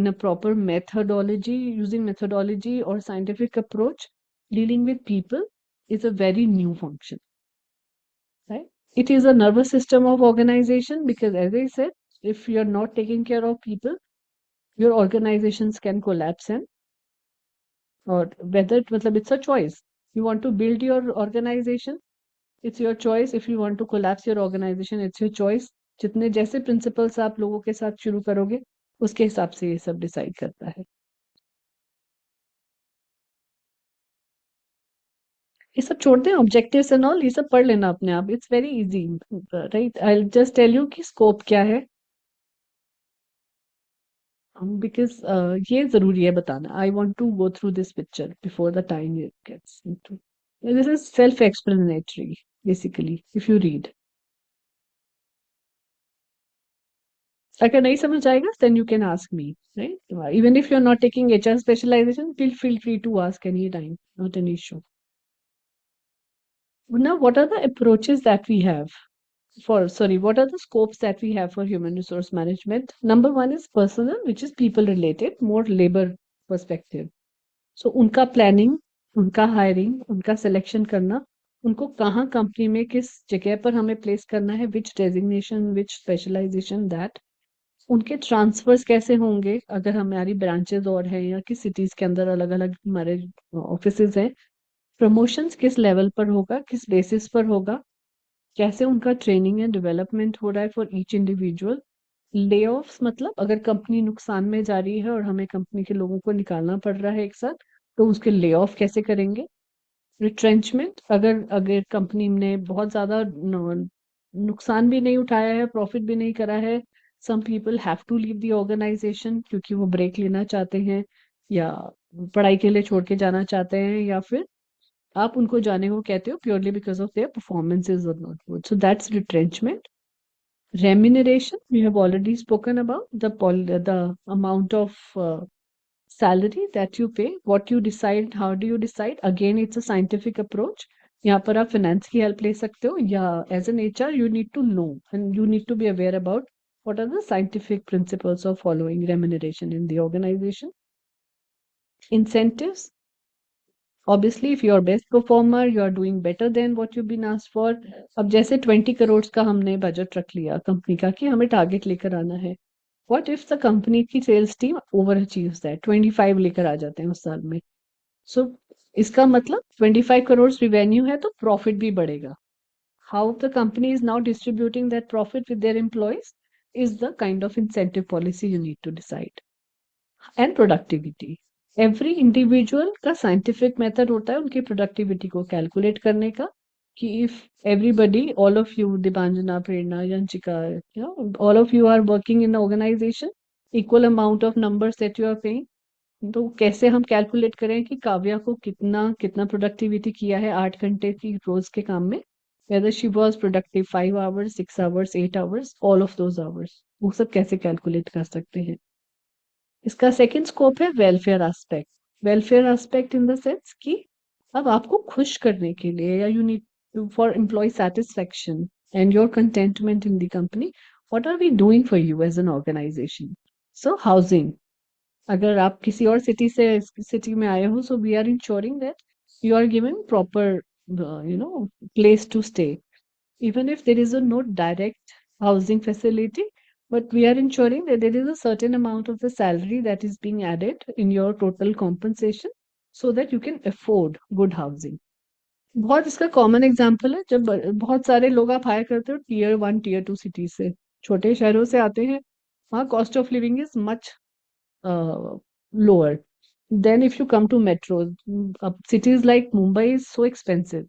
a proper methodology, using methodology or scientific approach, dealing with people is a very new function, right? It is a nervous system of organization because, as I said, if you're not taking care of people, your organizations can collapse. And or whether it's a choice. You want to build your organization, it's your choice. If you want to collapse your organization, it's your choice. जितने जैसे principles आप लोगों के साथ शुरू करोगे उसके हिसाब से ये सब डिसाइड करता है. ये सब छोड़ दें, ऑब्जेक्टिव्स एंड ऑल ये सब पढ़ लेना अपने आप. It's very easy, right? I will just tell you कि स्कोप क्या है, बिकॉज ये जरूरी है बताना. I want to go through this picture before the time it gets into. This is self explanatory basically if you read. अगर नहीं समझ आएगा then you can ask me, right? Even if you're not taking HR specialization, feel free to ask anytime, not an issue. Now, what are the approaches that we have what are the scopes that we have for human resource management? Number one is personal, which is people related, more labor perspective. So उनका planning, उनका hiring, उनका selection करना, उनको कहाँ company में किस जगह पर हमें प्लेस करना है, which designation, which specialization, that उनके ट्रांसफर्स कैसे होंगे अगर हमारी ब्रांचेस और हैं या किस सिटीज के अंदर अलग अलग हमारे ऑफिसेज हैं. प्रमोशंस किस लेवल पर होगा, किस बेसिस पर होगा, कैसे उनका ट्रेनिंग एंड डेवलपमेंट हो रहा है फॉर ईच इंडिविजुअल. ले ऑफ्स मतलब अगर कंपनी नुकसान में जा रही है और हमें कंपनी के लोगों को निकालना पड़ रहा है एक साथ, तो उसके ले ऑफ कैसे करेंगे। रिट्रेंचमेंट, अगर अगर कंपनी ने बहुत ज्यादा नुकसान भी नहीं उठाया है, प्रॉफिट भी नहीं करा है, some people have to leave the organization क्योंकि वो ब्रेक लेना चाहते हैं या पढ़ाई के लिए छोड़ के जाना चाहते हैं, या फिर आप उनको जाने को कहते हो purely because of their performances are not good, so that's retrenchment. Remuneration, we have already spoken about the amount of salary that you pay. What you decide, how do you decide? Again, it's a scientific approach. यहाँ पर आप finance की help ले सकते हो, या as an HR you need to know and you need to be aware about what are the scientific principles of following remuneration in the organization. Incentives. Obviously, if you are best performer, you are doing better than what you've been asked for. अब जैसे 20 करोड़ का हमने budget रख लिया company का कि हमें target लेकर आना है. What if the कंपनी की sales team over achieves that, 25 लेकर आ जाते हैं उस साल में. सो इसका मतलब 25 करोड़ रिवेन्यू है तो प्रॉफिट भी बढ़ेगा. How the company is now distributing that profit with their employees is the kind of incentive policy you need to decide. And productivity. Every individual का साइंटिफिक मेथड होता है उनकी प्रोडक्टिविटी को कैलकुलेट करने का, कि if everybody, all of you, Deepanjana, Prerna, Yanchika, all of you are working in organisation, equal amount of numbers that you are paying, तो कैसे हम कैलकुलेट करें कि काव्या को कितना कितना प्रोडक्टिविटी किया है 8 घंटे की रोज के काम में, whether she was productive 5 hours, 6 hours, 8 hours, all of those hours, वो सब कैसे कैलकुलेट कर सकते हैं. इसका सेकंड स्कोप है welfare aspect. Welfare aspect in the sense कि अब आपको खुश करने के लिए, या you need for employ satisfaction and your contentment in the company, what are we doing for you as an organization. So housing, अगर आप किसी और सिटी में आए हो, so we are ensuring that you are given proper place to stay, even if there is no direct housing facility, but we are ensuring that there is a certain amount of the salary that is being added in your total compensation so that you can afford good housing. बहुत इसका common example है, जब बहुत सारे लोग आप higher करते हो टीयर 1 टीयर 2 सिटी से, छोटे शहरों से आते हैं, वहाँ cost of living is much lower than if you come to metros. Cities like Mumbai is so expensive.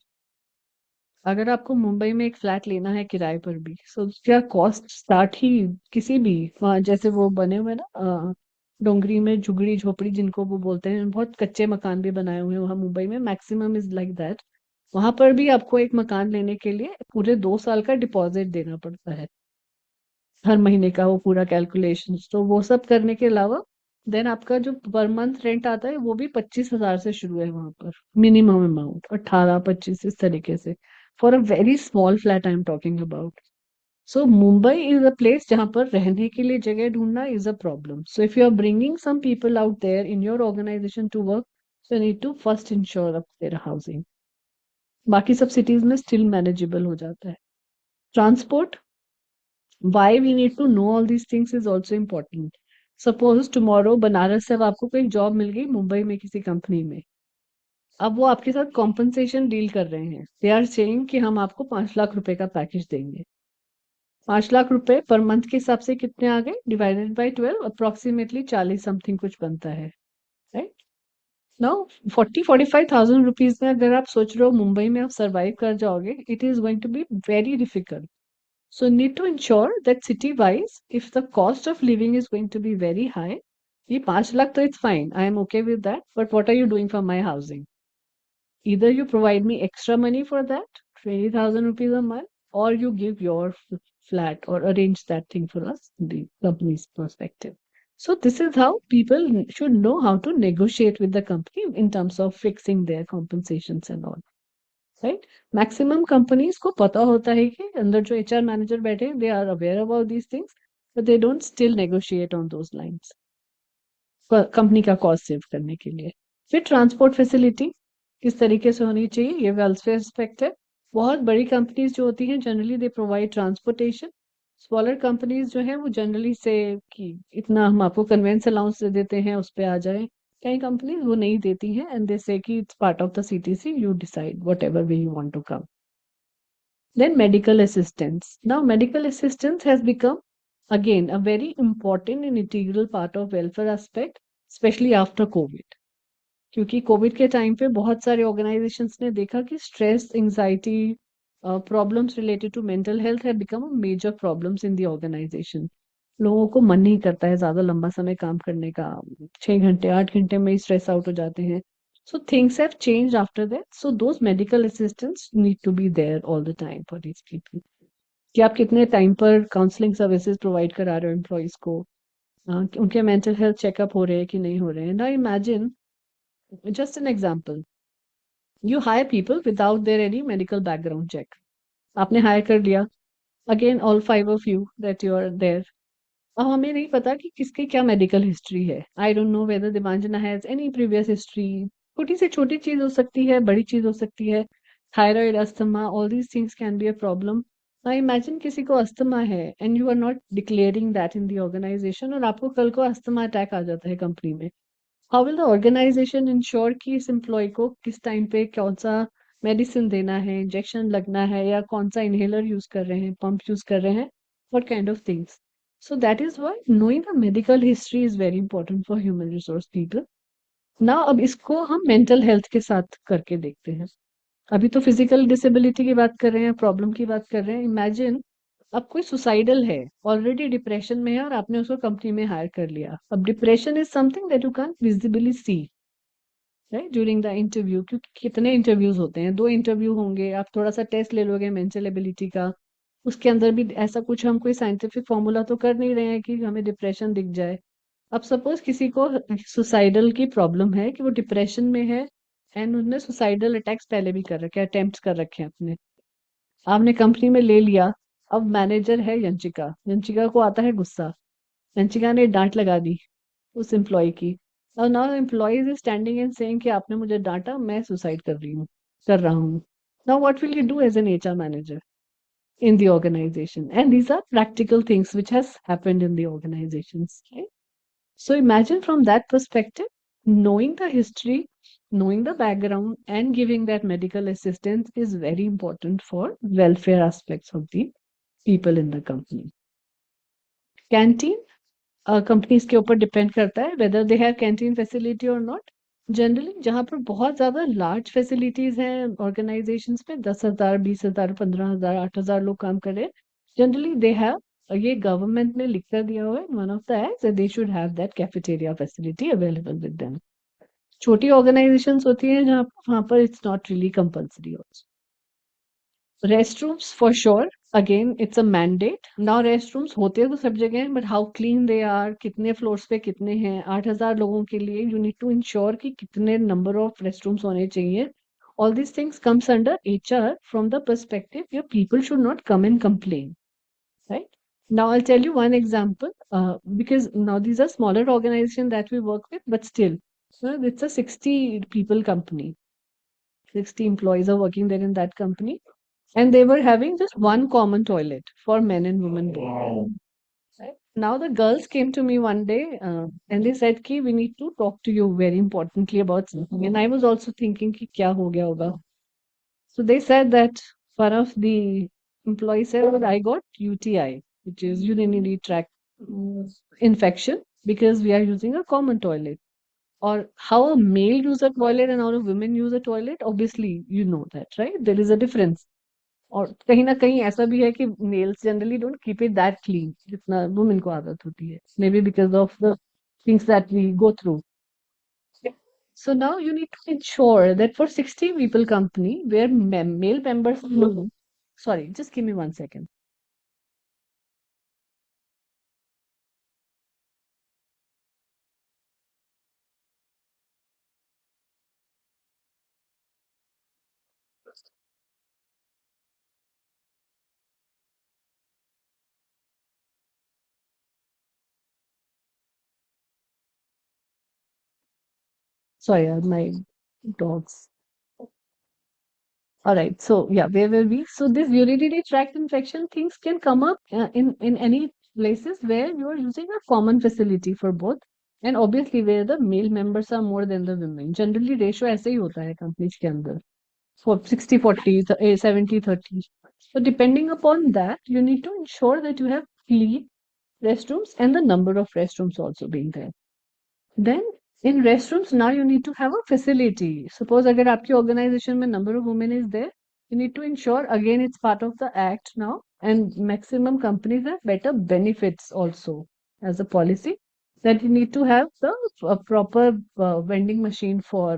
अगर आपको मुंबई में एक फ्लैट लेना है किराए पर भी, सो उसका कॉस्ट स्टार्ट ही किसी भी वहाँ, जैसे वो बने हुए ना डोंगरी में झुगड़ी झोपड़ी जिनको वो बोलते हैं, बहुत कच्चे मकान भी बनाए हुए हैं वहाँ मुंबई में, मैक्सिमम इज लाइक दैट. वहां पर भी आपको एक मकान लेने के लिए पूरे 2 साल का डिपॉजिट देना पड़ता है, हर महीने का वो पूरा कैलकुलेशन. तो वो सब करने के अलावा देन आपका जो पर मंथ रेंट आता है वो भी 25,000 से शुरू है वहां पर, मिनिमम अमाउंट 18-25 इस तरीके से, for a very small flat I am talking about. So Mumbai is a place जहां पर रहने के लिए जगह ढूंढना is a problem. So if you are bringing some people out there in your organization to work, so need to first ensure up their housing. बाकी सब cities में स्टिल मैनेजेबल हो जाता है. Transport, why we need to know all these things is also important. Suppose tomorrow Banaras से अब आपको कोई जॉब मिल गई मुंबई में किसी कंपनी में, अब वो आपके साथ कॉम्पनसेशन डील कर रहे हैं, दे आर सेइंग कि हम आपको 5 लाख रुपए का पैकेज देंगे. 5 लाख रुपए पर मंथ के हिसाब से कितने आ गए, डिवाइडेड बाई 12, अप्रोक्सीमेटली 40 समथिंग कुछ बनता है, राइट. नाउ 40-45,000 रुपीज में अगर आप सोच रहे हो मुंबई में आप सर्वाइव कर जाओगे, it is going to be very difficult. So need to ensure that city wise, if the cost of living is going to be very high, ये 5 लाख तो it's fine, I am okay with that, but what are you doing for my housing? Either you provide me extra money for that, 20,000 rupees a month, or you give your flat or arrange that thing for us, the company's perspective. So this is how people should know how to negotiate with the company in terms of fixing their compensations and all. Right. Maximum companies को पता होता है कि अंदर जो HR manager बैठे हैं, they are aware about these things, but they don't still negotiate on those lines company का कॉस्ट सेव करने के लिए. फिर ट्रांसपोर्ट फैसिलिटी किस तरीके से होनी चाहिए, ये वेलफेयर एस्पेक्ट है. बहुत बड़ी कंपनीज जो होती हैं generally they provide transportation. Smaller companies जो है वो जनरली से कि इतना हम आपको कन्वेंस अलाउंस दे देते हैं, उस पर आ जाए. कई कंपनीज वो नहीं देती हैं एंड दे से कि it's part of the CTC, you decide whatever way you want to come. Then medical assistance. Now medical assistance has become Again, a very important and integral part of welfare aspect, especially after COVID. क्योंकि COVID के time पे बहुत सारे organizations ने देखा कि stress, anxiety, problems related to mental health have become a major problems in the organization. लोगों को मन नहीं करता है ज्यादा लंबा समय काम करने का, 6 घंटे 8 घंटे में ही स्ट्रेस आउट हो जाते हैं. So things have changed after that. So those medical assistants need to be there all the time for these people. कि आप कितने टाइम पर काउंसलिंग सर्विसेज प्रोवाइड करा रहे हो एम्प्लॉयज को, कि उनके मेंटल हेल्थ चेकअप हो रहे हैं कि नहीं हो रहे हैं. Now imagine, just an example, you hire people without their any medical background check. आपने हायर कर लिया, again all 5 of you that you are there. अब हमें नहीं पता कि किसकी क्या मेडिकल हिस्ट्री है. I don't know whether Divanjana has any previous history. छोटी से छोटी चीज हो सकती है, बड़ी चीज हो सकती है. Thyroid, asthma, all these things can be a problem. I imagine किसी को अस्थमा है and you are not declaring that in the organization, और आपको कल को अस्थमा अटैक आ जाता है कंपनी में. How will the organization ensure कि इस एम्प्लॉय को किस टाइम पे कौन सा मेडिसिन देना है, इंजेक्शन लगना है, या कौन सा इनहेलर यूज कर रहे हैं, पंप यूज कर रहे हैं, what kind of things. So that is why knowing the medical history is very important for human resource people. Now अब इसको हम मेंटल हेल्थ के साथ करके देखते हैं. अभी तो फिजिकल डिसेबिलिटी की बात कर रहे हैं, प्रॉब्लम की बात कर रहे हैं. इमेजिन अब कोई सुसाइडल है, ऑलरेडी डिप्रेशन में है, और आपने उसको कंपनी में हायर कर लिया. अब depression is something that you can visibly see right during the interview, क्योंकि कितने इंटरव्यूज होते हैं, 2 इंटरव्यू होंगे, आप थोड़ा सा टेस्ट ले लोगे मेंटल एबिलिटी का. उसके अंदर भी ऐसा कुछ हम कोई साइंटिफिक फॉर्मूला तो कर नहीं रहे हैं कि हमें डिप्रेशन दिख जाए. अब सपोज किसी को सुसाइडल की प्रॉब्लम है, कि वो डिप्रेशन में है एंड उसने सुसाइडल अटैक्स पहले भी कर रखे हैं, अटेम्प्ट कर रखे हैं अपने. आपने कंपनी में ले लिया. अब मैनेजर है यंचिका, यंचिका को आता है गुस्सा. यंचिका ने डांट लगा दी उस एम्प्लॉय की, और now employ is standing and saying कि आपने मुझे डांटा, मैं सुसाइड कर रहा हूँ. Now what will you do as an HR manager in the organization? And these are practical things which has happened in the organizations, right? So imagine from that perspective, knowing the history, knowing the background, and giving that medical assistance is very important for welfare aspects of the people in the company. Canteen, companies के ऊपर depend करता है whether they have canteen facility or not. Generally जहाँ पर बहुत ज्यादा large facilities हैं organisations में, 10,000 20,000 15,000 8,000 लोग काम कर रहे हैं, जनरली दे हैव, ये गवर्नमेंट ने लिख कर दिया हुआ है one of the acts, they should have that cafeteria facility available with them. छोटी ऑर्गेनाइजेशंस होती हैं जहाँ वहाँ पर it's not really compulsory also. Restrooms for sure, again it's a mandate. Now restrooms होते तो सब जगह हैं, but how clean they are, कितने फ्लोर्स पे कितने हैं, 8,000 लोगों के लिए you need to ensure कि कितने number of restrooms होने चाहिए. All these things comes under HR from the perspective your people should not come and complain, right? Now I'll tell you one example, because now these are smaller organizations that we work with, but still, it's a 60 people company. 60 employees are working there in that company. And they were having just one common toilet for men and women both. Right? Now the girls came to me one day, and they said ki we need to talk to you very importantly about something. And I was also thinking ki kya ho gaya hoga. So they said that one of the employees said that I got UTI, which is urinary tract infection, because we are using a common toilet. Or how a male use a toilet and how a women use a toilet, obviously you know that, right? There is a difference. और कहीं ना कहीं ऐसा भी है कि males generally don't keep it that clean जितना women को आदत होती है, maybe because of the things that we go through. So now you need to ensure that for 60 people company where male members, sorry, just give me 1 second. Sorry, my dogs. All right, so yeah, where were we? So this urinary tract infection things can come up in any places where you are using a common facility for both, and obviously where the male members are more than the women. Generally ratio ऐसे ही होता है companies के अंदर, for 60-40, 70-30. So depending upon that, you need to ensure that you have clean, restrooms and the number of restrooms also being there. Then in restrooms, now you need to have a facility. Suppose agar aapki organization mein number of women is there, you need to ensure, again, it's part of the act now, and maximum companies have better benefits also as a policy, that you need to have the proper vending machine for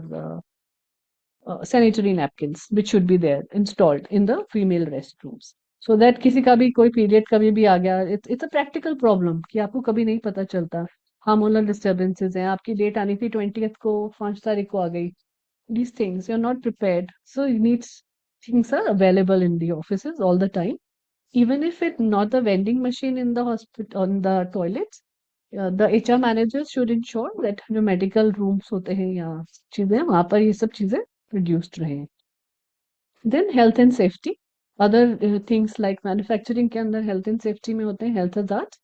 sanitary napkins, which should be there installed in the female restrooms. So that किसी का भी कोई period कभी भी आ गया, it's a practical problem कि आपको कभी नहीं पता चलता, हार्मोनल डिस्टर्बेंसेस हैं, आपकी डेट आनी थी 20th को, 5 तारीख को आ गई. These things you're not prepared, so you need things are available in the offices all the time, even if it's not the vending machine in the hospital on the toilets. The HR managers should ensure that जो medical rooms होते हैं या चीजें, वहां पर ये सब चीजें reduced रहे. Then health and safety, other things like manufacturing के अंदर health and safety में होते हैं health hazards.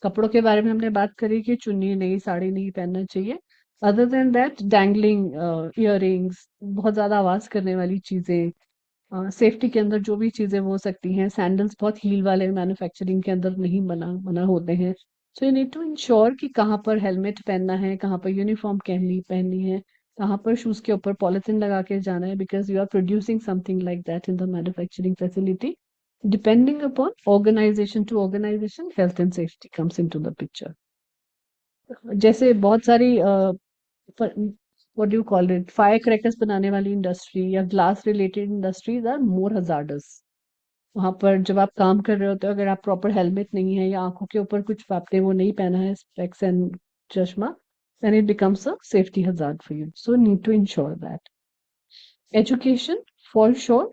कपड़ों के बारे में हमने बात करी कि चुन्नी नहीं, साड़ी नहीं पहनना चाहिए. Other than that, dangling earrings, बहुत ज्यादा आवाज करने वाली चीजें, सेफ्टी के अंदर जो भी चीजें हो सकती हैं, सैंडल्स बहुत हील वाले मैन्युफैक्चरिंग के अंदर नहीं मना होते हैं. So you need to ensure कि कहाँ पर हेलमेट पहनना है, कहाँ पर यूनिफॉर्म पहननी है, कहाँ पर शूज के ऊपर पॉलिथीन लगा के जाना है, because you are producing something like that in the manufacturing facility. Depending upon organization to organization, health and safety comes into the picture. जैसे बहुत सारी what do you call it, firecrackers बनाने वाली इंडस्ट्री या glass related industries are more hazardous. वहां पर जब आप काम कर रहे होते हो, अगर आप प्रॉपर हेलमेट नहीं है या आंखों के ऊपर कुछ आपने वो नहीं पहना है, स्पेक्स एंड चश्मा, then it becomes a safety hazard for you. So need to ensure that. Education, for sure,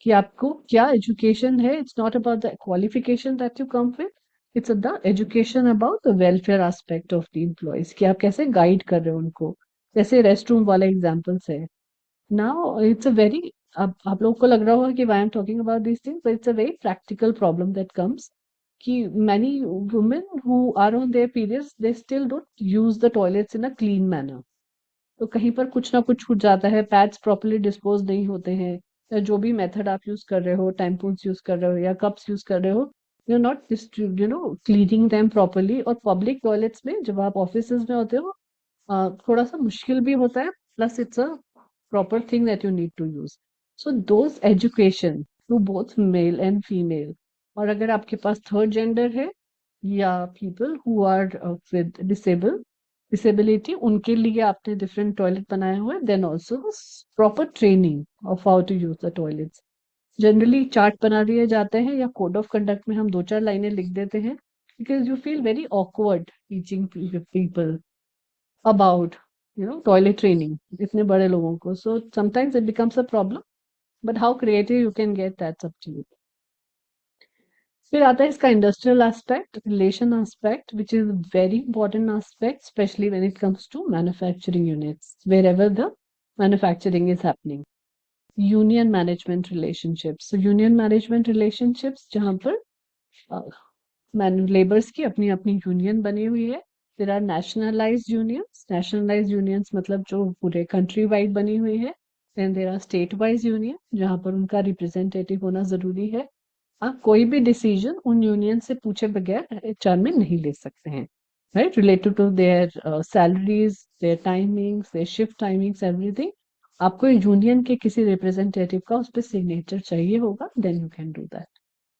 कि आपको क्या एजुकेशन है. It's not about the qualification that you come with, it's the education about the welfare aspect of the employees, कि आप कैसे guide कर रहे हो उनको. जैसे रेस्ट रूम वाला एग्जाम्पल्स है. नाउ इट्स अ वेरी, अब आप लोगों को लग रहा होगा कि why I am talking about this things, but it's a very practical problem that comes कि many women who are on their periods, they still don't use the toilets in a clean manner. तो कहीं पर कुछ ना कुछ छूट जाता है, पैड्स प्रॉपर्ली डिस्पोज नहीं होते हैं, या जो भी मेथड आप यूज कर रहे हो, टैम्पून्स यूज कर रहे हो या कप्स यूज कर रहे हो, you are not cleaning them properly. और पब्लिक टॉयलेट्स में जब आप ऑफिस में होते हो, थोड़ा सा मुश्किल भी होता है, plus it's a proper thing that you need to use. So those education to both male and female, और अगर आपके पास थर्ड जेंडर है या people who are with disability, उनके लिए आपने डिफरेंट टॉयलेट बनाए हुए. Then also proper training of how to use the toilets. Generally chart बना दिए जाते हैं या कोड ऑफ कंडक्ट में हम 2-4 लाइनें लिख देते हैं, because you feel very awkward teaching people about toilet training इतने बड़े लोगों को. So sometimes it becomes a problem, but how creative you can get, that's up to you. फिर आता है इसका industrial aspect, relation aspect, which is very important aspect, especially when it comes to manufacturing units, wherever the manufacturing is happening. Union management relationships. So union management relationships जहाँ पर labours की अपनी अपनी union बनी हुई है. There are nationalized unions. Nationalized unions मतलब जो पूरे कंट्री वाइड बनी हुई है. Then there are state wise union जहाँ पर उनका रिप्रेजेंटेटिव होना जरूरी है. आप कोई भी डिसीजन उन यूनियन से पूछे बगैर HR में नहीं ले सकते हैं, right? Related to their salaries, their timings, their shift timings, everything. आपको यूनियन के किसी रिप्रेजेंटेटिव का उस पर सिग्नेचर चाहिए होगा, then you can do that.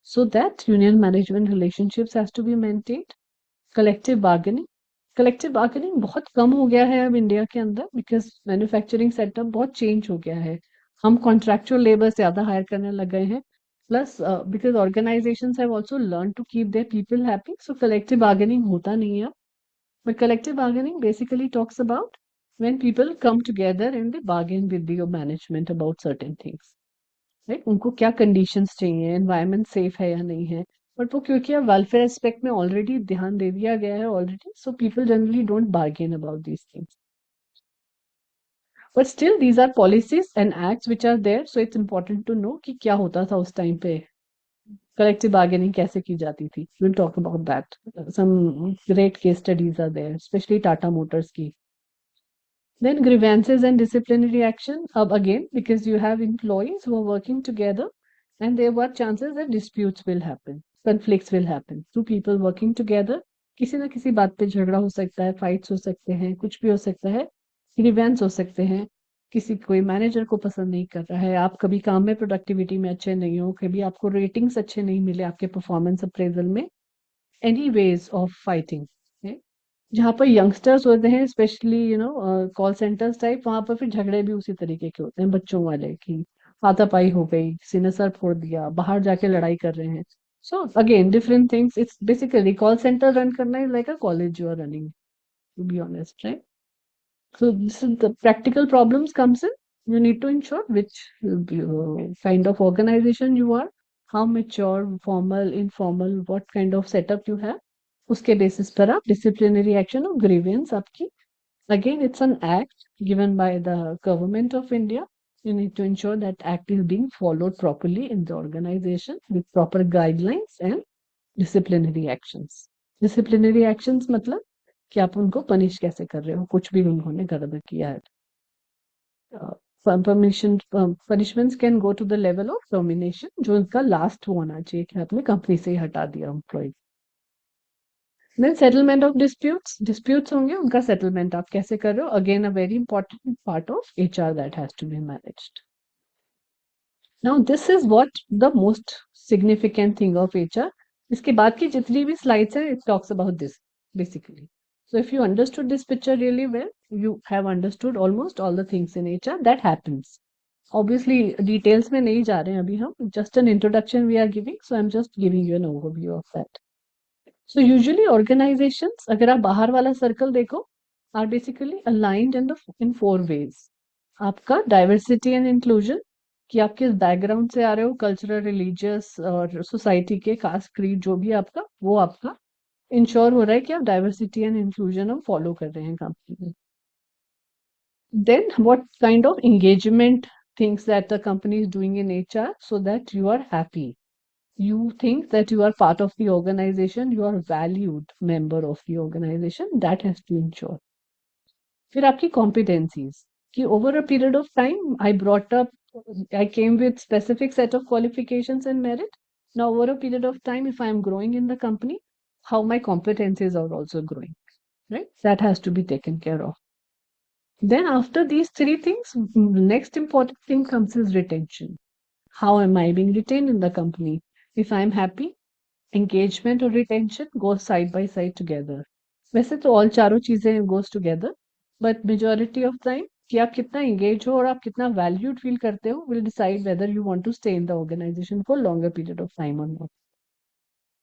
So that union management relationships has to be maintained. Collective bargaining. Collective bargaining बहुत कम हो गया है अब इंडिया के अंदर, बिकॉज मैन्युफैक्चरिंग सेटअप बहुत चेंज हो गया है. हम कॉन्ट्रैक्चुअल लेबर ज्यादा हायर करने लग गए हैं, plus because organizations have also learn to keep their people happy. So collective bargaining होता नहीं है. But collective bargaining basically talks about when people come together and they bargain with your management about certain things, right? उनको क्या conditions चाहिए, environment safe है या नहीं है. बट वो क्योंकि अब वेलफेयर एस्पेक्ट में ऑलरेडी ध्यान दे दिया गया है already, so people generally don't bargain about these things. But still these are policies and acts which are there, so it's important to know कि क्या होता था उस टाइम पे, कलेक्टिव बार्गेनिंग कैसे की जाती थी. Will talk about that. Some great case studies are there, specially Tata Motors की. Then grievances and disciplinary action. Again, because you have employees who are working together, and there were chances that disputes will happen, conflicts will happen. Two people working together, किसी ना किसी बात पे झगड़ा हो सकता है, फाइट्स हो सकते हैं, कुछ भी हो सकता है, ग्रीवेंस हो सकते हैं, किसी कोई मैनेजर को पसंद नहीं कर रहा है, आप कभी काम में प्रोडक्टिविटी में अच्छे नहीं हो, कभी आपको रेटिंग्स अच्छे नहीं मिले आपके परफॉर्मेंस अप्रेजल में, एनी वेज ऑफ फाइटिंग है। जहाँ पर यंगस्टर्स होते हैं स्पेशली कॉल सेंटर्स टाइप, वहां पर फिर झगड़े भी उसी तरीके के होते हैं, बच्चों वाले की हाथापाई हो गई, किसी ने सर फोड़ दिया, बाहर जाके लड़ाई कर रहे हैं। So again different things, it's basically call centre run करना is like a college you are running, to be honest, right? So this is the practical problems comes in. You need to ensure which kind of organization you are, how mature, formal, informal, what kind of setup you have. उसके basis पर आप disciplinary action or grievance आपकी, again it's an act given by the government of India. You need to ensure that act is being followed properly in the organization with proper guidelines and disciplinary actions. Disciplinary actions मतलब कि आप उनको punish कैसे कर रहे हो, कुछ भी उन्होंने गड़बड़ किया है। Punishments can go to the level of termination, जो उनका लास्ट वो होना चाहिए कि आपने कंपनी से ही हटा दिया employ. Then settlement of disputes होंगे, उनका सेटलमेंट आप कैसे कर रहे हो, again a very important part of HR that has to be managed. Now this is what the most significant thing of HR. इसके बाद की जितनी भी स्लाइड्स हैं it talks about this basically. So if you understood this picture really well, you have understood almost all the things in HR that happens. Obviously, details में नहीं जा रहे हैं अभी हम, just an introduction we are giving, so I'm just giving you an overview of that. So usually organizations, अगर आप बाहर वाला circle देखो, are basically aligned in 4 ways. आपका diversity and inclusion, कि आप किस बैकग्राउंड से आ रहे हो, कल्चरल, रिलीजियस और सोसाइटी के कास्ट क्रीड जो भी आपका, वो आपका इंश्योर हो रहा है कि आप डाइवर्सिटी एंड इंक्लूजन हम फॉलो कर रहे हैं कंपनी में। Then what kind of engagement things that the company is doing in HR so that you are happy, you think that you are part of the organization, you are valued member of the organization, that has to ensure. फिर आपकी competencies, कि over a period of time I came with specific set of qualifications and merit. Now over a period of time, if I am growing in the company, how my competencies are also growing, right? That has to be taken care of. Then after these 3 things, the next important thing comes is retention. How am I being retained in the company? If I am happy, engagement or retention goes side by side together. वैसे तो all चारों चीजें goes together, but majority of time कि आप कितना engage हो और आप कितना valued feel करते हो will decide whether you want to stay in the organization for longer period of time or not.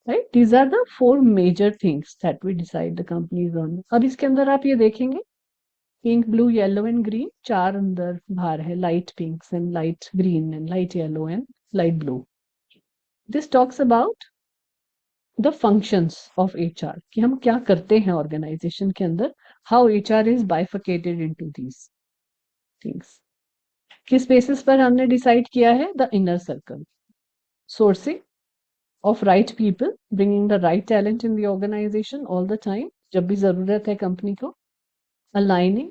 Right? These are the 4 major things that we decide the companies on. अब इसके अंदर आप ये देखेंगे pink, blue, yellow and green, 4 अंदर बाहर है, light पिंक्स and light green and light yellow and light blue. This talks about the functions of HR, कि हम क्या करते हैं ऑर्गेनाइजेशन के अंदर, how HR is bifurcated into these things. किस बेसिस पर हमने डिसाइड किया है, the inner circle, sourcing of right people, bringing the right talent in the organization all the time, जब भी जरूरत है कंपनी को. Aligning,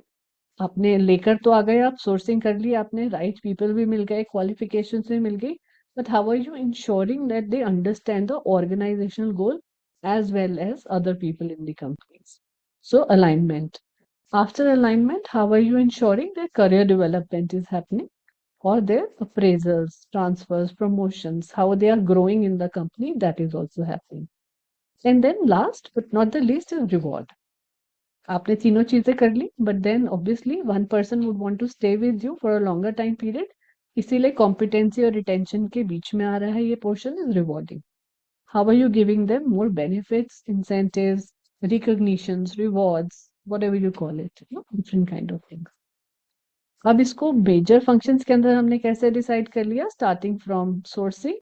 आपने लेकर तो आ गए, आप सोर्सिंग कर ली आपने, right people भी मिल गए, qualifications भी मिल गई, but how are you ensuring that they understand the organizational goal as well as other people in the companies? So alignment. After alignment, how are you ensuring that career development is happening? Or their appraisals, transfers, promotions, how they are growing in the company, that is also happening. And then last but not the least is reward. आपने तीनों चीजें कर ली, but then obviously one person would want to stay with you for a longer time period. इसीलिए competency और retention के बीच में आ रहा है ये portion is rewarding. How are you giving them more benefits, incentives, recognitions, rewards, whatever you call it, different kind of things. अब इसको major functions के अंदर हमने कैसे डिसाइड कर लिया, starting from sourcing,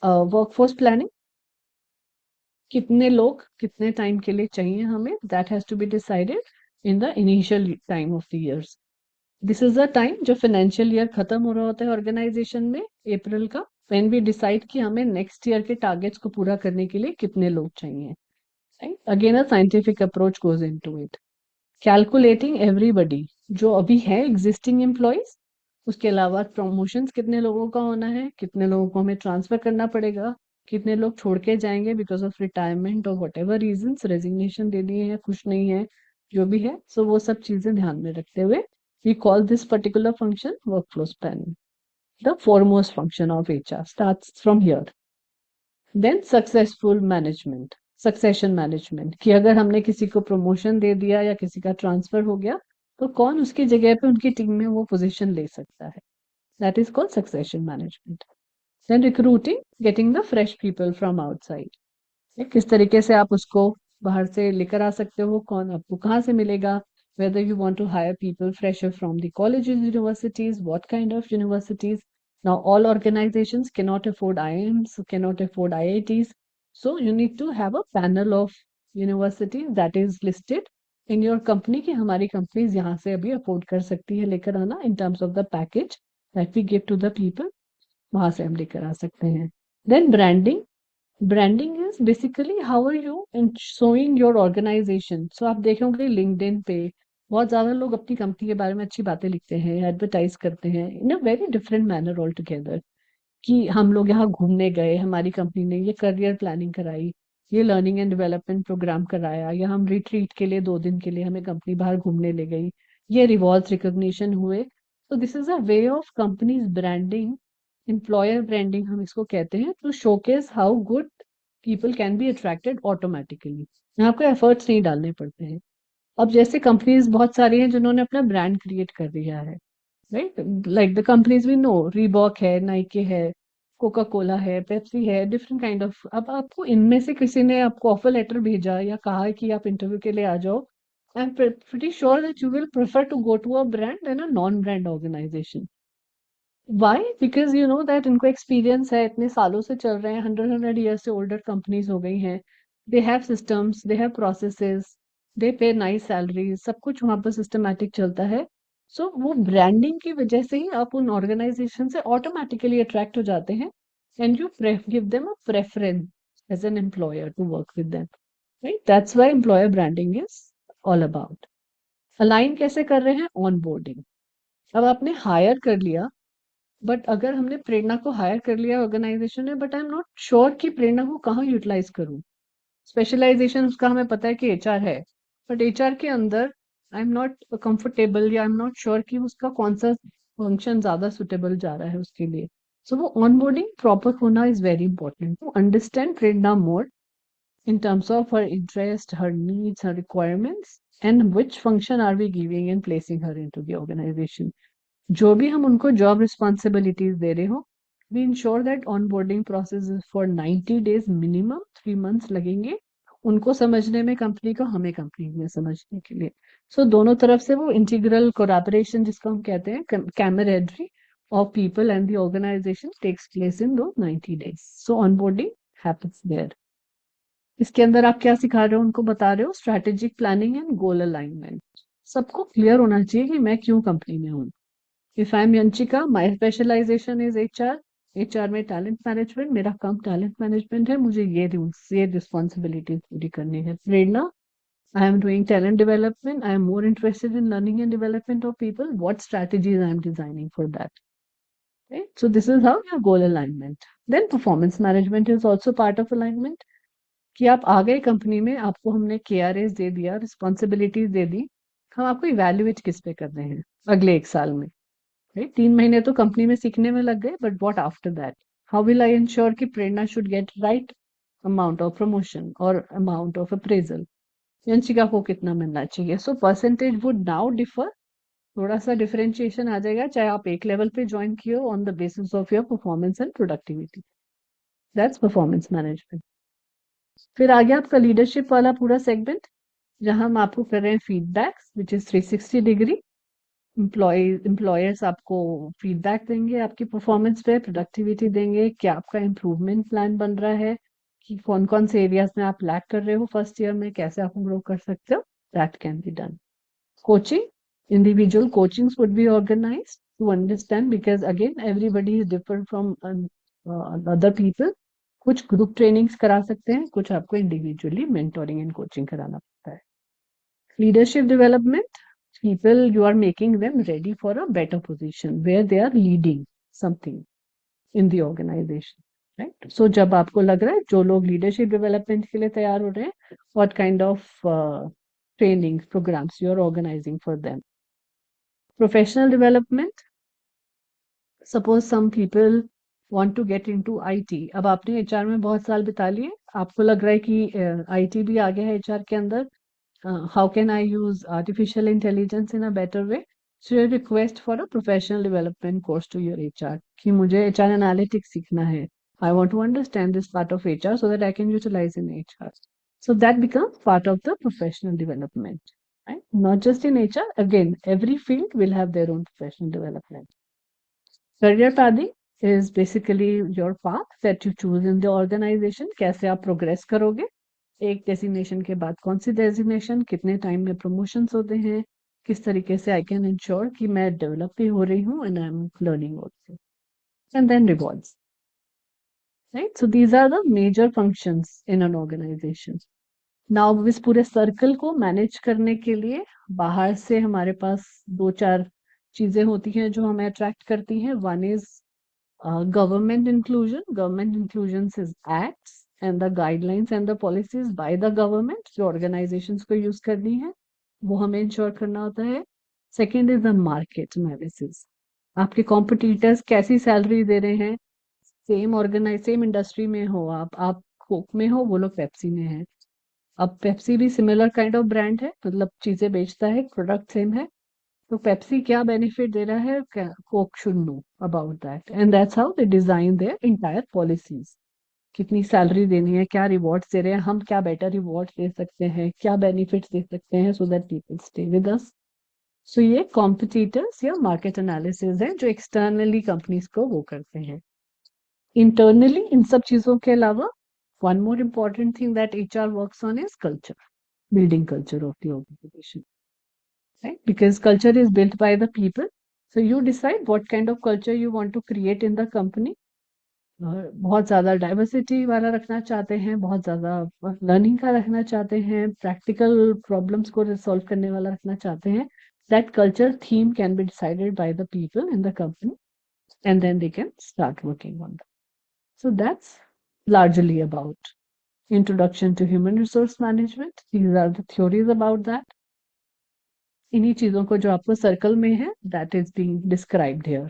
workforce planning, कितने लोग कितने टाइम के लिए चाहिए हमें, that has to be decided in the initial time of the years. This is the time जो फाइनेंशियल ईयर खत्म हो रहा होता है ऑर्गेनाइजेशन में, अप्रैल का, व्हेन वी डिसाइड कि हमें नेक्स्ट ईयर के टारगेट्स को पूरा करने के लिए कितने लोग चाहिए. Again a scientific approach goes into it. Calculating everybody, जो अभी है एग्जिस्टिंग एम्प्लॉयज, उसके अलावा प्रमोशंस कितने लोगों का होना है, कितने लोगों को हमें ट्रांसफर करना पड़ेगा, कितने लोग छोड़ के जाएंगे बिकॉज ऑफ रिटायरमेंट और वट एवर रीजन, रेजिग्नेशन दे दिए हैं, खुश नहीं है, जो भी है. सो वो सब चीजें ध्यान में रखते हुए we call this particular function workflow planning. The foremost function of HR starts from here. Then successful management, succession management, कि अगर हमने किसी को प्रमोशन दे दिया या किसी का ट्रांसफर हो गया तो कौन उसकी जगह पे उनकी टीम में वो पोजीशन ले सकता है. That is called succession management. Then recruiting, getting the fresh people from outside. किस तरीके से आप उसको बाहर से लेकर आ सकते हो, कौन आपको कहाँ से मिलेगा, whether you want to hire people fresher from the colleges, universities, what kind of universities. Now all organizations cannot afford IIMs, cannot afford IITs, so you need to have a panel of universities that is listed in your company कि हमारी companies यहाँ से अभी afford कर सकती है लेकर आना in terms of the package that we give to the people, वहां से हम लेकर आ सकते हैं. Then branding. Branding is basically how are you in showing your organisation. So आप देखेंगे लिंक्डइन पे बहुत ज्यादा लोग अपनी कंपनी के बारे में अच्छी बातें लिखते हैं, एडवर्टाइज करते हैं in a very different manner all together, कि हम लोग यहाँ घूमने गए, हमारी कंपनी ने ये करियर प्लानिंग कराई, ये लर्निंग एंड डेवलपमेंट प्रोग्राम कराया, या हम रिट्रीट के लिए 2 दिन के लिए हमें कंपनी बाहर घूमने ले गई, ये रिवॉर्ड्स रिकॉग्निशन हुए. तो this is a way of companies branding, employer branding हम इसको कहते हैं, to showcase how good people can be attracted automatically. यहाँ आपको एफर्ट्स नहीं डालने पड़ते हैं. अब जैसे कंपनीज बहुत सारी हैं जिन्होंने अपना ब्रांड क्रिएट कर दिया है, right, like the companies we know, Reebok है, नाइके है, कोका कोला है, पेप्सी है, डिफरेंट काइंड ऑफ. अब आपको इनमें से किसी ने आपको ऑफर लेटर भेजा या कहा है कि आप इंटरव्यू के लिए आ जाओ, I am pretty sure that you will prefer to go to a brand than a non brand organisation. Why? Because you know that इनको एक्सपीरियंस है, इतने सालों से चल रहे हैं, 100 ईयर से ओल्डर कंपनीज हो गई हैं, they have systems, they have processes, they pay nice salary, सब कुछ वहां पर सिस्टमैटिक चलता है. सो वो ब्रांडिंग की वजह से ही आप उन ऑर्गेनाइजेशन से ऑटोमेटिकली अट्रैक्ट हो जाते हैं and you give them a preference as an employer to work with them, right. That's why employer branding is all about. Align कैसे कर रहे हैं? On boarding. अब आपने हायर कर लिया, बट अगर हमने प्रेरणा को हायर कर लिया ऑर्गेनाइजेशन में, but I am not sure कि प्रेरणा को कहाँ यूटिलाइज करूँ. स्पेशलाइजेशन उसका हमें पता है कि एचआर है, बट एचआर के अंदर आई एम नॉट कंफर्टेबल या आई एम नॉट श्योर कि उसका कौन सा फंक्शन ज्यादा सुटेबल जा रहा है उसके लिए. सो वो ऑनबोर्डिंग प्रॉपर होना is very important to understand Prerna more in terms of her interest, her needs, her requirements, and which function are we giving and placing her into the organization. जो भी हम उनको जॉब रिस्पॉन्सिबिलिटीज दे रहे हो, we ensure that on boarding process is for 90 days minimum, 3 months लगेंगे उनको समझने में कंपनी को, हमें कंपनी में समझने के लिए. सो दोनों तरफ से वो इंटीग्रल कोलैबोरेशन जिसको हम कहते हैं, camaraderie of people and the organisation takes place in two 90 days. So onboarding happens there. इसके अंदर आप क्या सिखा रहे हो, उनको बता रहे हो strategic planning and goal alignment. सबको क्लियर होना चाहिए कि मैं क्यों कंपनी में हूँ. If I'm Yanchika, my specialization is HR. HR में टैलेंट मैनेजमेंट, मेरा काम टैलेंट मैनेजमेंट है, मुझे ये रिस्पॉन्सिबिलिटीज पूरी करनी है. प्रेरणा, I am doing talent development. I am more interested in learning and development of people. What strategies I am designing for that? Right? So this is how your goal alignment. Then performance management is also part of alignment. कि आप आ गए company में, आपको हमने KRAs दे दिया, responsibilities दे दी, हम आपको evaluate किस पे कर रहे हैं अगले 1 साल में, राइट. 3 महीने तो कंपनी में सीखने में लग गए, but what after that? How will I ensure कि Prerna should get right amount of promotion और अमाउंट ऑफ अप्रेजल, यंशिका को कितना मिलना चाहिए. So percentage would now differ, थोड़ा सा डिफरेंशिएशन आ जाएगा, चाहे आप एक लेवल पे ज्वाइन किए हो, on the basis of your performance and productivity. That's performance management. फिर आ गया आपका लीडरशिप वाला पूरा सेगमेंट, जहां हम आपको कर रहे हैं feedbacks which is 360 degree. Employers आपको फीडबैक देंगे आपकी परफॉर्मेंस पे, प्रोडक्टिविटी देंगे, क्या आपका इम्प्रूवमेंट प्लान बन रहा है, कि कौन कौन से एरियाज में आप लैक कर रहे हो फर्स्ट ईयर में, कैसे आप ग्रो कर सकते हो. That can be done. Coaching, individual coachings would be organised to understand, because again everybody is different from other people. कुछ ग्रुप ट्रेनिंग्स करा सकते हैं, कुछ आपको इंडिविजुअली मेंटोरिंग एंड कोचिंग कराना पड़ता है. Leadership development, people you are making them ready for a better position where they are leading something in the organization, right. So जब आपको लग रहा है जो लोग लीडरशिप डेवलपमेंट के लिए तैयार हो रहे हैं, what kind of training programmes you are organising for them. Professional development, suppose some people want to get into IT. अब आपने एचआर में बहुत साल बिता लिए, आपको लग रहा है कि आईटी भी आ गया है एचआर के अंदर. How can I use artificial intelligence in a better way? So your request for a professional development course to your HR कि मुझे एचआर एनालिटिक्स सीखना है. I want to understand this part of HR so that I can utilize in HR. So that becomes part of the professional development, right? Not just in HR. Again, every field will have their own professional development. Career pathing is basically your path that you choose in the organization. कैसे आप progress करोगे, एक designation के बाद कौन सी designation, कितने time में promotions होते हैं, किस तरीके से I can ensure कि मैं develop भी हो रही हूँ and I'm learning also. And then rewards. Right? So these are the major functions in an organization. Now इस पूरे सर्कल को मैनेज करने के लिए बाहर से हमारे पास 2-4 चीजें होती हैं जो हमें अट्रैक्ट करती हैं. One is government inclusion. Government inclusion is acts and the guidelines and the policies by the government जो ऑर्गेनाइजेशंस को यूज करनी है, वो हमें इंश्योर करना होता है. Second is the market analysis. आपके कॉम्पिटिटर्स कैसी सैलरी दे रहे हैं, सेम इंडस्ट्री में हो, आप कोक में हो, वो लोग पेप्सी में है. अब पेप्सी भी सिमिलर काइंड ऑफ ब्रांड है, मतलब चीजें बेचता है, प्रोडक्ट सेम है, तो पेप्सी क्या बेनिफिट दे रहा है, Coke should know about that. And that's how they design their entire policies. कितनी सैलरी देनी है, क्या रिवॉर्ड्स दे रहे हैं, हम क्या बेटर रिवॉर्ड्स दे सकते हैं, क्या बेनिफिट्स दे सकते हैं so that people stay with us. So ये कॉम्पिटिटर्स या मार्केट एनालिसिस है जो एक्सटर्नली कंपनीज को वो करते हैं. इंटरनली इन सब चीजों के अलावा one more important thing that HR works on is culture, building culture of the organization, right? Because culture is built by the people. So you decide what kind of culture you want to create in the company. बहुत ज़्यादा diversity वाला रखना चाहते हैं, बहुत ज़्यादा learning का रखना चाहते हैं, प्रैक्टिकल प्रॉब्लम्स को रिसॉल्व करने वाला रखना चाहते हैं. That culture theme can be decided by the people in the company and then they can start working on that. So that's largely about Introduction to Human Resource Management. These are the theories about that. इन्हीं चीजों को जो आपको circle में है, that is being described here.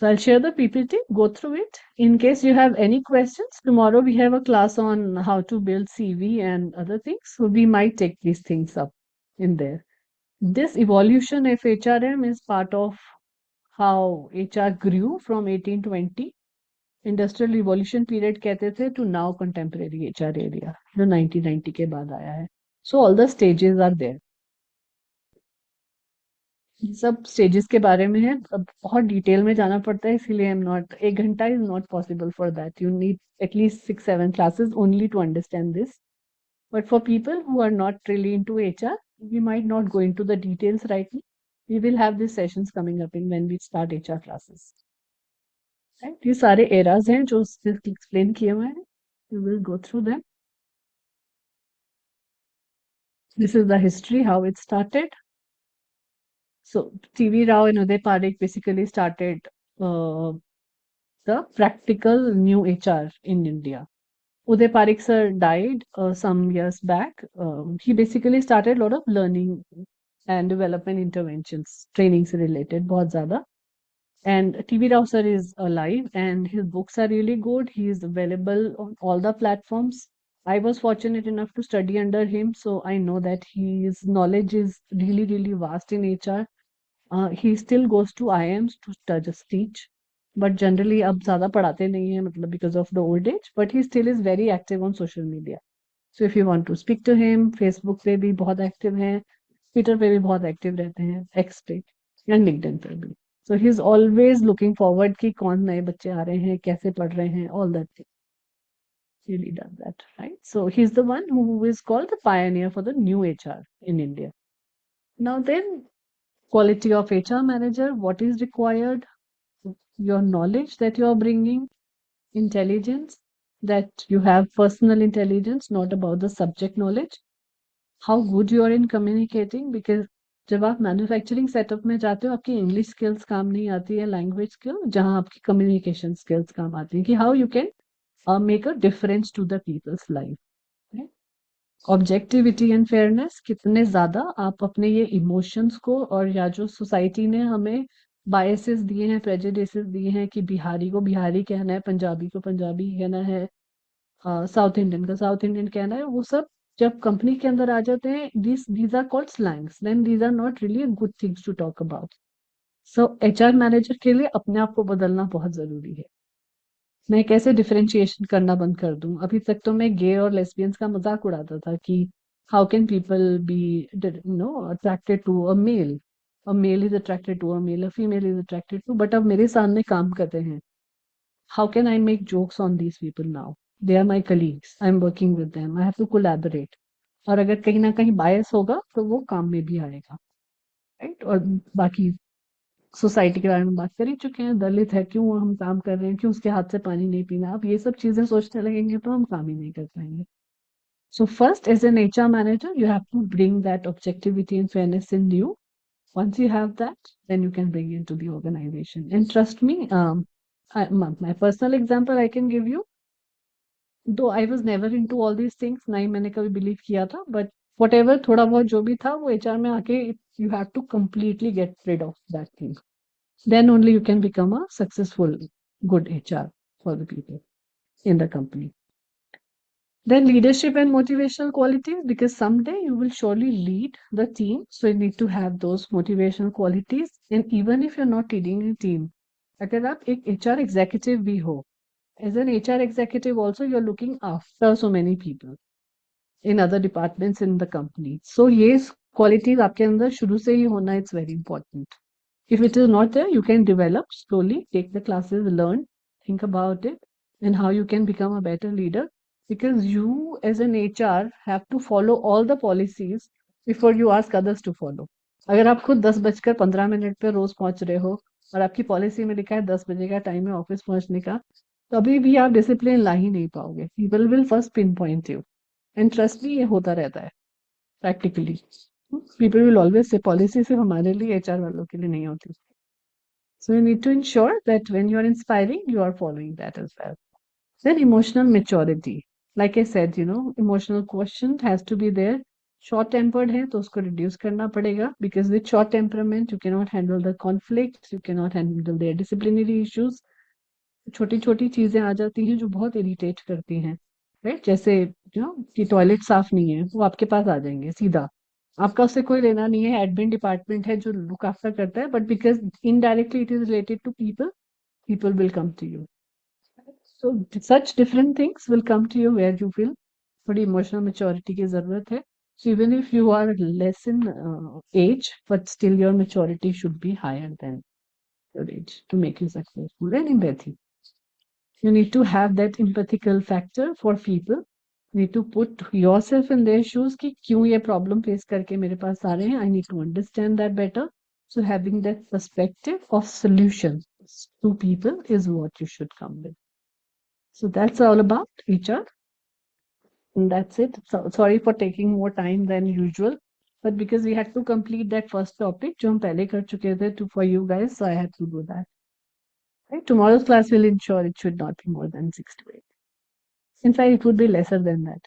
So I'll share the PPT, go through it. In case you have any questions, tomorrow we have a class on how to build CV and other things. So we might take these things up in there. This evolution of HRM is part of how HR grew from 1820. Industrial revolution period कहते थे to now contemporary HR area जो 1990 के बाद आया है. So all the stages are there. सब stages के बारे में है. अब बहुत डिटेल में जाना पड़ता है, इसीलिए आई एम नॉट, 1 घंटा is not possible for that. You need at least 6-7 classes only to understand this. But for people who are not really into HR, we might not go into the details right now. We will have this sessions coming up in when we start HR classes. Right? ये सारे eras हैं जो explain किए हुए हैं. We will go through them. This is the history, how it started. So T.V. Rao and Uday Parekh basically started the practical new HR in India. Uday Parekh sir died some years back. He basically started a lot of learning and development interventions, trainings related, बहुत ज़्यादा. And T.V. Rao sir is alive and his books are really good. He is available on all the platforms. I was fortunate enough to study under him, so I know that his knowledge is really, really vast in HR. He still goes to IIMs to just teach, but generally अब ज़्यादा पढ़ाते नहीं हैं, मतलब because of the old age. But he still is very active on social media. So if you want to speak to him, Facebook पे भी बहुत active हैं, Twitter पे भी बहुत active रहते हैं, X पे and LinkedIn पे भी. So he's always looking forward कि कौन नए बच्चे आ रहे हैं, कैसे पढ़ रहे हैं, all that thing. He really does that, right? So he's the one who is called the pioneer for the new HR in India. Now then, quality of HR manager, what is required? Your knowledge that you are bringing, intelligence, that you have personal intelligence, not about the subject knowledge. How good you are in communicating, because जब आप manufacturing setup में जाते हो आपकी English skills काम नहीं आती है, लैंग्वेज स्किल, जहाँ आपकी कम्युनिकेशन स्किल्स काम आती है कि how you can make a difference to the people's life. Objectivity and fairness, कितने ज्यादा आप अपने ये इमोशंस को, और या जो सोसाइटी ने हमें बायसेस दिए हैं, प्रेजुडिसेस दिए हैं कि बिहारी को बिहारी कहना है, पंजाबी को पंजाबी कहना है, साउथ इंडियन का साउथ इंडियन कहना है, वो सब जब कंपनी के अंदर आ जाते हैं, these are called slangs, then these are not really good things to talk about. So HR manager के लिए अपने आप को बदलना बहुत जरूरी है। मैं कैसे डिफरेंशिएशन करना बंद कर दूं? अभी तक तो मैं गे और लेस्बियंस का मजाक उड़ाता था कि how can people be attracted to a male is attracted to a male, a female is attracted to, but अब मेरे सामने काम कर रहे हैं। How can I make jokes on these people now? They are my colleagues, I am working with them, I have to collaborate. और अगर कहीं ना कहीं बायस होगा तो वो काम में भी आएगा, राइट? और बाकी सोसाइटी के बारे में बात कर ही चुके हैं, दलित है क्यों हम काम कर रहे हैं, क्यों उसके हाथ से पानी नहीं पीना, आप ये सब चीजें सोचने लगेंगे तो हम काम ही नहीं कर पाएंगे। So first, as an HR manager, you have to bring that objectivity and fairness in you. Once you have that, then you can bring it into the organization. And trust me, my personal example I can give you, though I was never into all these things, ना ही मैंने कभी believe किया था, but whatever थोड़ा बहुत जो भी था वो HR में आके you have to completely get rid of that thing. Then only you can become a successful, good HR for the people in the company. Then leadership and motivational qualities, because someday you will surely lead the team. So you need to have those motivational qualities. And even if you're not leading a team, अगर आप एक HR executive भी हो, as an HR executive also you're looking after so many people in other departments in the company. So ये qualities आपके अंदर शुरू से ही होना, it's very important. If it is not there, you can develop slowly, take the classes, learn, think about it, and how you can become a better leader. Because you, as an HR, have to follow all the policies before you ask others to follow. अगर आप खुद 10:15 पे रोज पहुंच रहे हो और आपकी policy में लिखा है 10 बजे का टाइम है ऑफिस पहुंचने का, तो अभी भी आप डिसिप्लिन ला ही नहीं पाओगे। People will first pin point you, and trust me, ये होता रहता है practically. People will always say policy सिर्फ हमारे लिए, एचआर वालों के लिए नहीं होती। So you need to ensure that when you are inspiring, you are following that as well. Then emotional maturity. Like I said, emotional quotient has to be there. Short tempered है तो उसको reduce करना पड़ेगा, because with short temperament you cannot handle the conflicts, you cannot handle their disciplinary issues. छोटी छोटी चीजें आ जाती हैं जो बहुत इरिटेट करती हैं, राइट? जैसे कि टॉयलेट साफ नहीं है, वो आपके पास आ जाएंगे सीधा, आपका उससे कोई लेना नहीं है, एडमिन डिपार्टमेंट है जो लुक आफ्टर करता है, but because indirectly it is related to people, people will come to you. So such different things will come to you where you feel थोड़ी इमोशनल मेच्योरिटी की जरूरत है. So even if you are less in age, but still your maturity should be higher than your age to make you successful. And empathy. You need to have that empathical factor for people. You need to put yourself in their shoes कि क्यों ये problem face करके मेरे पास आ रहे हैं. I need to understand that better. So having that perspective of solution to people is what you should come with. So that's all about HR. And that's it. So, sorry for taking more time than usual, but because we had to complete that first topic, जो हम पहले कर चुके थे for you guys, so I had to do that. Right? Tomorrow's class will ensure it should not be more than 6 to 8. In fact, it would be lesser than that.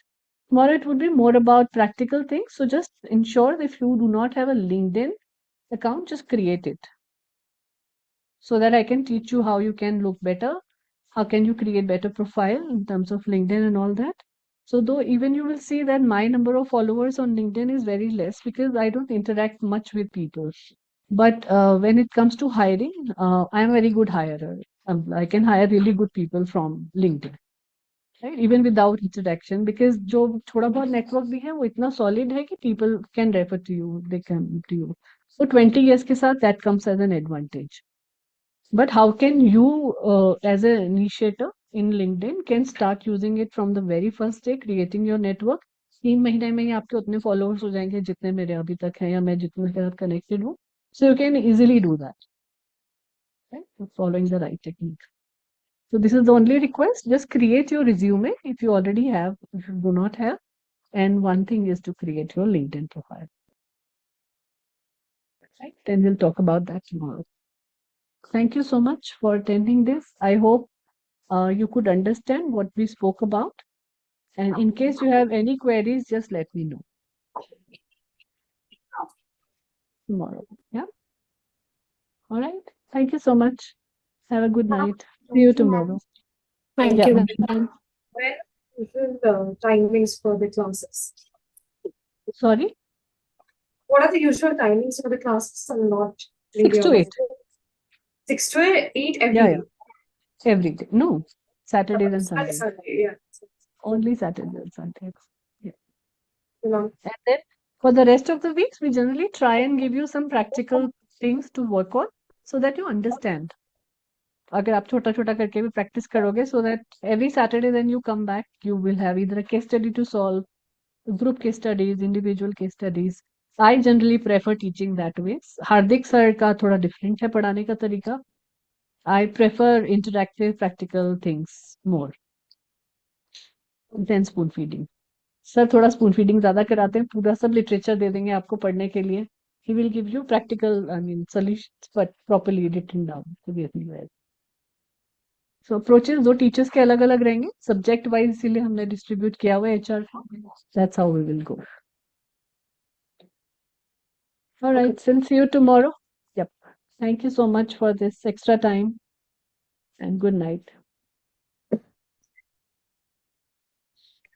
Tomorrow it would be more about practical things. So just ensure if you do not have a LinkedIn account, just create it, so that I can teach you how you can look better, how can you create better profile in terms of LinkedIn and all that. So though even you will see that my number of followers on LinkedIn is very less because I don't interact much with people. But when it comes to hiring, I am a very good hirer. I can hire really good people from LinkedIn, right? Even without introduction, because जो थोड़ा बहुत network भी है वो इतना solid है कि people can refer to you, they can to you. So 20 years के साथ that comes as an advantage. But how can you, as an initiator in LinkedIn, can start using it from the very first day, creating your network? 3 महीने में ही आपके उतने followers हो जाएंगे जितने मेरे अभी तक हैं या मैं जितने के साथ connected हूँ. So you can easily do that, right? Following the right technique. So this is the only request. Just create your resume if you already have, if you do not have. And one thing is to create your LinkedIn profile. Right? Then we'll talk about that tomorrow. Thank you so much for attending this. I hope you could understand what we spoke about. And in case you have any queries, just let me know tomorrow. Yeah. All right. Thank you so much. Have a good night. See you tomorrow. Thank Yeah. you, ma'am. When usual timings for the classes? Sorry. What are the usual timings for the classes? I'm not 6 really to aware. 8. 6 to 8 every Yeah, day. yeah. Every day. No. Saturdays and Sunday, Sundays. Sunday, yeah. Only Saturdays and Sundays. Yeah. You know, And then for the rest of the weeks, we generally try and give you some practical things to work on so that you understand. अगर आप छोटा छोटा करके भी practice करोगे, so that every Saturday then you come back, you will have either a case study to solve, group case studies, individual case studies. I generally prefer teaching that way. Hardik sir का थोड़ा different है पढ़ाने का तरीका. I prefer interactive practical things more than spoon feeding. Sir थोड़ा spoon feeding ज्यादा कराते हैं, पूरा सब literature दे देंगे आपको पढ़ने के लिए. He will give you practical, I mean, solutions, but properly written down to be everywhere. So approaches दो टीचर्स के अलग अलग रहेंगे, सब्जेक्ट वाइज, इसीलिए हमने डिस्ट्रीब्यूट किया हुआ है HR. That's how we will go. All right, since see you tomorrow. Yep. Thank you so much for this extra time and good night.